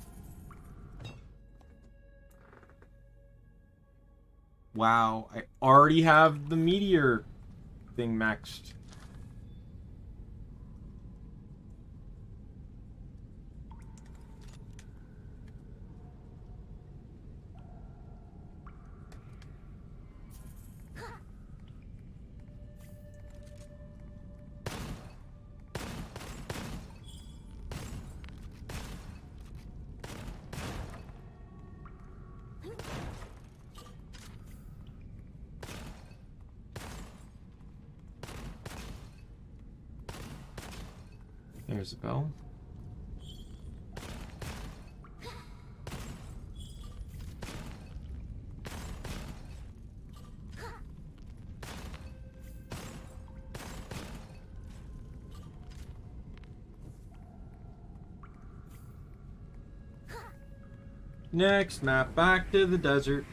Wow, I already have the meteor thing maxed. There's a bell. Next map, back to the desert.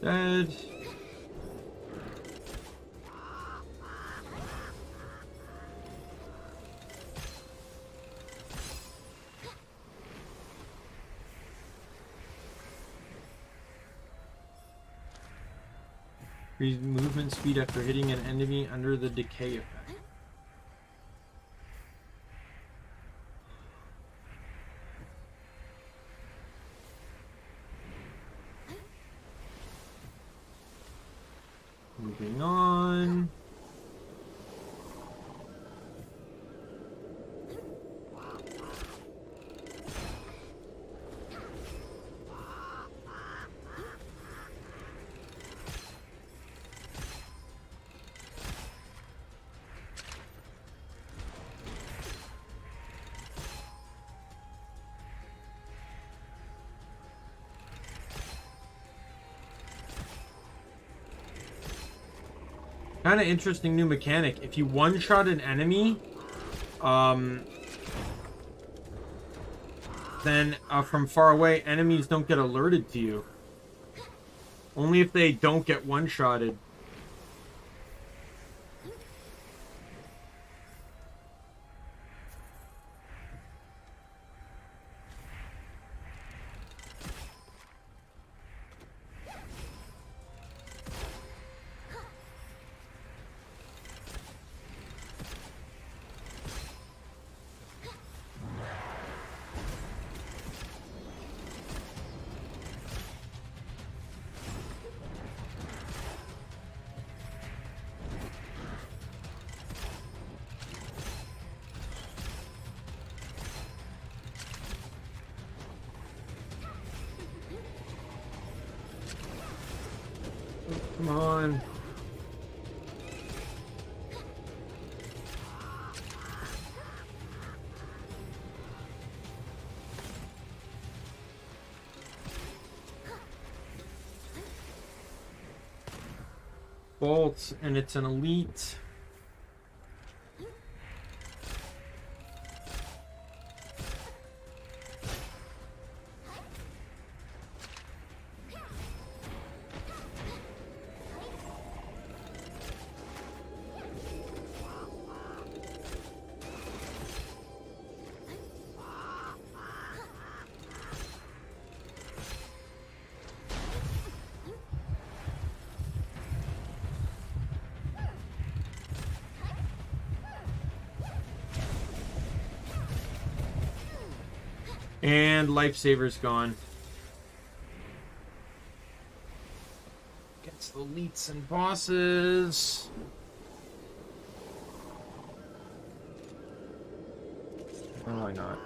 Dead. Increase movement speed after hitting an enemy under the decay effect. Moving on. Kind of interesting new mechanic. If you one-shot an enemy, then from far away, enemies don't get alerted to you. Only if they don't get one-shotted. Come on. Bolt, and it's an elite. And Lifesaver's gone. Against the elites and bosses. Probably not.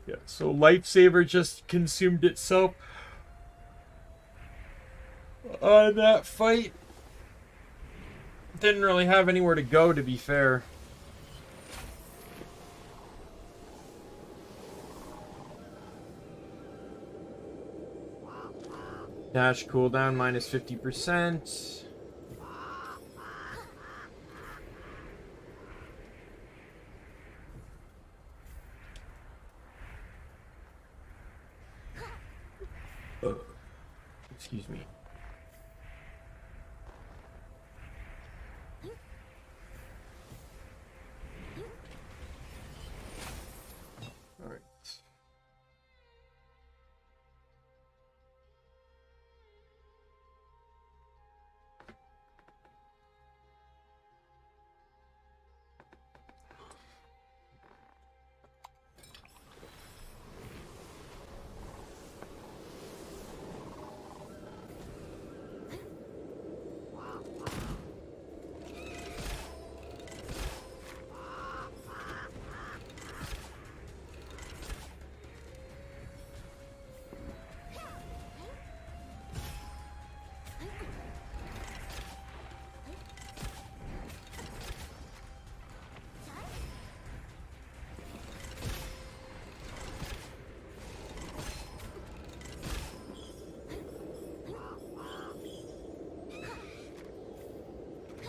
Yeah, so Lifesaver just consumed itself on that fight. Didn't really have anywhere to go, to be fair. Dash cooldown minus 50%. Excuse me. All right.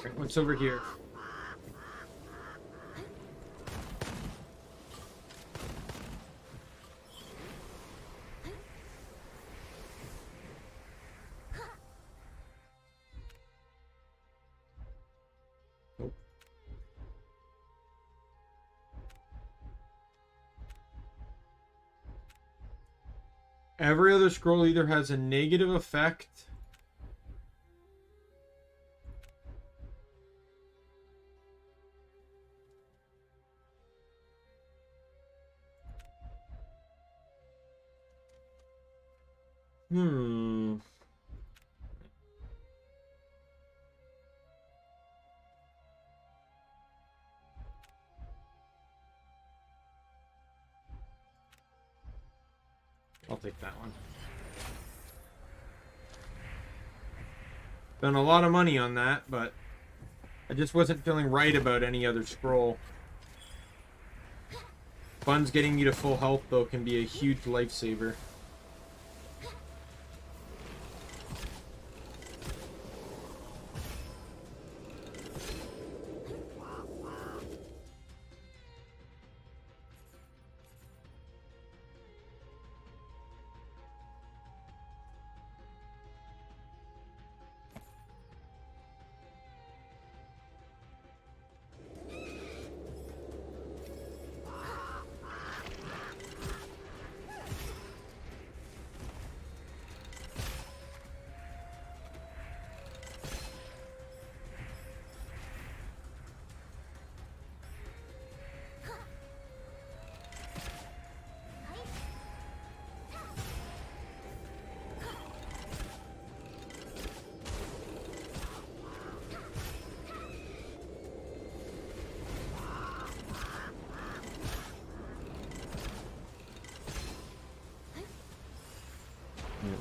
Right, what's over here? Nope. Every other scroll either has a negative effect. I'll take that one. Spent a lot of money on that, but I just wasn't feeling right about any other scroll. Buns getting you to full health, though, can be a huge lifesaver.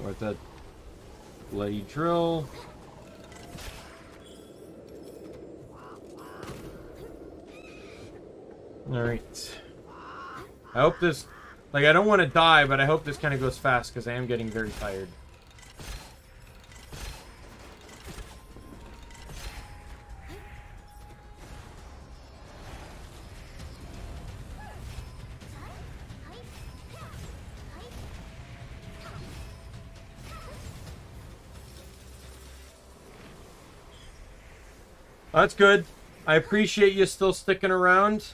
With that bloody drill. Alright. I hope this... Like, I don't want to die, but I hope this kind of goes fast, because I am getting very tired. That's good. I appreciate you still sticking around.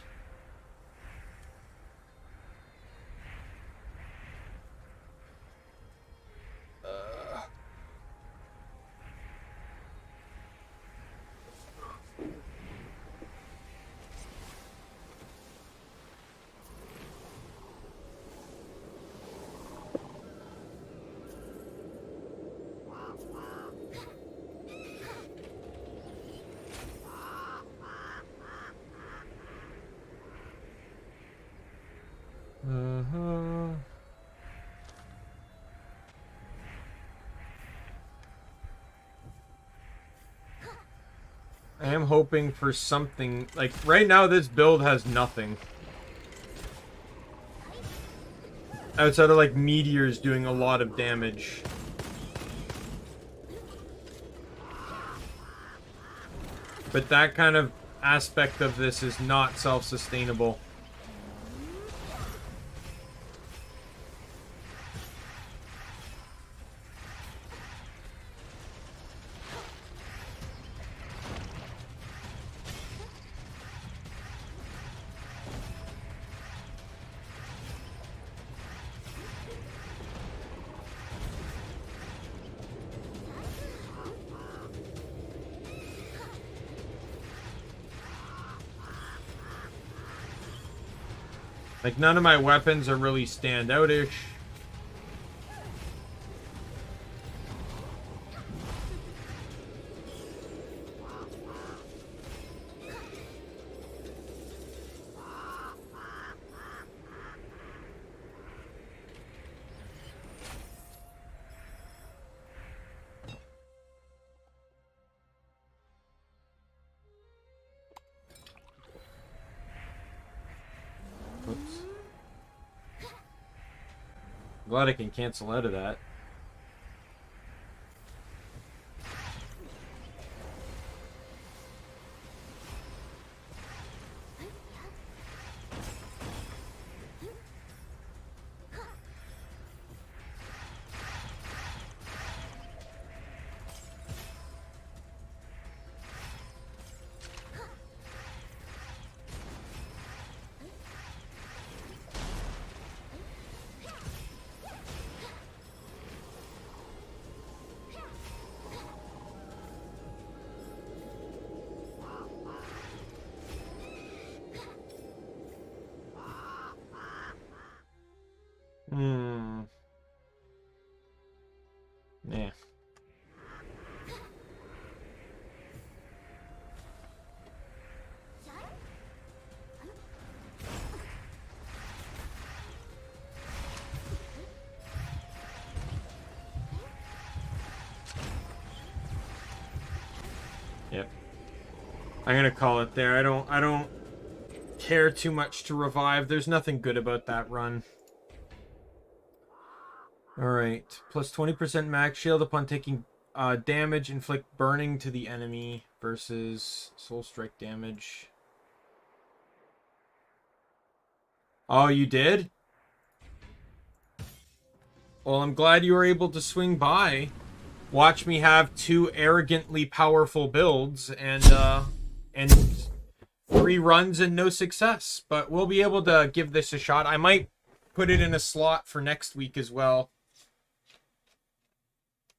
I am hoping for something. Like, right now this build has nothing. Outside of, like, meteors doing a lot of damage. But that kind of aspect of this is not self-sustainable. Like, none of my weapons are really standout-ish. Glad I can cancel out of that. Yeah. Yep. I'm gonna call it there. I don't care too much to revive. There's nothing good about that run. Alright. Plus 20% max shield upon taking damage. Inflict burning to the enemy versus soul strike damage. Oh, you did? Well, I'm glad you were able to swing by. Watch me have 2 arrogantly powerful builds and 3 runs and no success. But we'll be able to give this a shot. I might put it in a slot for next week as well.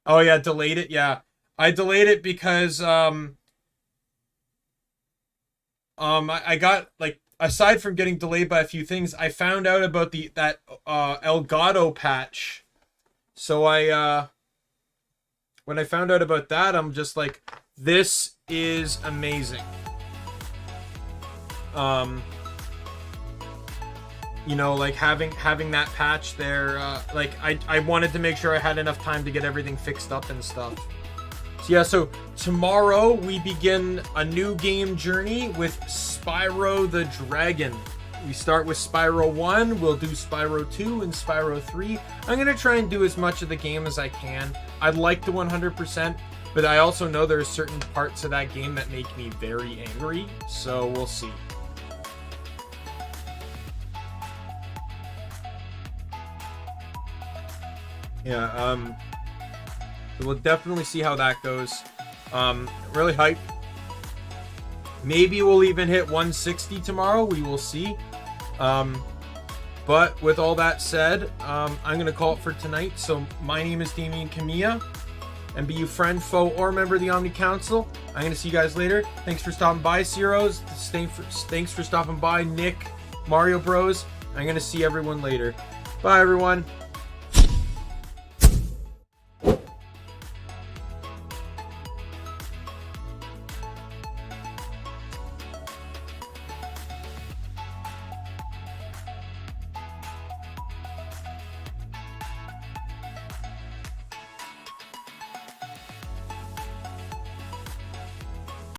Oh yeah, delayed it. Yeah, I delayed it because I got, like, aside from getting delayed by a few things, I found out about that Elgato patch. So when I found out about that, I'm just like, this is amazing. You know, like having that patch there, like I wanted to make sure I had enough time to get everything fixed up and stuff. So yeah, so tomorrow we begin a new game journey with Spyro the Dragon. We start with Spyro 1, we'll do Spyro 2 and Spyro 3. I'm going to try and do as much of the game as I can. I'd like to 100%, but I also know there are certain parts of that game that make me very angry, so we'll see. Yeah, we'll definitely see how that goes. Really hyped. Maybe we'll even hit 160 tomorrow. We will see. But with all that said, I'm going to call it for tonight. So my name is Daimien Kamiya. And be you friend, foe, or member of the Omni Council. I'm going to see you guys later. Thanks for stopping by, Zeros. Thanks for stopping by, Nick, Mario Bros. I'm going to see everyone later. Bye, everyone.